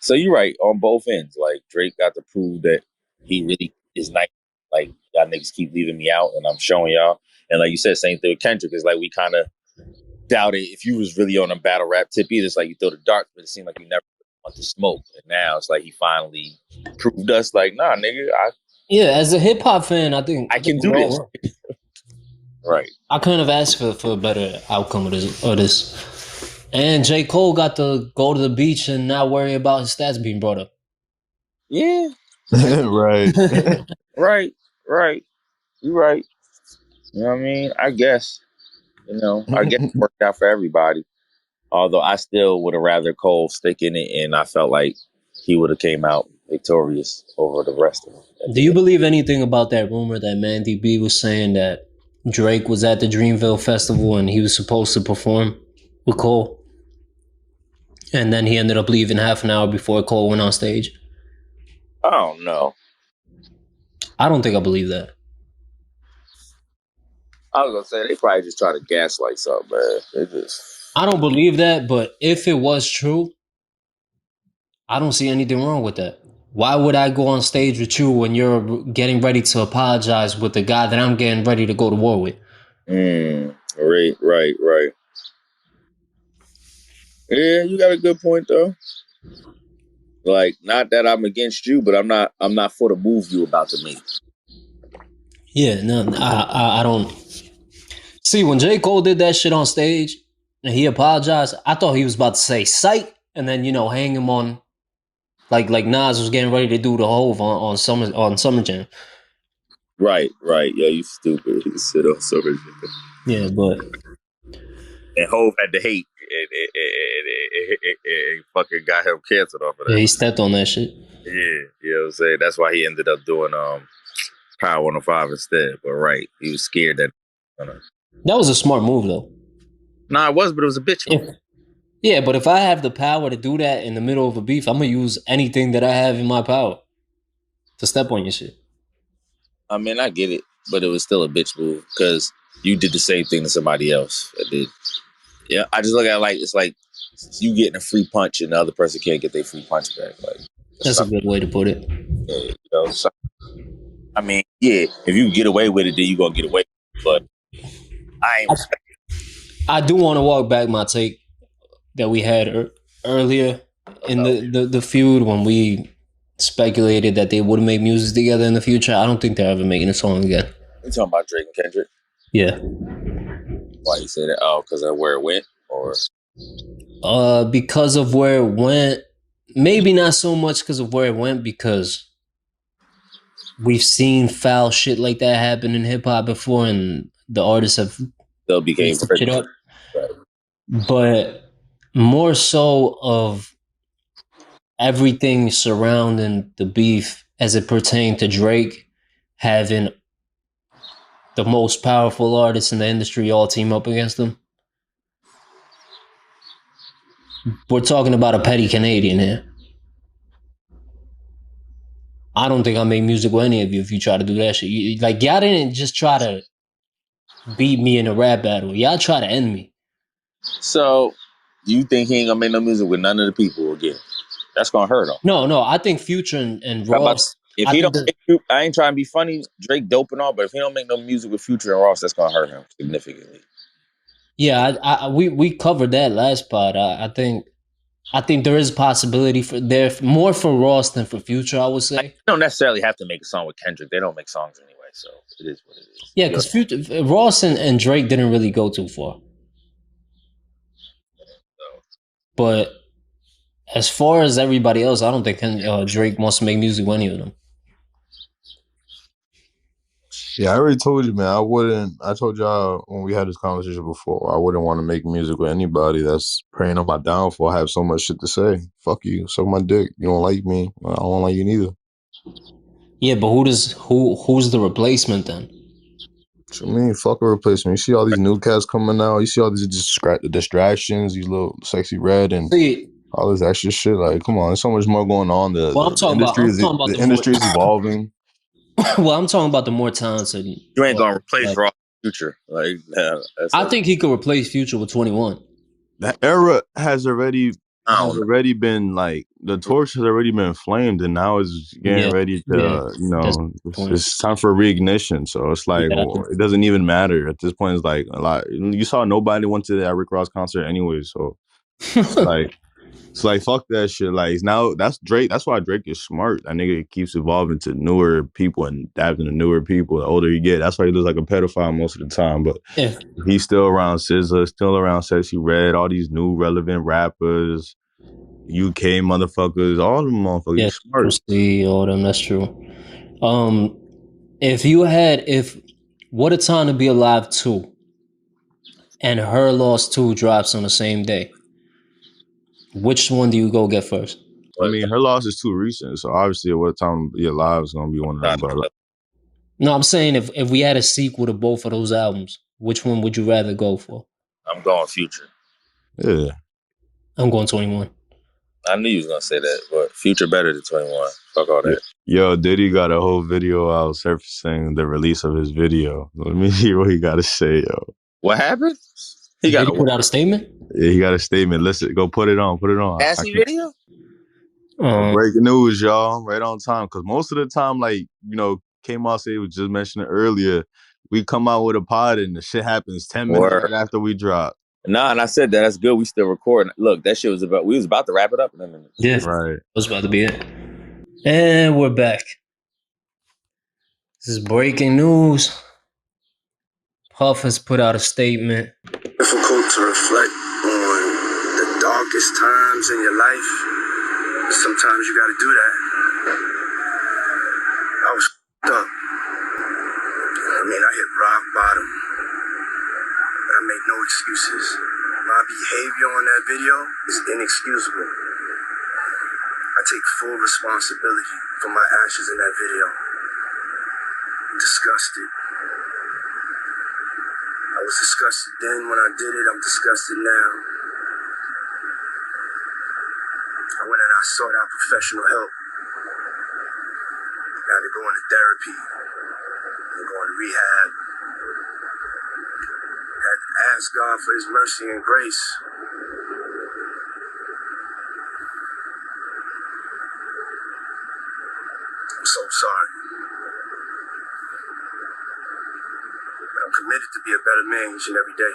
A: So you're right on both ends. Like Drake got to prove that he really is nice. Like y'all niggas keep leaving me out and I'm showing y'all. And like you said, same thing with Kendrick is like we kind of doubted if you was really on a battle rap tip either. It's like you throw the darts, but it seemed like you never want to smoke. And now it's like he finally proved us like, nah, nigga.
B: As a hip hop fan, I think
A: I can do this. Right.
B: I couldn't have asked for a better outcome of this. And J. Cole got to go to the beach and not worry about his stats being brought up.
A: Yeah.
C: Right.
A: Right. Right. You're right. You know what I mean? I guess. I guess it worked out for everybody. Although I still would have rather Cole stick in it, and I felt like he would have came out victorious over the rest of them.
B: Do you believe anything about that rumor that Mandy B was saying that Drake was at the Dreamville Festival and he was supposed to perform with Cole? And then he ended up leaving half an hour before Cole went on stage.
A: I don't know.
B: I don't think I believe that.
A: I was gonna say they probably just try to gaslight something, man.
B: I don't believe that, but if it was true, I don't see anything wrong with that. Why would I go on stage with you when you're getting ready to apologize with the guy that I'm getting ready to go to war with?
A: Right. Yeah, you got a good point though. Like, not that I'm against you, but I'm not for the move you about to make.
B: Yeah, no, I don't. See, when J. Cole did that shit on stage and he apologized, I thought he was about to say "psych" and then hang him on, like Nas was getting ready to do the Hove on Summer Jam.
A: Right. Yeah, you stupid. You sit on so much.
B: Yeah, but
A: And Hove had to hate and fucking got him canceled off of that.
B: yeah, he stepped on that shit.
A: Yeah, you know what I'm saying? That's why he ended up doing Power 105 instead. But right, he was scared that.
B: That was a smart move, though.
A: Nah, it was, but it was a bitch move.
B: Yeah, but if I have the power to do that in the middle of a beef, I'm gonna use anything that I have in my power to step on your shit.
A: I mean, I get it, but it was still a bitch move because you did the same thing to somebody else that did. Yeah, I just look at it like it's like you getting a free punch and the other person can't get their free punch back. Like
B: that's a good way to put it.
A: Yeah, so, I mean, yeah, if you get away with it, then you gonna get away with it. But I ain't respect it.
B: I do want to walk back my take that we had earlier in the feud when we speculated that they would make music together in the future. I don't think they're ever making a song again.
A: You talking about Drake and Kendrick?
B: Yeah.
A: Why you say that? Oh, because of where it went, or
B: because of where it went. Maybe not so much because of where it went, because we've seen foul shit like that happen in hip hop before, and the artists have
A: still became
B: shit up.
A: Right.
B: But more so of everything surrounding the beef as it pertained to Drake having the most powerful artists in the industry all team up against him. We're talking about a petty Canadian here. I don't think I make music with any of you if you try to do that shit. Y'all didn't just try to beat me in a rap battle. Y'all try to end me.
A: So, you think he ain't gonna make no music with none of the people again? That's gonna hurt him.
B: No. I think Future and Ross.
A: If he don't, I ain't trying to be funny. Drake dope and all, but if he don't make no music with Future and Ross, that's gonna hurt him significantly.
B: Yeah, we covered that last part. I think there is a possibility for there more for Ross than for Future. I would say.
A: They don't necessarily have to make a song with Kendrick. They don't make songs anyway, so it is what it is.
B: Yeah, because Future, Ross and Drake didn't really go too far. But as far as everybody else, I don't think Drake wants to make music with any of them.
C: Yeah, I already told you, man. I told y'all when we had this conversation before, I wouldn't want to make music with anybody that's preying on my downfall. I have so much shit to say. Fuck you. Suck my dick. You don't like me. I don't like you neither.
B: Yeah, but who's the replacement then?
C: What you mean? Fuck a replacement. You see all these new cats coming out. You see all these distractions, these little sexy red and all this extra shit. Like, come on, there's so much more going on. The industry is evolving.
B: Well, I'm talking about the more talented.
A: You ain't gonna replace Ross Future.
B: I think he could replace Future with 21.
C: That era has already been like the torch has already been flamed, and now it's getting ready to it's time for reignition. So it's like it doesn't even matter at this point. It's like a lot. You saw nobody went to that Rick Ross concert anyway, so it's like It's like fuck that shit. Like now that's Drake. That's why Drake is smart. That nigga keeps evolving to newer people and adapting to newer people. The older you get, that's why he looks like a pedophile most of the time. But he's still around SZA, still around Sexy Red, all these new relevant rappers, UK motherfuckers, all them motherfuckers.
B: Yeah,
C: Smart.
B: see all them. That's true. What a Time to Be Alive 2 and Her Loss 2 drops on the same day, which one do you go get first?
C: I mean, Her Loss is too recent, so obviously, What Time to Be Alive is gonna be one of them. But
B: No, I'm saying if we had a sequel to both of those albums, which one would you rather go for?
A: I'm going Future.
C: yeah,
B: I'm going 21.
A: I knew you was gonna say that, but Future better than 21. Fuck all that.
C: Yo, Diddy got a whole video out surfacing the release of his video. Let me hear what he got to say, yo.
A: What happened?
B: Did he put out a statement?
C: Yeah, he got a statement. Listen, go put it on. Put it on.
A: Cassie video?
C: Breaking news, y'all. Right on time. Because most of the time, like, K-Mossy was just mentioning earlier, we come out with a pod and the shit happens 10 minutes right after we drop.
A: Nah, and I said that. That's good. We still recording. Look, that shit was we was about to wrap it up in a minute.
B: Yeah.
C: Right.
B: That was about to be it. And we're back. This is breaking news. Puff has put out a statement.
D: Difficult to reflect on the darkest times in your life. Sometimes you gotta do that. I was up. I hit rock bottom. But I made no excuses. My behavior on that video is inexcusable. I take full responsibility for my actions in that video. I'm disgusted. I was disgusted then when I did it. I'm disgusted now. I went and I sought out professional help. I had to go into therapy. I'm going to rehab. I had to ask God for his mercy and grace. I'm so sorry. But I'm committed to be a better man each and every day.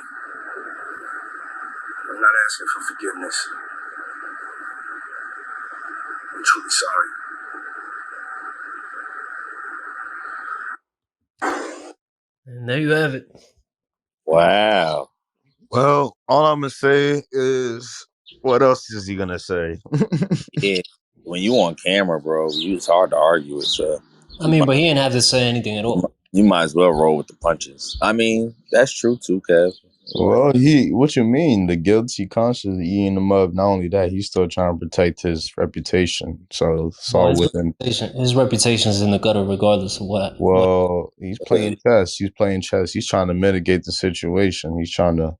D: I'm not asking for forgiveness. I'm truly sorry.
B: And there you have it.
A: Wow.
C: Well, all I'm going to say is, what else is he going to say?
A: Yeah. When you on camera, bro, it's hard to argue with. So
B: but he didn't have to say anything at all.
A: You might as well roll with the punches. I mean, that's true too, Kev.
C: Well, what you mean? The guilty conscience eating him up. Not only that, he's still trying to protect his reputation. So it's all within.
B: His reputation is in the gutter, regardless of what.
C: Well, he's playing chess. He's playing chess. He's trying to mitigate the situation. He's trying to.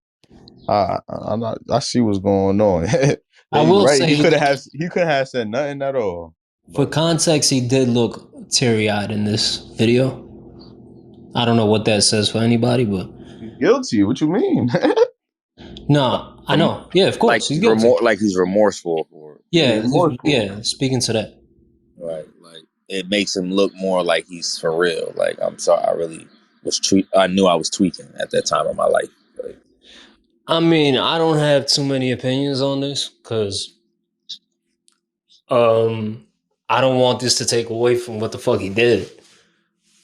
C: I see what's going on.
B: I will say
C: he could have said nothing at all.
B: For context, he did look teary-eyed in this video. I don't know what that says for anybody, but
C: he's guilty. What you mean?
B: No, I know. Yeah, of course.
A: Like
B: he's guilty.
A: Like he's remorseful for it.
B: Yeah, speaking to that.
A: Right. Like it makes him look more like he's for real. Like, I'm sorry, I really was I knew I was tweaking at that time of my life. Like,
B: I mean, I don't have too many opinions on this because I don't want this to take away from what the fuck he did.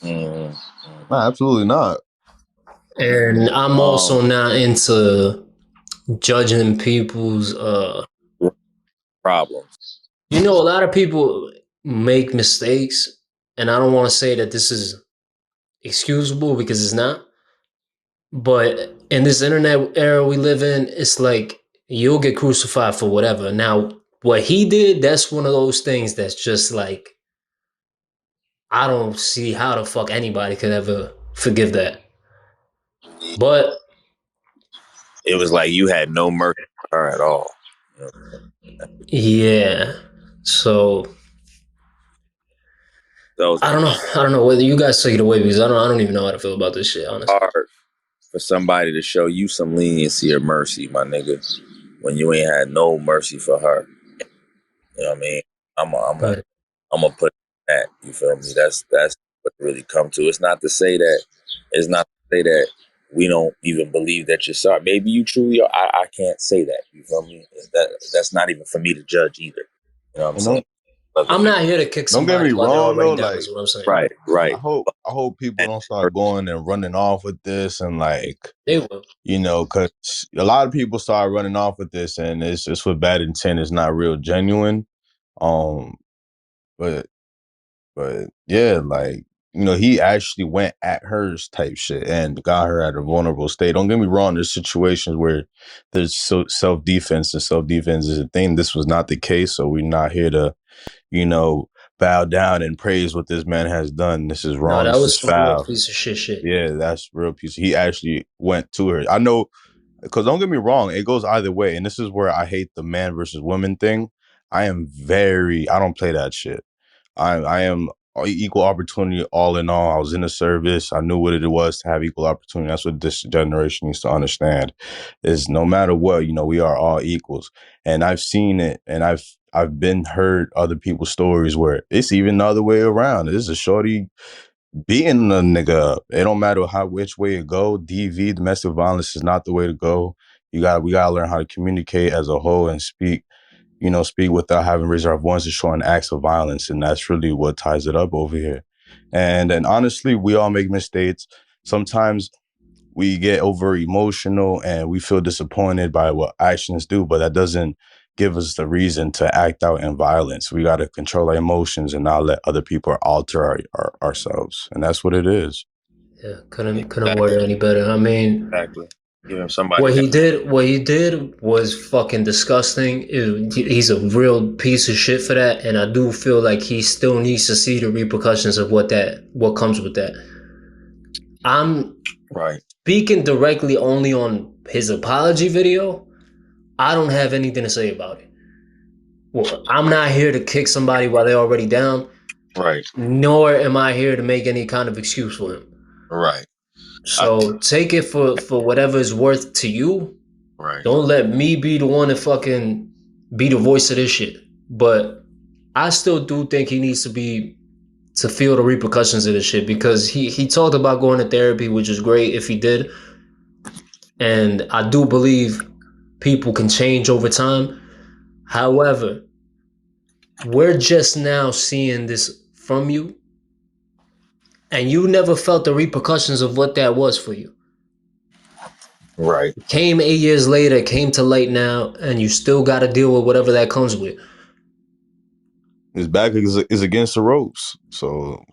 C: No, absolutely not.
B: And I'm also not into judging people's
A: problems.
B: You know, a lot of people make mistakes, and I don't want to say that this is excusable because it's not. But in this internet era we live in, it's like you'll get crucified for whatever. Now, what he did, that's one of those things that's just like, I don't see how the fuck anybody could ever forgive that. But
A: it was like you had no mercy for her at all.
B: Yeah. So I don't know whether you guys take it away because I don't even know how to feel about this shit, honestly.
A: Hard for somebody to show you some leniency or mercy, my nigga, when you ain't had no mercy for her. You know what I mean? I'm gonna put that. You feel me? That's what it really come to. It's not to say that we don't even believe that you're sorry. Maybe you truly are. I can't say that. You feel me? That's not even for me to judge either. You know what I'm saying?
B: I'm not here to kick
C: Don't get
B: somebody
C: me
B: while they're
C: wrong
B: already
C: though,
B: down.
C: like
B: Is what I'm saying.
A: Right.
C: I hope people don't start going and running off with this and like,
B: They will.
C: you know, because a lot of people start running off with this and it's just with bad intent. It's not real genuine. But yeah, like, you know, he actually went at hers type shit and got her at a vulnerable state. Don't get me wrong. There's situations where there's self-defense and self-defense is a thing. This was not the case. So we're not here to, you know, bow down and praise what this man has done. This is
B: No,
C: wrong.
B: that
C: This
B: was
C: is
B: some real
C: foul.
B: piece of shit.
C: Yeah, that's real piece. He actually went to her. I know, because don't get me wrong, it goes either way. And this is where I hate the man versus woman thing. I don't play that shit. I am equal opportunity all in all. I was in the service. I knew what it was to have equal opportunity. That's what this generation needs to understand is no matter what, you know, we are all equals. And I've seen it and I've been heard other people's stories where it's even the other way around. This is a shorty beating a nigga up. It don't matter which way it go. DV, domestic violence is not the way to go. We gotta learn how to communicate as a whole and speak without having raised our voices, showing acts of violence. And that's really what ties it up over here. And honestly, we all make mistakes. Sometimes we get over emotional and we feel disappointed by what actions do, but that doesn't give us the reason to act out in violence. We got to control our emotions and not let other people alter ourselves. And that's what it is.
B: Yeah, couldn't word it any better. I mean,
A: Exactly. Give him somebody.
B: what he did was fucking disgusting. He's a real piece of shit for that, and I do feel like he still needs to see the repercussions of what comes with that. I'm speaking directly only on his apology video. I don't have anything to say about it. Well, I'm not here to kick somebody while they're already down.
A: Right.
B: Nor am I here to make any kind of excuse for him.
A: Right.
B: So take it for whatever it's worth to you.
A: Right.
B: Don't let me be the one to fucking be the voice of this shit. But I still do think he needs to feel the repercussions of this shit, because he talked about going to therapy, which is great if he did. And I do believe people can change over time. However, we're just now seeing this from you, and you never felt the repercussions of what that was for you.
A: Right.
B: It came 8 years later, it came to light now, and you still got to deal with whatever that comes with.
C: His back is against the ropes. So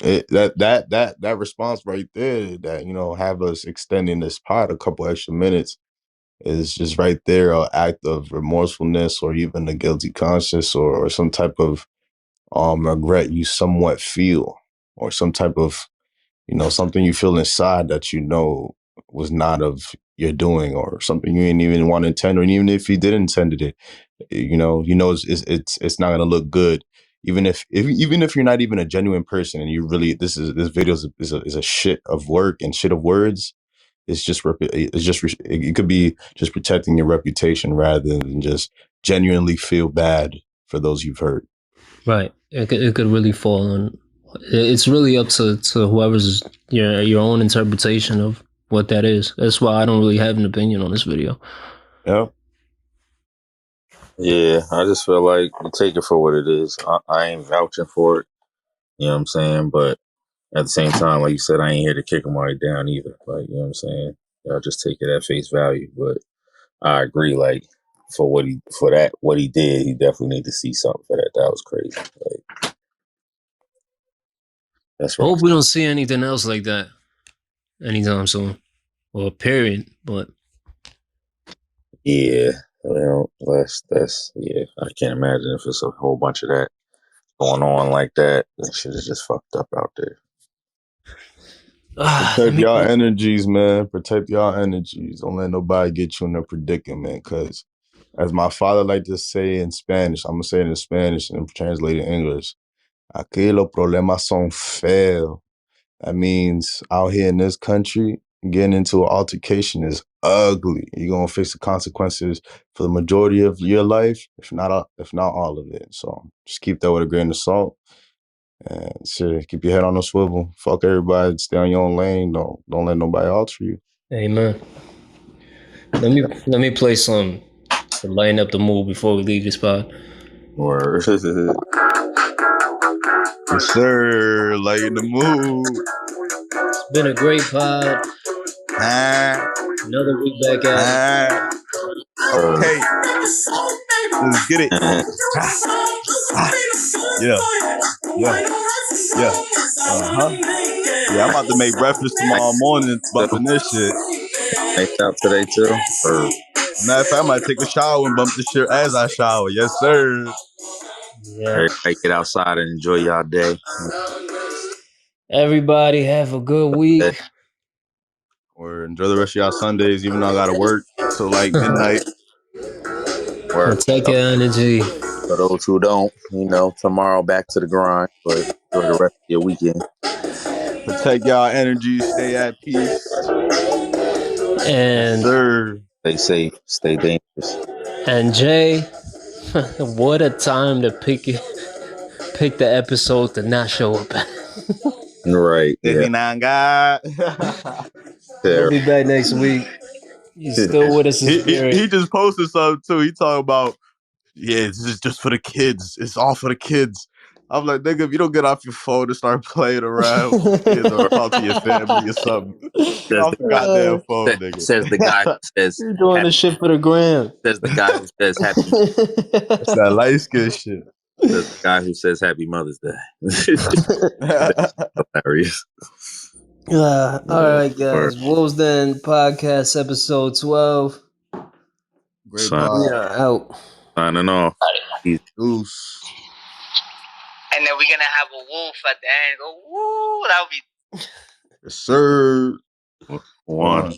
C: that response right there, that, you know, have us extending this pod a couple extra minutes, is just right there an act of remorsefulness or even a guilty conscience or some type of regret you somewhat feel, or some type of, you know, something you feel inside that, you know, was not of your doing, or something you didn't even want to intend, or even if you did intended it, you know, it's not gonna look good. Even if you're not even a genuine person and you really, this video is a shit of work and shit of words. It could be just protecting your reputation rather than just genuinely feel bad for those you've hurt.
B: Right. It could really fall on. It's really up to whoever's your own interpretation of what that is. That's why I don't really have an opinion on this video.
C: Yeah.
A: Yeah, I just feel like you take it for what it is. I ain't vouching for it. You know what I'm saying? But at the same time, like you said, I ain't here to kick him right down either. Like, you know what I'm saying? Y'all just take it at face value. But I agree, like, what he did, he definitely need to see something for that. That was crazy. Like, that's
B: I
A: right.
B: hope we don't see anything else like that anytime soon. Or period. But
A: Yeah. Well, that's yeah. I can't imagine if it's a whole bunch of that going on like that. That shit is just fucked up out there.
C: Protect y'all energies, man. Protect y'all energies. Don't let nobody get you in a predicament. Because, as my father liked to say in Spanish, I'm gonna say it in Spanish and translate it in English. Aquí los problemas son feos. That means out here in this country, getting into an altercation is ugly. You're gonna face the consequences for the majority of your life, if not all of it. So just keep that with a grain of salt. And shit, keep your head on the swivel. Fuck everybody. Stay on your own lane. Don't let nobody alter you.
B: Amen. Let me play some to lighten up the mood before we leave this pod.
A: Word.
C: Yes, sir. Lighten the mood.
B: It's been a great pod. Another week back at it.
C: Okay. Let's get it. Yeah. Yeah, I'm about to make breakfast tomorrow morning bumping this shit.
A: Make out today too? Or
C: Matter of fact, I might take a shower and bump this shit as I shower. Yes, sir.
B: Yeah.
A: everybody get outside and enjoy y'all day.
B: Everybody have a good week.
C: Or enjoy the rest of y'all Sundays, even though I gotta work till like midnight.
A: Word.
B: Take your energy.
A: For those who don't, tomorrow back to the grind, but enjoy the rest of your weekend.
C: Protect y'all energy, stay at peace.
B: And
C: yes, sir.
A: Stay safe, stay dangerous.
B: And Jay, what a time to pick the episode to not show up.
A: Right. Yeah.
B: He'll be back next week. He's still with us in spirit.
C: He just posted something too. He talking about, yeah, this is just for the kids. It's all for the kids. I'm like, nigga, if you don't get off your phone and start playing around with your kids or talk to your family or something, get off the goddamn phone, nigga.
A: Says the guy who says
B: you're doing this shit for the gram.
A: Says the guy who says happy.
C: That's that light skin shit.
A: Says the guy who says happy Mother's Day. That's hilarious.
B: All right, guys. Wolves Den podcast episode 12.
C: Great pod.
B: We are out.
A: Signing off.
C: Goose.
D: And then we're gonna have a wolf at the end. Go, woo! That'll be.
C: Yes, sir.
A: One.